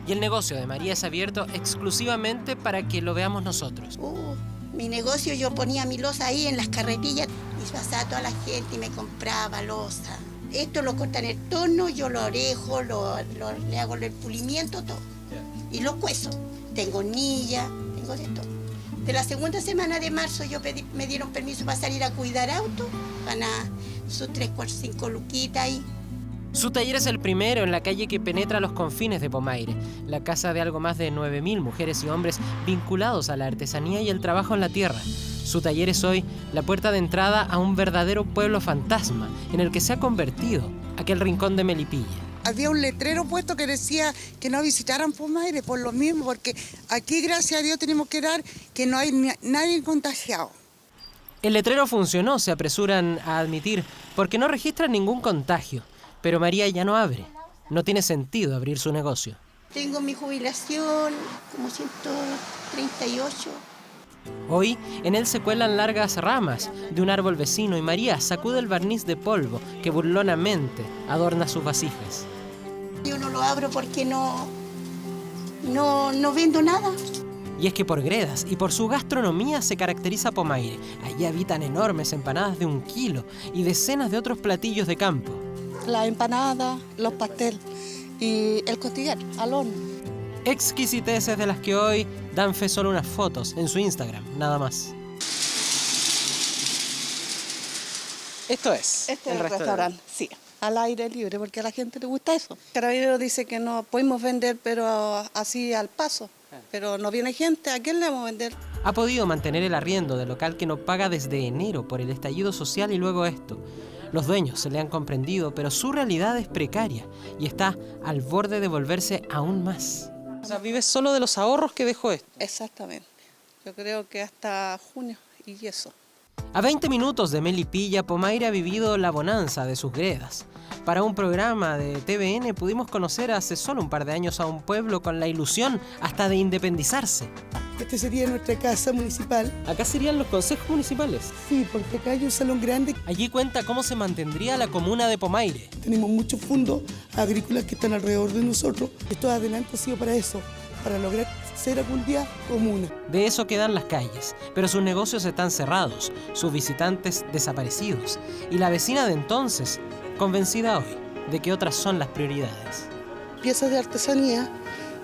Y el negocio de María es abierto exclusivamente para que lo veamos nosotros.
Mi negocio, yo ponía mi loza ahí en las carretillas y pasaba a toda la gente y me compraba loza. Esto lo cortan en el torno, yo lo orejo, le hago el pulimiento, todo. Y lo cuezo. Tengo hornilla, tengo de todo. De la segunda semana de marzo me dieron permiso para salir a cuidar autos, ganar sus 3, 4, 5 luquitas ahí.
Su taller es el primero en la calle que penetra los confines de Pomaire, la casa de algo más de 9.000 mujeres y hombres vinculados a la artesanía y el trabajo en la tierra. Su taller es hoy la puerta de entrada a un verdadero pueblo fantasma en el que se ha convertido aquel rincón de Melipilla.
Había un letrero puesto que decía que no visitaran Pomaire por lo mismo, porque aquí, gracias a Dios, tenemos que dar que no hay nadie contagiado.
El letrero funcionó, se apresuran a admitir, porque no registran ningún contagio. Pero María ya no abre. No tiene sentido abrir su negocio.
Tengo mi jubilación, como 138.
Hoy, en él se cuelan largas ramas de un árbol vecino y María sacude el barniz de polvo que burlonamente adorna sus vasijas.
Yo no lo abro porque no vendo nada.
Y es que por gredas y por su gastronomía se caracteriza Pomaire. Allí habitan enormes empanadas de 1 kilo y decenas de otros platillos de campo.
La empanada, los pasteles y el costillar al horno.
Exquisiteces de las que hoy dan fe solo unas fotos en su Instagram, nada más.
Esto es el restaurante, sí, al aire libre, porque a la gente le gusta eso. Carabinero dice que no podemos vender, pero así al paso. Pero no viene gente, ¿a quién le vamos a vender?
Ha podido mantener el arriendo del local que no paga desde enero por el estallido social y luego esto. Los dueños se le han comprendido, pero su realidad es precaria y está al borde de volverse aún más.
O sea, vive solo de los ahorros que dejó esto. Exactamente. Yo creo que hasta junio y eso.
A 20 minutos de Melipilla, Pomaire ha vivido la bonanza de sus gredas. Para un programa de TVN pudimos conocer hace solo un par de años a un pueblo con la ilusión hasta de independizarse.
Esta sería nuestra casa municipal.
¿Acá serían los consejos municipales?
Sí, porque acá hay un salón grande.
Allí cuenta cómo se mantendría la comuna de Pomaire.
Tenemos muchos fondos agrícolas que están alrededor de nosotros. Esto adelante ha sido para eso, para lograr ser algún día comuna.
De eso quedan las calles, pero sus negocios están cerrados, sus visitantes desaparecidos y la vecina de entonces convencida hoy de que otras son las prioridades.
Piezas de artesanía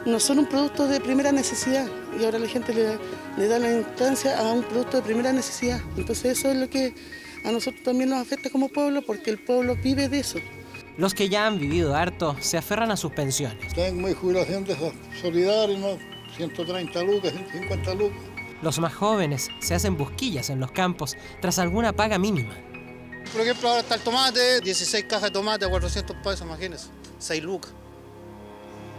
no son un producto de primera necesidad y ahora la gente le da la instancia a un producto de primera necesidad. Entonces eso es lo que a nosotros también nos afecta como pueblo, porque el pueblo vive de eso.
Los que ya han vivido harto se aferran a sus pensiones.
Tengo mi jubilación de solidaria, ¿no? 130 lucas, 150 lucas.
Los más jóvenes se hacen busquillas en los campos tras alguna paga mínima.
Por ejemplo, ahora está el tomate, 16 cajas de tomate a 400 pesos, imagínense, 6 lucas.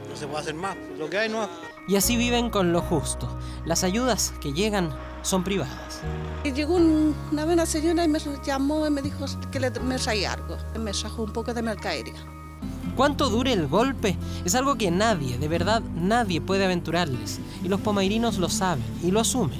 No se puede hacer más, lo que hay no.
Y así viven con lo justo. Las ayudas que llegan son privadas.
Y llegó una buena señora y me llamó y me dijo que me traía algo. Me trajo un poco de mercadería.
¿Cuánto dure el golpe? Es algo que nadie, de verdad nadie puede aventurarles. Y los pomairinos lo saben y lo asumen.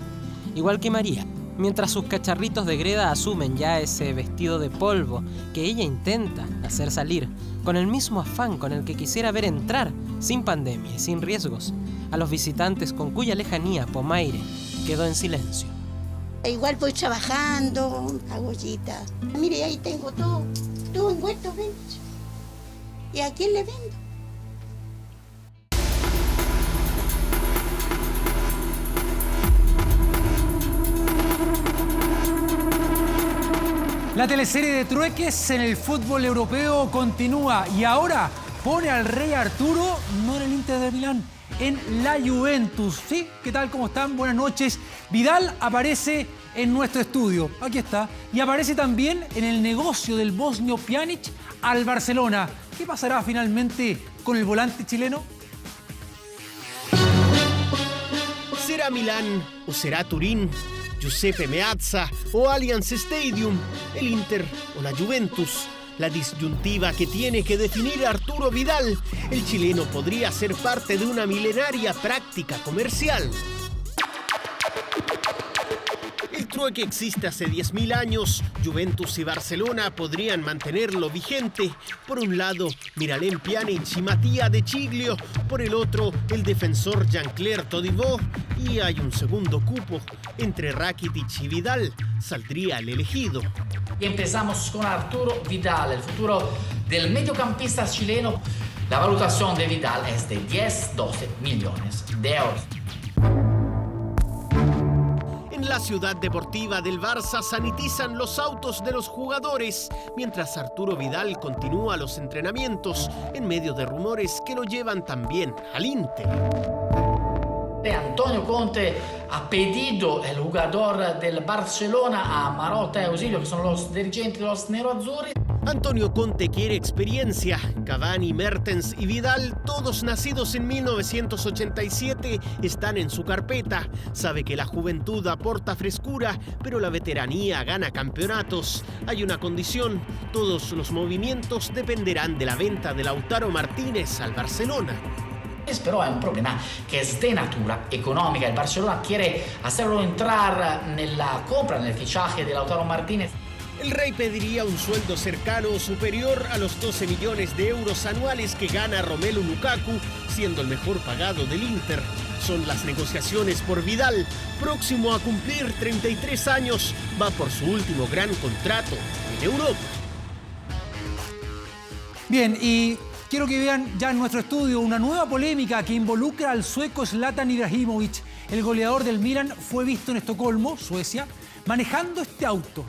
Igual que María. Mientras sus cacharritos de greda asumen ya ese vestido de polvo que ella intenta hacer salir, con el mismo afán con el que quisiera ver entrar, sin pandemia y sin riesgos, a los visitantes con cuya lejanía Pomaire quedó en silencio.
Igual voy trabajando, hago ollitas. Mire, ahí tengo todo envuelto, ven. ¿Y a quién le vendo?
La teleserie de trueques en el fútbol europeo continúa y ahora pone al rey Arturo no en el Inter de Milán, en la Juventus. ¿Sí? ¿Qué tal? ¿Cómo están? Buenas noches. Vidal aparece en nuestro estudio. Aquí está. Y aparece también en el negocio del bosnio Pjanic al Barcelona. ¿Qué pasará finalmente con el volante chileno?
¿Será Milán o será Turín? Giuseppe Meazza o Allianz Stadium, el Inter o la Juventus. La disyuntiva que tiene que definir Arturo Vidal. El chileno podría ser parte de una milenaria práctica comercial. El trueque existe hace 10.000 años. Juventus y Barcelona podrían mantenerlo vigente. Por un lado, Miralem Pjanic y Mattia De Ciglio. Por el otro, el defensor Jean-Claire Todibo. Y hay un segundo cupo. Entre Rakitic y Vidal saldría el elegido.
Y empezamos con Arturo Vidal, el futuro del mediocampista chileno. La valutación de Vidal es de 10-12 millones de euros.
En la ciudad deportiva del Barça sanitizan los autos de los jugadores, mientras Arturo Vidal continúa los entrenamientos en medio de rumores que lo llevan también al Inter.
Antonio Conte ha pedido el jugador del Barcelona a Marotta y Ausilio, que son los dirigentes de los neroazzurri.
Antonio Conte quiere experiencia. Cavani, Mertens y Vidal, todos nacidos en 1987, están en su carpeta. Sabe que la juventud aporta frescura, pero la veteranía gana campeonatos. Hay una condición: todos los movimientos dependerán de la venta de Lautaro Martínez al Barcelona.
Pero è un problema che è di natura economica. Il Barcelona quiere hacerlo entrar nella compra, nel fichaje de Lautaro Martínez.
El Rey pediría un sueldo cercano o superior a los 12 millones de euros anuales que gana Romelu Lukaku, siendo el mejor pagado del Inter. Son las negociaciones por Vidal. Próximo a cumplir 33 años, va por su último gran contrato en Europa.
Bien, y quiero que vean ya en nuestro estudio una nueva polémica que involucra al sueco Zlatan Ibrahimovic. El goleador del Milan fue visto en Estocolmo, Suecia, manejando este auto,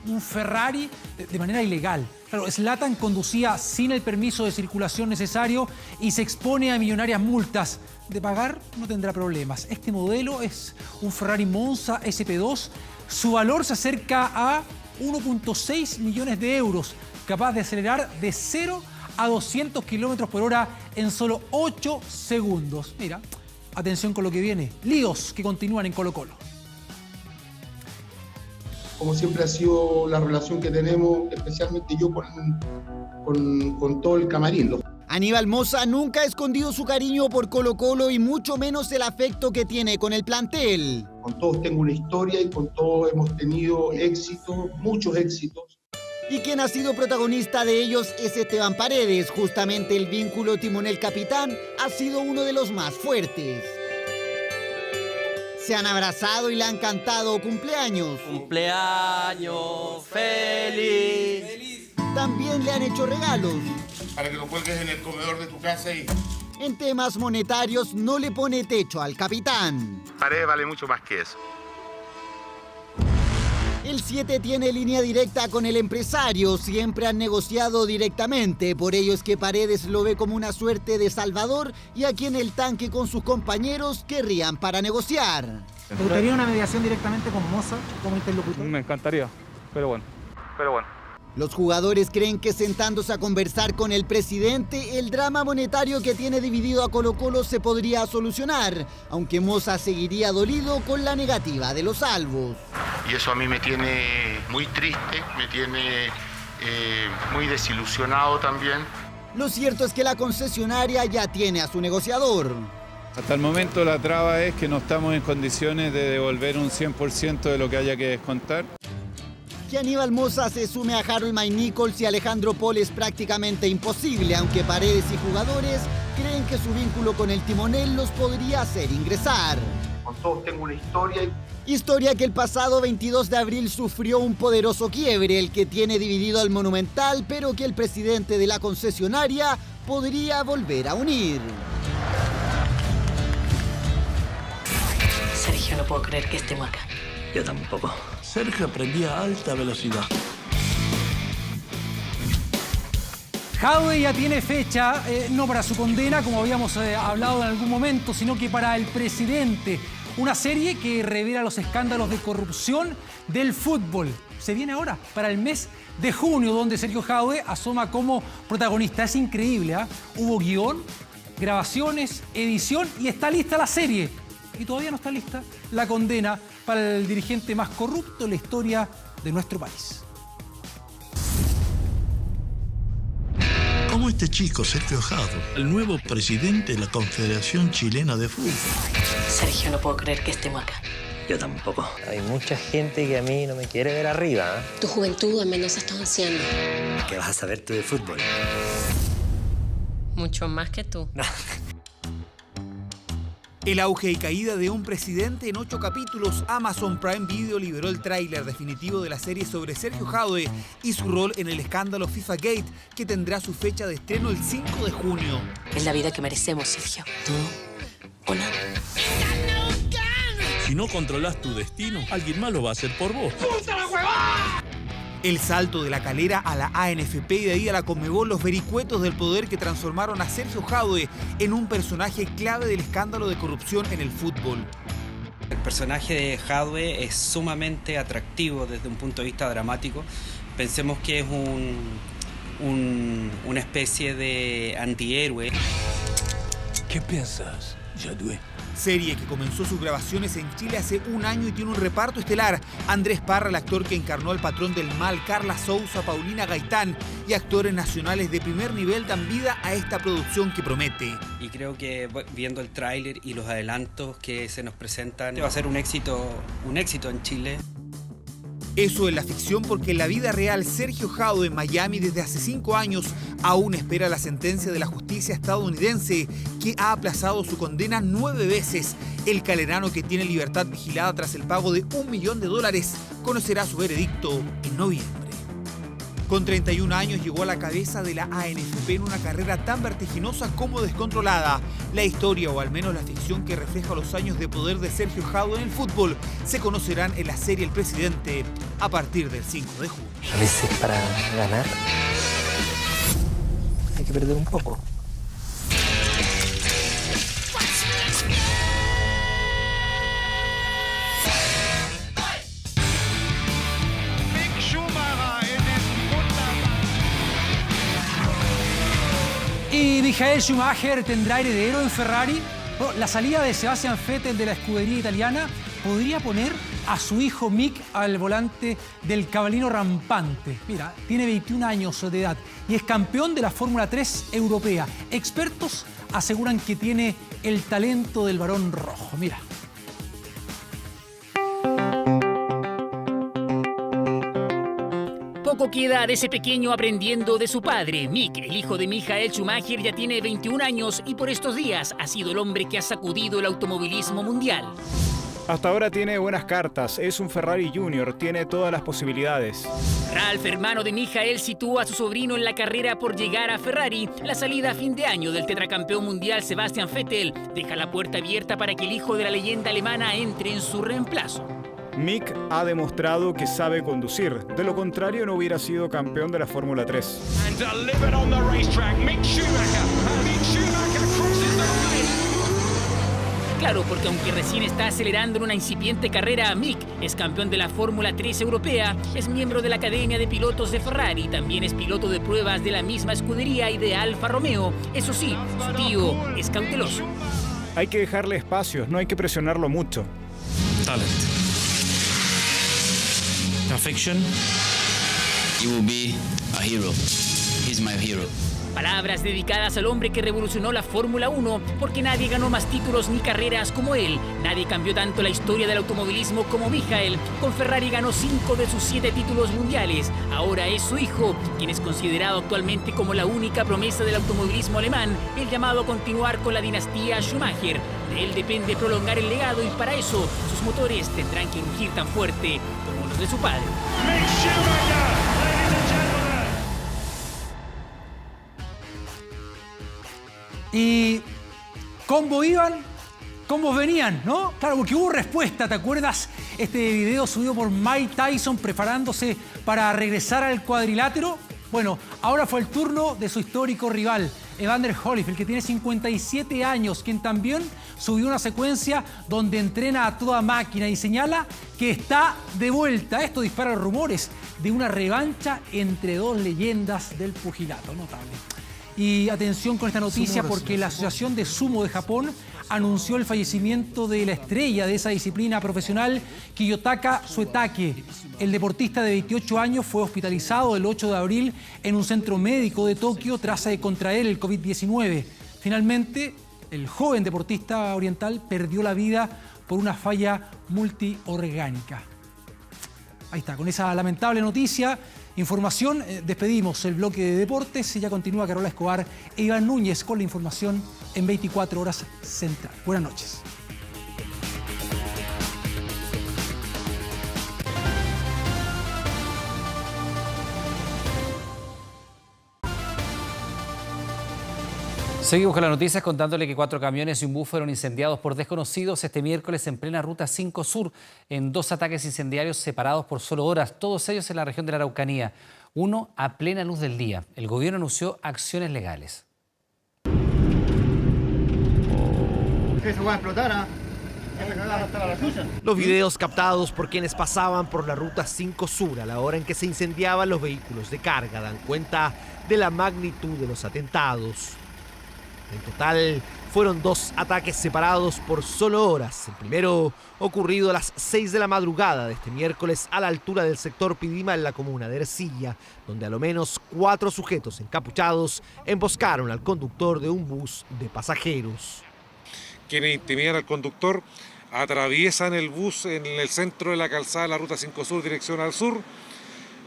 un Ferrari, de manera ilegal. Claro, Zlatan conducía sin el permiso de circulación necesario y se expone a millonarias multas. De pagar no tendrá problemas. Este modelo es un Ferrari Monza SP2. Su valor se acerca a 1.6 millones de euros, capaz de acelerar de 0 a 200 kilómetros por hora en solo 8 segundos. Mira, atención con lo que viene. Líos que continúan en Colo-Colo.
como siempre ha sido la relación que tenemos, especialmente yo con todo el camarín.
Aníbal Mosa nunca ha escondido su cariño por Colo-Colo y mucho menos el afecto que tiene con el plantel.
Con todos tengo una historia y con todos hemos tenido éxitos, muchos éxitos.
Y quien ha sido protagonista de ellos es Esteban Paredes. Justamente el vínculo timonel-capitán ha sido uno de los más fuertes. Se han abrazado y le han cantado cumpleaños.
¡Cumpleaños feliz!
También le han hecho regalos.
Para que lo cuelgues en el comedor de tu casa y...
En temas monetarios no le pone techo al capitán.
Paredes vale mucho más que eso.
El 7 tiene línea directa con el empresario, siempre han negociado directamente, por ello es que Paredes lo ve como una suerte de salvador y aquí en el tanque con sus compañeros querrían para negociar.
¿Te gustaría una mediación directamente con Mosa como interlocutor?
Me encantaría, pero bueno.
Los jugadores creen que sentándose a conversar con el presidente, el drama monetario que tiene dividido a Colo-Colo se podría solucionar, aunque Mosa seguiría dolido con la negativa de los albos.
Y eso a mí me tiene muy triste, me tiene muy desilusionado también.
Lo cierto es que la concesionaria ya tiene a su negociador.
Hasta el momento la traba es que no estamos en condiciones de devolver un 100% de lo que haya que descontar.
Que Aníbal Mosa se sume a Harold May Nichols y Alejandro Paul es prácticamente imposible, aunque Paredes y jugadores creen que su vínculo con el timonel los podría hacer ingresar.
Con todos tengo una historia.
Historia que el pasado 22 de abril sufrió un poderoso quiebre, el que tiene dividido al Monumental, pero que el presidente de la concesionaria podría volver a unir.
Sergio, no puedo creer que estemos acá. Yo tampoco.
Sergio aprendía a alta velocidad.
Jadwe ya tiene fecha, no para su condena, como habíamos hablado en algún momento, sino que para El Presidente. Una serie que revela los escándalos de corrupción del fútbol. Se viene ahora, para el mes de junio, donde Sergio Jadwe asoma como protagonista. Es increíble, ¿eh? Hubo guión, grabaciones, edición y está lista la serie. Y todavía no está lista la condena para el dirigente más corrupto en la historia de nuestro país.
Como este chico, Sergio Jadwe, el nuevo presidente de la Confederación Chilena de Fútbol.
Sergio, no puedo creer que estemos acá. Yo tampoco.
Hay mucha gente que a mí no me quiere ver arriba, ¿eh?
Tu juventud al menos está anciana.
¿Qué vas a saber tú de fútbol?
Mucho más que tú.
El auge y caída de un presidente en 8 capítulos, Amazon Prime Video liberó el tráiler definitivo de la serie sobre Sergio Jadwe y su rol en el escándalo FIFA Gate, que tendrá su fecha de estreno el 5 de junio.
Es la vida que merecemos, Sergio. Todo o nada.
Si no controlas tu destino, alguien más lo va a hacer por vos. ¡Puta la huevada!
El salto de la Calera a la ANFP y de ahí a la Conmebol, los vericuetos del poder que transformaron a Sergio Jadwe en un personaje clave del escándalo de corrupción en el fútbol.
El personaje de Jadwe es sumamente atractivo desde un punto de vista dramático. Pensemos que es una especie de antihéroe.
¿Qué piensas, Jadwe?
Serie que comenzó sus grabaciones en Chile hace un año y tiene un reparto estelar. Andrés Parra, el actor que encarnó al patrón del mal, Carla Souza, Paulina Gaitán y actores nacionales de primer nivel dan vida a esta producción que promete.
Y creo que viendo el tráiler y los adelantos que se nos presentan, va a ser un éxito en Chile.
Eso en la ficción, porque en la vida real Sergio Jadwe en Miami desde hace 5 años aún espera la sentencia de la justicia estadounidense, que ha aplazado su condena 9 veces. El calerano, que tiene libertad vigilada tras el pago de $1 millón, conocerá su veredicto en noviembre. Con 31 años llegó a la cabeza de la ANFP en una carrera tan vertiginosa como descontrolada. La historia, o al menos la ficción que refleja los años de poder de Sergio Jadwe en el fútbol, se conocerán en la serie El Presidente a partir del 5 de junio.
A veces para ganar hay que perder un poco.
Y Michael Schumacher tendrá heredero en Ferrari. Bueno, la salida de Sebastian Vettel de la escudería italiana podría poner a su hijo Mick al volante del cabalino rampante. Mira, tiene 21 años de edad y es campeón de la Fórmula 3 europea. Expertos aseguran que tiene el talento del varón rojo. Mira.
Poco queda de ese pequeño aprendiendo de su padre. Mick, el hijo de Michael Schumacher, ya tiene 21 años y por estos días ha sido el hombre que ha sacudido el automovilismo mundial.
Hasta ahora tiene buenas cartas, es un Ferrari Junior, tiene todas las posibilidades.
Ralf, hermano de Michael, sitúa a su sobrino en la carrera por llegar a Ferrari. La salida a fin de año del tetracampeón mundial Sebastian Vettel deja la puerta abierta para que el hijo de la leyenda alemana entre en su reemplazo.
Mick ha demostrado que sabe conducir, de lo contrario no hubiera sido campeón de la Fórmula 3.
Claro, porque aunque recién está acelerando en una incipiente carrera, Mick es campeón de la Fórmula 3 europea, es miembro de la Academia de Pilotos de Ferrari, también es piloto de pruebas de la misma escudería y de Alfa Romeo. Eso sí, su tío es cauteloso.
Hay que dejarle espacios, no hay que presionarlo mucho.
Talent. Perfection.
He will be a hero. He's my hero.
Palabras dedicadas al hombre que revolucionó la Fórmula 1, porque nadie ganó más títulos ni carreras como él. Nadie cambió tanto la historia del automovilismo como Michael. Con Ferrari ganó 5 de sus 7 títulos mundiales. Ahora es su hijo, quien es considerado actualmente como la única promesa del automovilismo alemán, el llamado a continuar con la dinastía Schumacher. De él depende prolongar el legado y para eso sus motores tendrán que rugir tan fuerte como los de su padre.
Y cómo iban, cómo venían, ¿no? Claro, porque hubo respuesta, ¿te acuerdas? Este video subido por Mike Tyson preparándose para regresar al cuadrilátero. Bueno, ahora fue el turno de su histórico rival, Evander Holyfield, que tiene 57 años, quien también subió una secuencia donde entrena a toda máquina y señala que está de vuelta. Esto dispara rumores de una revancha entre dos leyendas del pugilato. Notable. Y atención con esta noticia porque la Asociación de Sumo de Japón anunció el fallecimiento de la estrella de esa disciplina profesional, Kiyotaka Suetake. El deportista de 28 años fue hospitalizado el 8 de abril en un centro médico de Tokio tras contraer el COVID-19. Finalmente, el joven deportista oriental perdió la vida por una falla multiorgánica. Ahí está, con esa lamentable noticia. Información, despedimos el bloque de deportes y ya continúa Carola Escobar e Iván Núñez con la información en 24 horas central. Buenas noches.
Seguimos con las noticias contándole que 4 camiones y un bus fueron incendiados por desconocidos este miércoles en plena Ruta 5 Sur, en 2 ataques incendiarios separados por solo horas, todos ellos en la región de la Araucanía, uno a plena luz del día. El gobierno anunció acciones legales.
Eso va a explotar, ¿ah?
Los videos captados por quienes pasaban por la Ruta 5 Sur a la hora en que se incendiaban los vehículos de carga dan cuenta de la magnitud de los atentados. En total, fueron 2 ataques separados por solo horas. El primero ocurrido a las 6 de la madrugada de este miércoles a la altura del sector Pidima en la comuna de Ercilla, donde a lo menos 4 sujetos encapuchados emboscaron al conductor de un bus de pasajeros.
Quienes intimidan al conductor atraviesan el bus en el centro de la calzada de la Ruta 5 Sur, dirección al sur.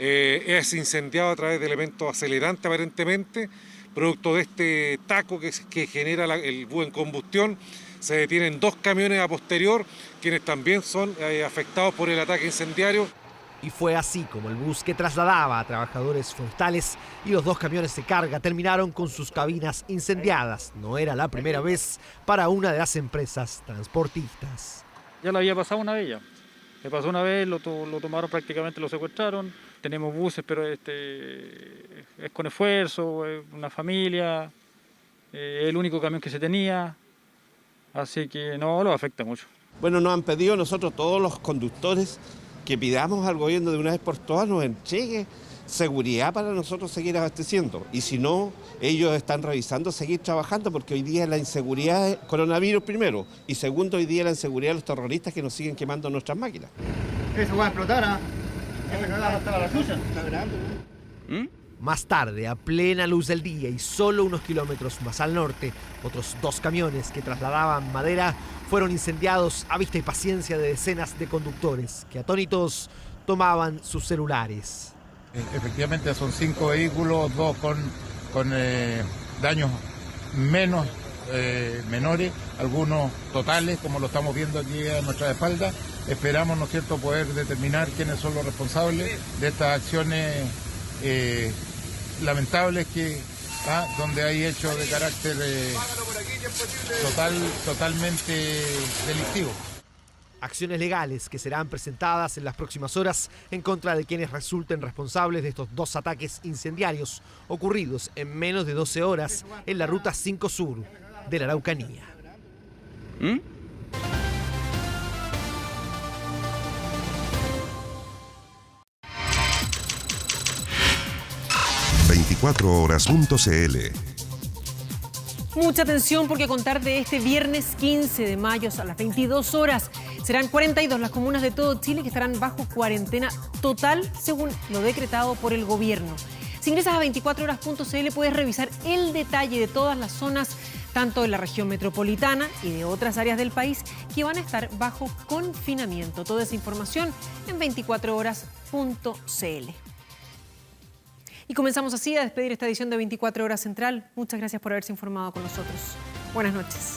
Es incendiado a través de elementos acelerantes aparentemente. Producto de este taco que genera el bus en combustión, se detienen 2 camiones a posterior, quienes también son afectados por el ataque incendiario.
Y fue así como el bus que trasladaba a trabajadores forestales y los 2 camiones de carga terminaron con sus cabinas incendiadas. No era la primera vez para una de las empresas transportistas.
Ya lo había pasado una vez ya. Me pasó una vez, lo tomaron prácticamente, lo secuestraron. Tenemos buses, pero es con esfuerzo, es una familia, es el único camión que se tenía, así que no lo afecta mucho.
Bueno, nos han pedido nosotros todos los conductores que pidamos al gobierno de una vez por todas nos entregue
seguridad para nosotros seguir abasteciendo. Y si no, ellos están revisando seguir trabajando, porque hoy día la inseguridad es coronavirus primero, y segundo, hoy día la inseguridad de los terroristas que nos siguen quemando nuestras máquinas.
Eso va a explotar, ¿ah?
Más tarde, a plena luz del día y solo unos kilómetros más al norte, otros 2 camiones que trasladaban madera fueron incendiados a vista y paciencia de decenas de conductores que, atónitos, tomaban sus celulares.
Efectivamente son 5 vehículos, 2 con daños menores, algunos totales, como lo estamos viendo aquí a nuestra espalda. Esperamos, ¿no es cierto?, poder determinar quiénes son los responsables de estas acciones lamentables donde hay hechos de carácter totalmente delictivo.
Acciones legales que serán presentadas en las próximas horas en contra de quienes resulten responsables de estos 2 ataques incendiarios ocurridos en menos de 12 horas en la Ruta 5 Sur de la Araucanía.
24horas.cl.
Mucha atención porque a contar de este viernes 15 de mayo a las 22 horas serán 42 las comunas de todo Chile que estarán bajo cuarentena total según lo decretado por el gobierno. Si ingresas a 24horas.cl puedes revisar el detalle de todas las zonas, tanto de la región metropolitana y de otras áreas del país que van a estar bajo confinamiento. Toda esa información en 24horas.cl. Y comenzamos así a despedir esta edición de 24 Horas Central. Muchas gracias por haberse informado con nosotros. Buenas noches.